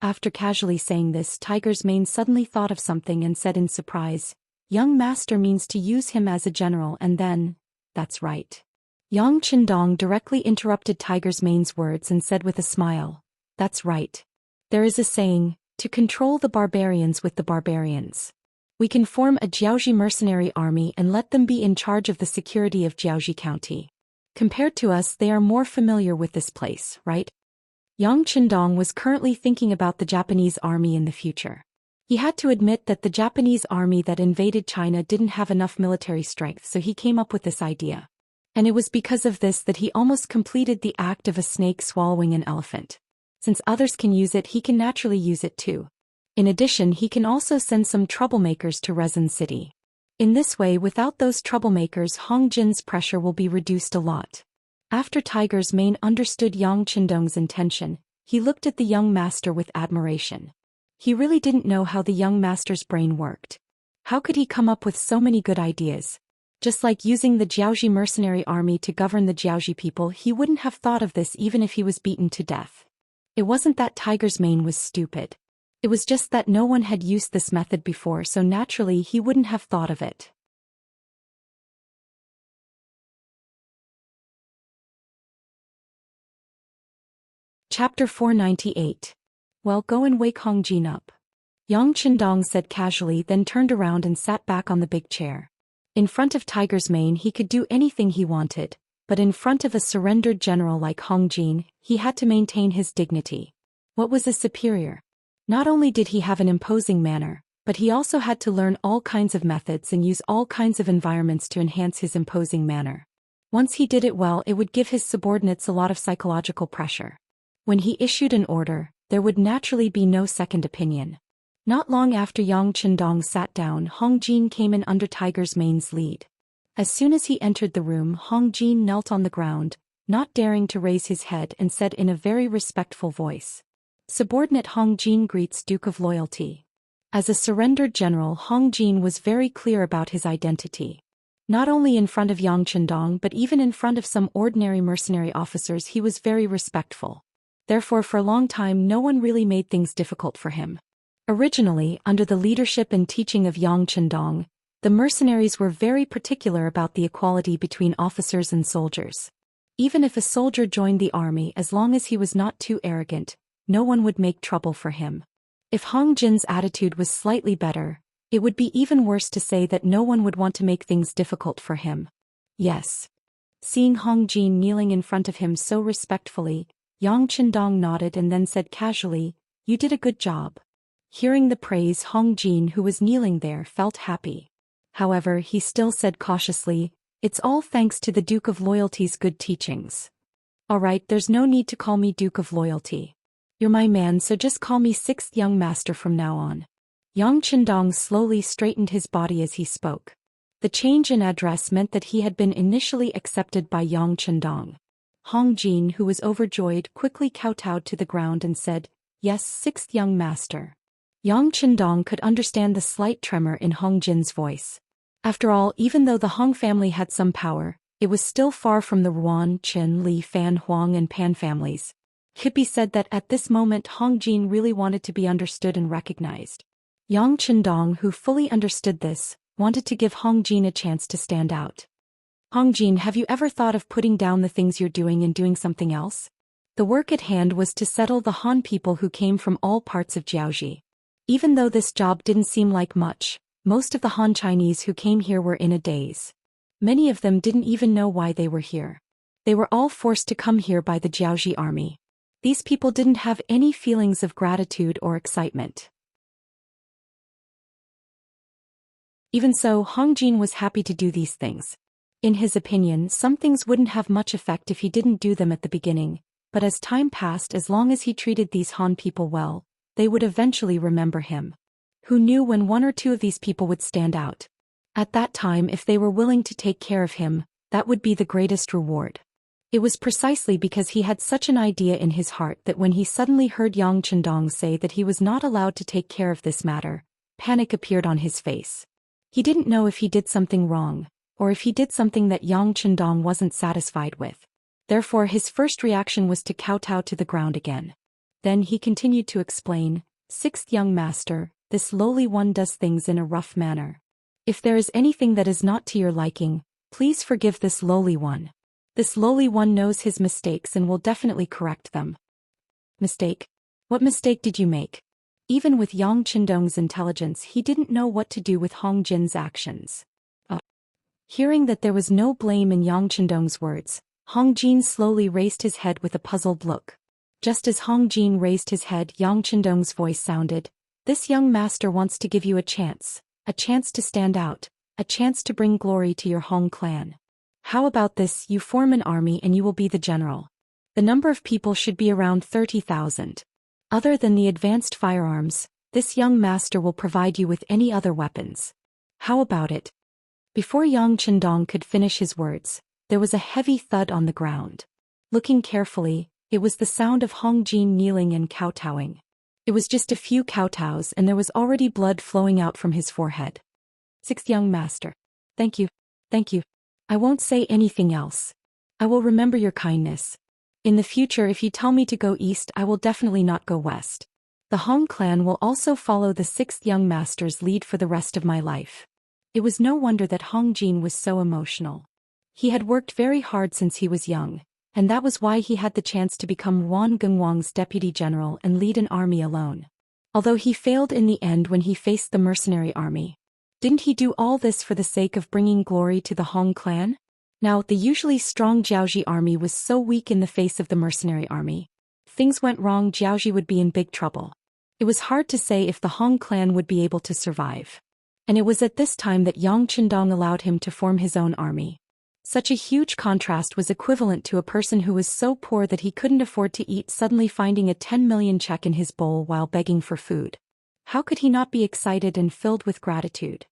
After casually saying this, Tiger's Mane suddenly thought of something and said in surprise, "Young master means to use him as a general and then..." "That's right." Yang Qindong directly interrupted Tiger's Mane's words and said with a smile, "That's right. There is a saying, to control the barbarians with the barbarians. We can form a Jiaoji mercenary army and let them be in charge of the security of Jiaoji County. Compared to us, they are more familiar with this place, right?" Yang Qindong was currently thinking about the Japanese army in the future. He had to admit that the Japanese army that invaded China didn't have enough military strength, so he came up with this idea. And it was because of this that he almost completed the act of a snake swallowing an elephant. Since others can use it, he can naturally use it too. In addition, he can also send some troublemakers to Resin City. In this way, without those troublemakers, Hong Jin's pressure will be reduced a lot. After Tiger's Mane understood Yang Qindong's intention, he looked at the young master with admiration. He really didn't know how the young master's brain worked. How could he come up with so many good ideas? Just like using the Jiaoji mercenary army to govern the Jiaoji people, he wouldn't have thought of this even if he was beaten to death. It wasn't that Tiger's Mane was stupid. It was just that no one had used this method before, so naturally he wouldn't have thought of it. Chapter 498. "Well, go and wake Hong Jin up," Yang Qindong said casually, then turned around and sat back on the big chair. In front of Tiger's Mane, he could do anything he wanted, but in front of a surrendered general like Hong Jin, he had to maintain his dignity. What was a superior? Not only did he have an imposing manner, but he also had to learn all kinds of methods and use all kinds of environments to enhance his imposing manner. Once he did it well, it would give his subordinates a lot of psychological pressure. When he issued an order, there would naturally be no second opinion. Not long after Yang Qindong sat down, Hong Jin came in under Tiger's Mane's lead. As soon as he entered the room, Hong Jin knelt on the ground, not daring to raise his head, and said in a very respectful voice, "Subordinate Hong Jin greets Duke of Loyalty." As a surrendered general, Hong Jin was very clear about his identity. Not only in front of Yang Chendong but even in front of some ordinary mercenary officers he was very respectful. Therefore for a long time no one really made things difficult for him. Originally, under the leadership and teaching of Yang Chendong, the mercenaries were very particular about the equality between officers and soldiers. Even if a soldier joined the army, as long as he was not too arrogant, no one would make trouble for him. If Hong Jin's attitude was slightly better, it would be even worse to say that no one would want to make things difficult for him. Yes. Seeing Hong Jin kneeling in front of him so respectfully, Yang Chendong nodded and then said casually, "You did a good job." Hearing the praise, Hong Jin, who was kneeling there, felt happy. However, he still said cautiously, "It's all thanks to the Duke of Loyalty's good teachings." "Alright, there's no need to call me Duke of Loyalty. You're my man, so just call me Sixth Young Master from now on." Yang Chendong slowly straightened his body as he spoke. The change in address meant that he had been initially accepted by Yang Chendong. Hong Jin, who was overjoyed, quickly kowtowed to the ground and said, "Yes, Sixth Young Master." Yang Chendong could understand the slight tremor in Hong Jin's voice. After all, even though the Hong family had some power, it was still far from the Ruan, Qin, Li, Fan, Huang and Pan families. It could be said that at this moment Hong Jin really wanted to be understood and recognized. Yang Chendong, who fully understood this, wanted to give Hong Jin a chance to stand out. "Hong Jin, have you ever thought of putting down the things you're doing and doing something else?" The work at hand was to settle the Han people who came from all parts of Jiaoji. Even though this job didn't seem like much, most of the Han Chinese who came here were in a daze. Many of them didn't even know why they were here. They were all forced to come here by the Jiaoji army. These people didn't have any feelings of gratitude or excitement. Even so, Hong Jin was happy to do these things. In his opinion, some things wouldn't have much effect if he didn't do them at the beginning, but as time passed, as long as he treated these Han people well, they would eventually remember him. Who knew when one or two of these people would stand out? At that time, if they were willing to take care of him, that would be the greatest reward. It was precisely because he had such an idea in his heart that when he suddenly heard Yang Chendong say that he was not allowed to take care of this matter, panic appeared on his face. He didn't know if he did something wrong, or if he did something that Yang Chendong wasn't satisfied with. Therefore his first reaction was to kowtow to the ground again. Then he continued to explain, "Sixth Young Master, this lowly one does things in a rough manner. If there is anything that is not to your liking, please forgive this lowly one. This lowly one knows his mistakes and will definitely correct them." Mistake? What mistake did you make? Even with Yang Chendong's intelligence, he didn't know what to do with Hong Jin's actions. Hearing that there was no blame in Yang Chendong's words, Hong Jin slowly raised his head with a puzzled look. Just as Hong Jin raised his head, Yang Chendong's voice sounded, "This young master wants to give you a chance to stand out, a chance to bring glory to your Hong clan. How about this, you form an army and you will be the general. The number of people should be around 30,000. Other than the advanced firearms, this young master will provide you with any other weapons. How about it?" Before Yang Chendong could finish his words, there was a heavy thud on the ground. Looking carefully, it was the sound of Hong Jin kneeling and kowtowing. It was just a few kowtows and there was already blood flowing out from his forehead. "Sixth Young Master. Thank you. Thank you. I won't say anything else. I will remember your kindness. In the future, if you tell me to go east, I will definitely not go west. The Hong clan will also follow the Sixth Young Master's lead for the rest of my life." It was no wonder that Hong Jin was so emotional. He had worked very hard since he was young, and that was why he had the chance to become Wan Gengwang's deputy general and lead an army alone. Although he failed in the end when he faced the mercenary army. Didn't he do all this for the sake of bringing glory to the Hong clan? Now, the usually strong Jiaoji army was so weak in the face of the mercenary army. If things went wrong, Jiaoji would be in big trouble. It was hard to say if the Hong clan would be able to survive. And it was at this time that Yang Chendong allowed him to form his own army. Such a huge contrast was equivalent to a person who was so poor that he couldn't afford to eat suddenly finding a 10 million check in his bowl while begging for food. How could he not be excited and filled with gratitude?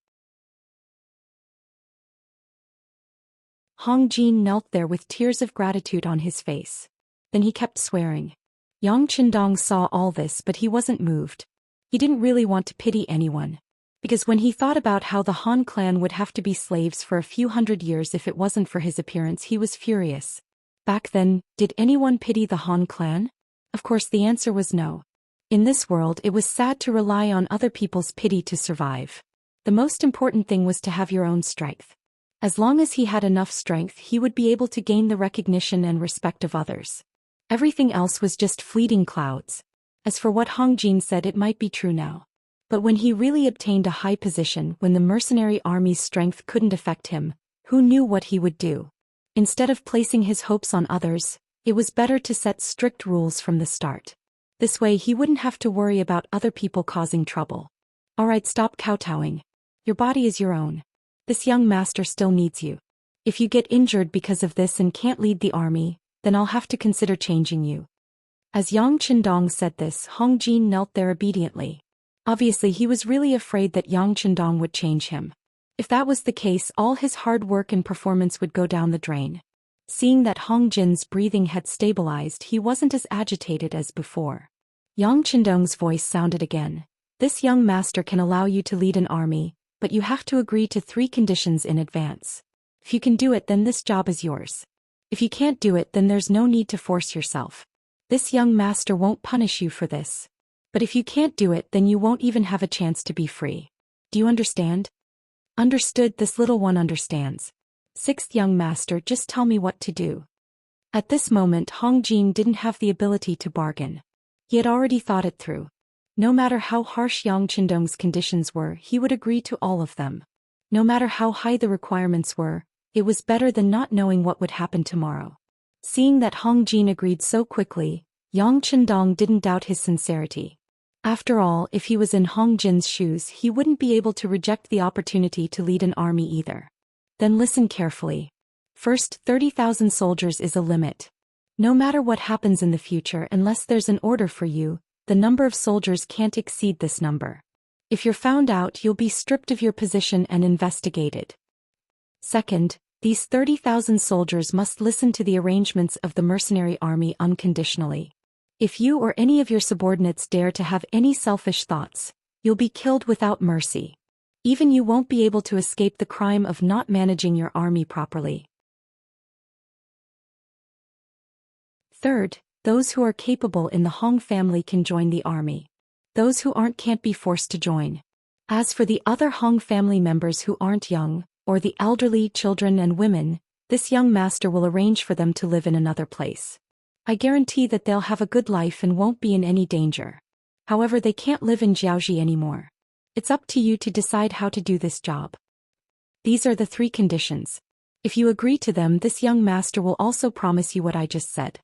Hong Jin knelt there with tears of gratitude on his face. Then he kept swearing. Yang Chendong saw all this, but he wasn't moved. He didn't really want to pity anyone. Because when he thought about how the Han clan would have to be slaves for a few hundred years if it wasn't for his appearance, he was furious. Back then, did anyone pity the Han clan? Of course the answer was no. In this world it was sad to rely on other people's pity to survive. The most important thing was to have your own strength. As long as he had enough strength, he would be able to gain the recognition and respect of others. Everything else was just fleeting clouds. As for what Hong Jin said, it might be true now. But when he really obtained a high position, when the mercenary army's strength couldn't affect him, who knew what he would do? Instead of placing his hopes on others, it was better to set strict rules from the start. This way he wouldn't have to worry about other people causing trouble. Alright, stop kowtowing. Your body is your own. This young master still needs you. If you get injured because of this and can't lead the army, then I'll have to consider changing you. As Yang Qindong said this, Hong Jin knelt there obediently. Obviously he was really afraid that Yang Qindong would change him. If that was the case, all his hard work and performance would go down the drain. Seeing that Hong Jin's breathing had stabilized, he wasn't as agitated as before. Yang Qindong's voice sounded again. This young master can allow you to lead an army, but you have to agree to 3 conditions in advance. If you can do it, then this job is yours. If you can't do it, then there's no need to force yourself. This young master won't punish you for this. But if you can't do it, then you won't even have a chance to be free. Do you understand? Understood, this little one understands. 6th young master, just tell me what to do. At this moment Hong Jin didn't have the ability to bargain. He had already thought it through. No matter how harsh Yang Qindong's conditions were, he would agree to all of them. No matter how high the requirements were, it was better than not knowing what would happen tomorrow. Seeing that Hong Jin agreed so quickly, Yang Qindong didn't doubt his sincerity. After all, if he was in Hong Jin's shoes, he wouldn't be able to reject the opportunity to lead an army either. Then listen carefully. First, 30,000 soldiers is a limit. No matter what happens in the future, unless there's an order for you, the number of soldiers can't exceed this number. If you're found out, you'll be stripped of your position and investigated. Second, these 30,000 soldiers must listen to the arrangements of the mercenary army unconditionally. If you or any of your subordinates dare to have any selfish thoughts, you'll be killed without mercy. Even you won't be able to escape the crime of not managing your army properly. Third, those who are capable in the Hong family can join the army. Those who aren't can't be forced to join. As for the other Hong family members who aren't young, or the elderly, children and women, this young master will arrange for them to live in another place. I guarantee that they'll have a good life and won't be in any danger. However, they can't live in Jiaoji anymore. It's up to you to decide how to do this job. These are the 3 conditions. If you agree to them, this young master will also promise you what I just said.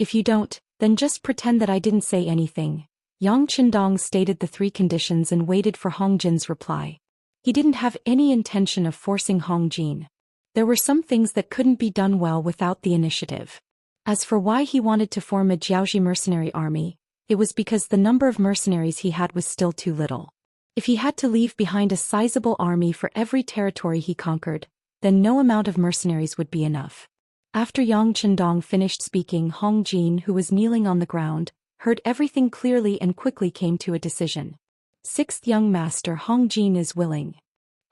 If you don't, then just pretend that I didn't say anything. Yang Qindong stated the 3 conditions and waited for Hong Jin's reply. He didn't have any intention of forcing Hong Jin. There were some things that couldn't be done well without the initiative. As for why he wanted to form a Jiaoji mercenary army, it was because the number of mercenaries he had was still too little. If he had to leave behind a sizable army for every territory he conquered, then no amount of mercenaries would be enough. After Yang Qindong finished speaking, Hong Jin, who was kneeling on the ground, heard everything clearly and quickly came to a decision. 6th young master, Hong Jin is willing.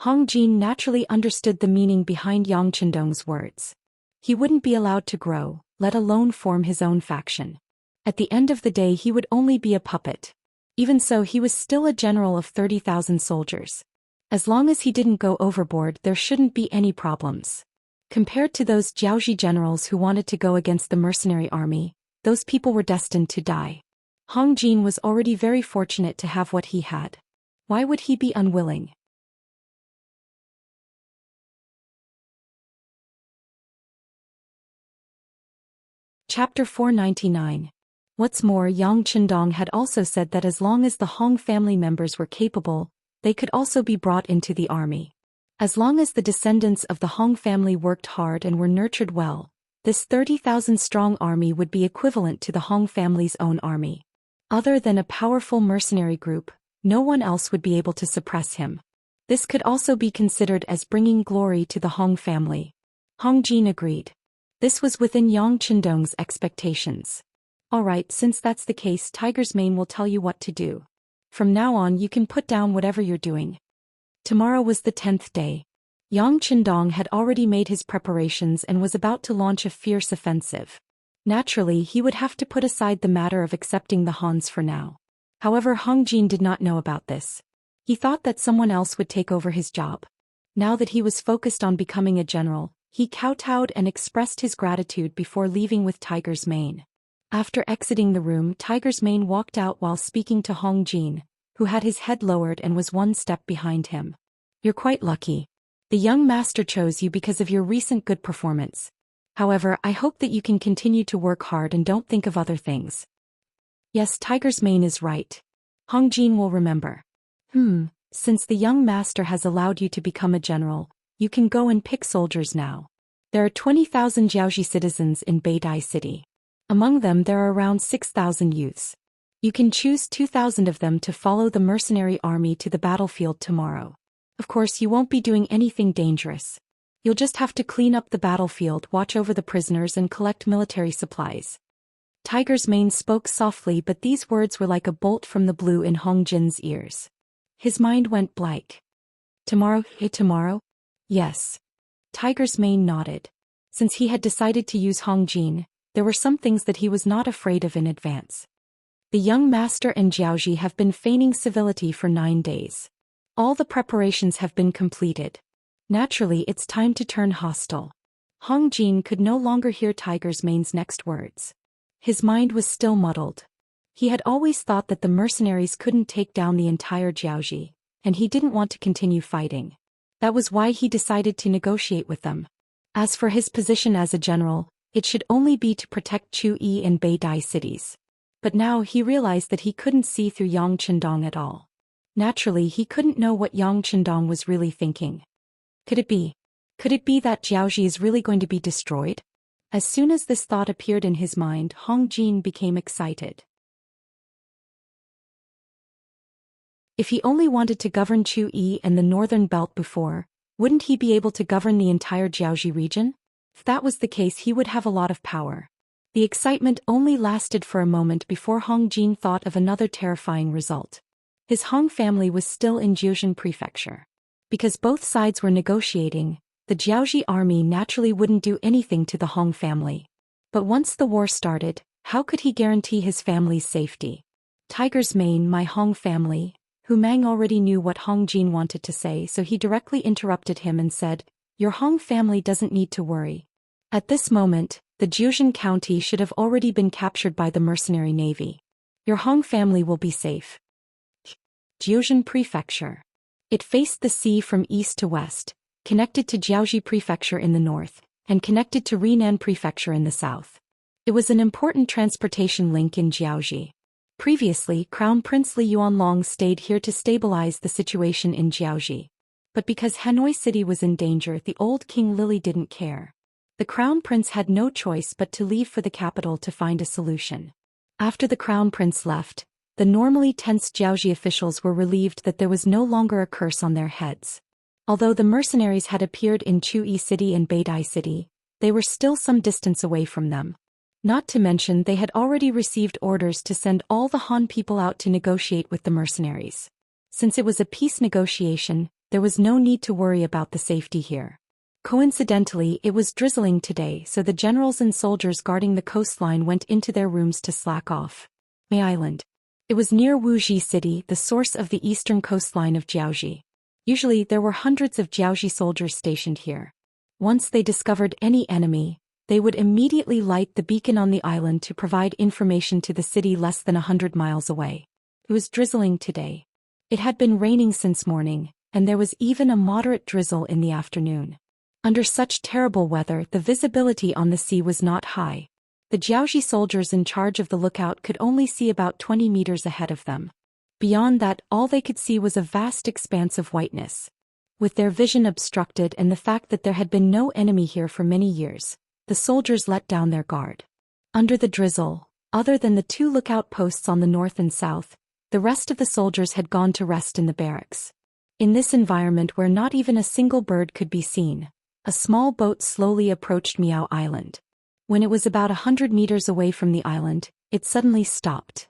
Hong Jin naturally understood the meaning behind Yang Qindong's words. He wouldn't be allowed to grow, let alone form his own faction. At the end of the day he would only be a puppet. Even so, he was still a general of 30,000 soldiers. As long as he didn't go overboard, there shouldn't be any problems. Compared to those Jiaoji generals who wanted to go against the mercenary army, those people were destined to die. Hong Jin was already very fortunate to have what he had. Why would he be unwilling? Chapter 499. What's more, Yang Qindong had also said that as long as the Hong family members were capable, they could also be brought into the army. As long as the descendants of the Hong family worked hard and were nurtured well, this 30,000-strong army would be equivalent to the Hong family's own army. Other than a powerful mercenary group, no one else would be able to suppress him. This could also be considered as bringing glory to the Hong family. Hong Jin agreed. This was within Yang Qindong's expectations. Alright, since that's the case, Tiger's Mane will tell you what to do. From now on you can put down whatever you're doing. Tomorrow was the 10th day. Yang Qindong had already made his preparations and was about to launch a fierce offensive. Naturally, he would have to put aside the matter of accepting the Hans for now. However, Hong Jin did not know about this. He thought that someone else would take over his job. Now that he was focused on becoming a general, he kowtowed and expressed his gratitude before leaving with Tiger's Mane. After exiting the room, Tiger's Mane walked out while speaking to Hong Jin, who had his head lowered and was one step behind him. You're quite lucky. The young master chose you because of your recent good performance. However, I hope that you can continue to work hard and don't think of other things. Yes, Tiger's Mane is right. Hong Jin will remember. Since the young master has allowed you to become a general, you can go and pick soldiers now. There are 20,000 Jiaoji citizens in Beidai City. Among them there are around 6,000 youths. You can choose 2,000 of them to follow the mercenary army to the battlefield tomorrow. Of course, you won't be doing anything dangerous. You'll just have to clean up the battlefield, watch over the prisoners and collect military supplies. Tiger's Mane spoke softly, but these words were like a bolt from the blue in Hong Jin's ears. His mind went blank. Tomorrow? Tomorrow? Yes. Tiger's Mane nodded. Since he had decided to use Hong Jin, there were some things that he was not afraid of in advance. The young master and Jiaoji have been feigning civility for 9 days. All the preparations have been completed. Naturally, it's time to turn hostile. Hong Jin could no longer hear Tiger's Mane's next words. His mind was still muddled. He had always thought that the mercenaries couldn't take down the entire Jiaoji, and he didn't want to continue fighting. That was why he decided to negotiate with them. As for his position as a general, it should only be to protect Chuyi and Beidai cities. But now he realized that he couldn't see through Yang Qindong at all. Naturally, he couldn't know what Yang Qindong was really thinking. Could it be that Jiaoji is really going to be destroyed? As soon as this thought appeared in his mind, Hong Jin became excited. If he only wanted to govern Chuyi and the northern belt before, wouldn't he be able to govern the entire Jiaoji region? If that was the case, he would have a lot of power. The excitement only lasted for a moment before Hong Jin thought of another terrifying result. His Hong family was still in Jiuzhen Prefecture. Because both sides were negotiating, the Jiaoji army naturally wouldn't do anything to the Hong family. But once the war started, how could he guarantee his family's safety? Tiger's Mane, my Hong family. Hu Mang already knew what Hong Jin wanted to say, so he directly interrupted him and said, Your Hong family doesn't need to worry. At this moment, the Jiuzhen county should have already been captured by the mercenary navy. Your Hong family will be safe. Jiuzhen Prefecture. It faced the sea from east to west, connected to Jiaoji Prefecture in the north, and connected to Renan Prefecture in the south. It was an important transportation link in Jiaoji. Previously, Crown Prince Li Yuanlong stayed here to stabilize the situation in Jiaoji. But because Hanoi City was in danger, the old King Lily didn't care. The Crown Prince had no choice but to leave for the capital to find a solution. After the Crown Prince left, the normally tense Jiaoji officials were relieved that there was no longer a curse on their heads. Although the mercenaries had appeared in Chuyi City and Beidai City, they were still some distance away from them. Not to mention they had already received orders to send all the Han people out to negotiate with the mercenaries. Since it was a peace negotiation, there was no need to worry about the safety here. Coincidentally, it was drizzling today, so the generals and soldiers guarding the coastline went into their rooms to slack off. May Island. It was near Wuxia City, the source of the eastern coastline of Jiaoji. Usually there were hundreds of Jiaoji soldiers stationed here. Once they discovered any enemy, they would immediately light the beacon on the island to provide information to the city less than 100 miles away. It was drizzling today. It had been raining since morning, and there was even a moderate drizzle in the afternoon. Under such terrible weather, the visibility on the sea was not high. The Jiaoji soldiers in charge of the lookout could only see about 20 meters ahead of them. Beyond that, all they could see was a vast expanse of whiteness. With their vision obstructed and the fact that there had been no enemy here for many years, the soldiers let down their guard. Under the drizzle, other than the 2 lookout posts on the north and south, the rest of the soldiers had gone to rest in the barracks. In this environment where not even a single bird could be seen, a small boat slowly approached Miao Island. When it was about 100 meters away from the island, it suddenly stopped.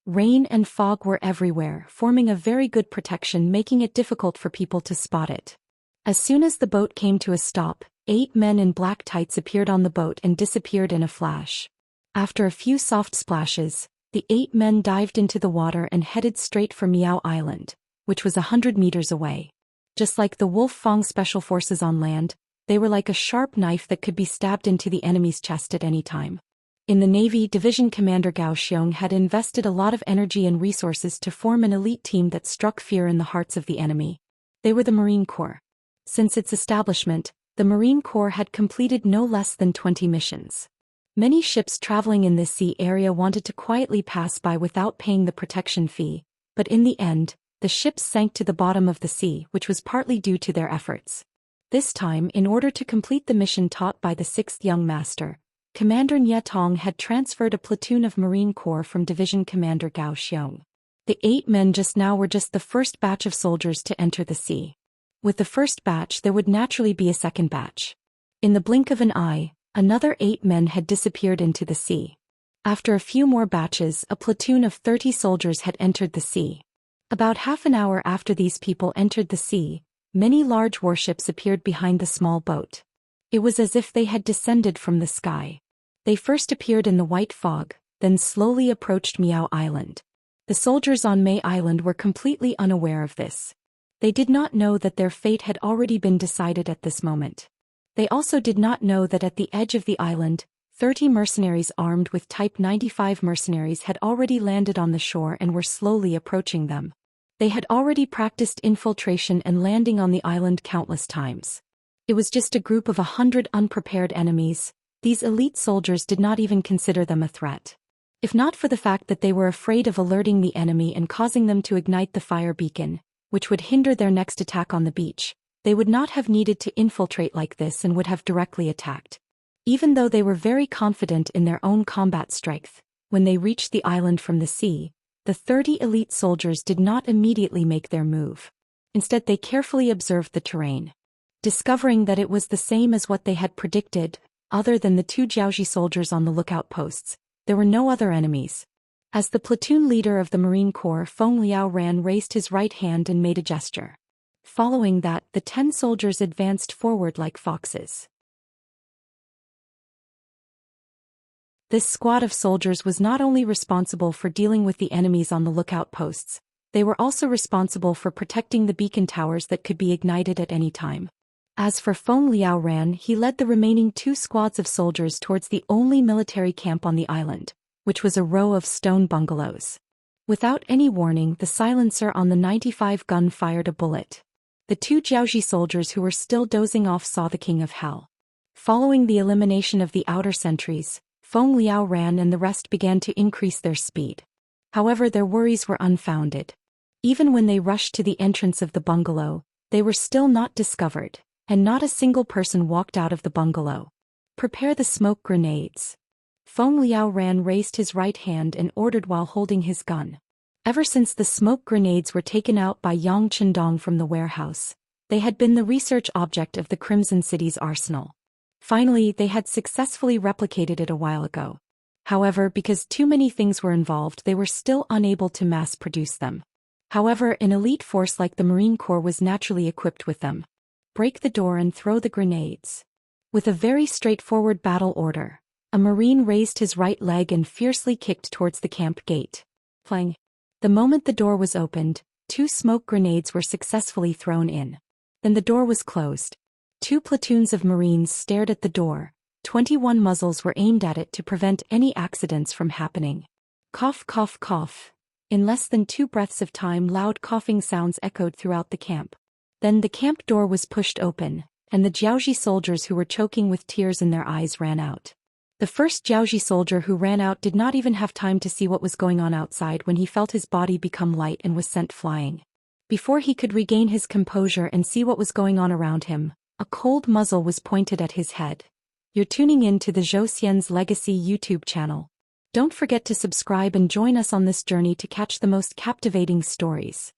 Rain and fog were everywhere, forming a very good protection, making it difficult for people to spot it. As soon as the boat came to a stop, 8 men in black tights appeared on the boat and disappeared in a flash. After a few soft splashes, the 8 men dived into the water and headed straight for Miao Island, which was 100 meters away. Just like the Wolf Fang special forces on land, they were like a sharp knife that could be stabbed into the enemy's chest at any time. In the Navy, Division Commander Zhou Xian had invested a lot of energy and resources to form an elite team that struck fear in the hearts of the enemy. They were the Marine Corps. Since its establishment, the Marine Corps had completed no less than 20 missions. Many ships traveling in this sea area wanted to quietly pass by without paying the protection fee, but in the end, the ships sank to the bottom of the sea, which was partly due to their efforts. This time, in order to complete the mission taught by the 6th young master, Commander Nye Tong had transferred a platoon of Marine Corps from Division Commander Zhou Xian. The 8 men just now were just the first batch of soldiers to enter the sea. With the first batch, there would naturally be a second batch. In the blink of an eye, another 8 men had disappeared into the sea. After a few more batches, a platoon of 30 soldiers had entered the sea. About half an hour after these people entered the sea, many large warships appeared behind the small boat. It was as if they had descended from the sky. They first appeared in the white fog, then slowly approached Miao Island. The soldiers on May Island were completely unaware of this. They did not know that their fate had already been decided at this moment. They also did not know that at the edge of the island, 30 mercenaries armed with Type 95 mercenaries had already landed on the shore and were slowly approaching them. They had already practiced infiltration and landing on the island countless times. It was just a group of 100 unprepared enemies. These elite soldiers did not even consider them a threat. If not for the fact that they were afraid of alerting the enemy and causing them to ignite the fire beacon, which would hinder their next attack on the beach, they would not have needed to infiltrate like this and would have directly attacked. Even though they were very confident in their own combat strength, when they reached the island from the sea, the 30 elite soldiers did not immediately make their move. Instead, they carefully observed the terrain. Discovering that it was the same as what they had predicted, other than the 2 Jiaoji soldiers on the lookout posts, there were no other enemies. As the platoon leader of the Marine Corps, Feng Liao Ran raised his right hand and made a gesture. Following that, the 10 soldiers advanced forward like foxes. This squad of soldiers was not only responsible for dealing with the enemies on the lookout posts, they were also responsible for protecting the beacon towers that could be ignited at any time. As for Feng Liao Ran, he led the remaining 2 squads of soldiers towards the only military camp on the island, which was a row of stone bungalows. Without any warning, the silencer on the 95 gun fired a bullet. The 2 Jiaoji soldiers who were still dozing off saw the King of Hell. Following the elimination of the outer sentries, Feng Liao Ran and the rest began to increase their speed. However, their worries were unfounded. Even when they rushed to the entrance of the bungalow, they were still not discovered, and not a single person walked out of the bungalow. Prepare the smoke grenades. Feng Liao Ran raised his right hand and ordered while holding his gun. Ever since the smoke grenades were taken out by Yang Chendong from the warehouse, they had been the research object of the Crimson City's arsenal. Finally, they had successfully replicated it a while ago. However, because too many things were involved, they were still unable to mass-produce them. However, an elite force like the Marine Corps was naturally equipped with them. Break the door and throw the grenades. With a very straightforward battle order, a Marine raised his right leg and fiercely kicked towards the camp gate. Clang. The moment the door was opened, 2 smoke grenades were successfully thrown in. Then the door was closed. 2 platoons of Marines stared at the door. 21 muzzles were aimed at it to prevent any accidents from happening. Cough, cough, cough. In less than 2 breaths of time, loud coughing sounds echoed throughout the camp. Then the camp door was pushed open, and the Jiaoji soldiers who were choking with tears in their eyes ran out. The first Jiaoji soldier who ran out did not even have time to see what was going on outside when he felt his body become light and was sent flying. Before he could regain his composure and see what was going on around him, a cold muzzle was pointed at his head. You're tuning in to the Zhou Xian's Legacy YouTube channel. Don't forget to subscribe and join us on this journey to catch the most captivating stories.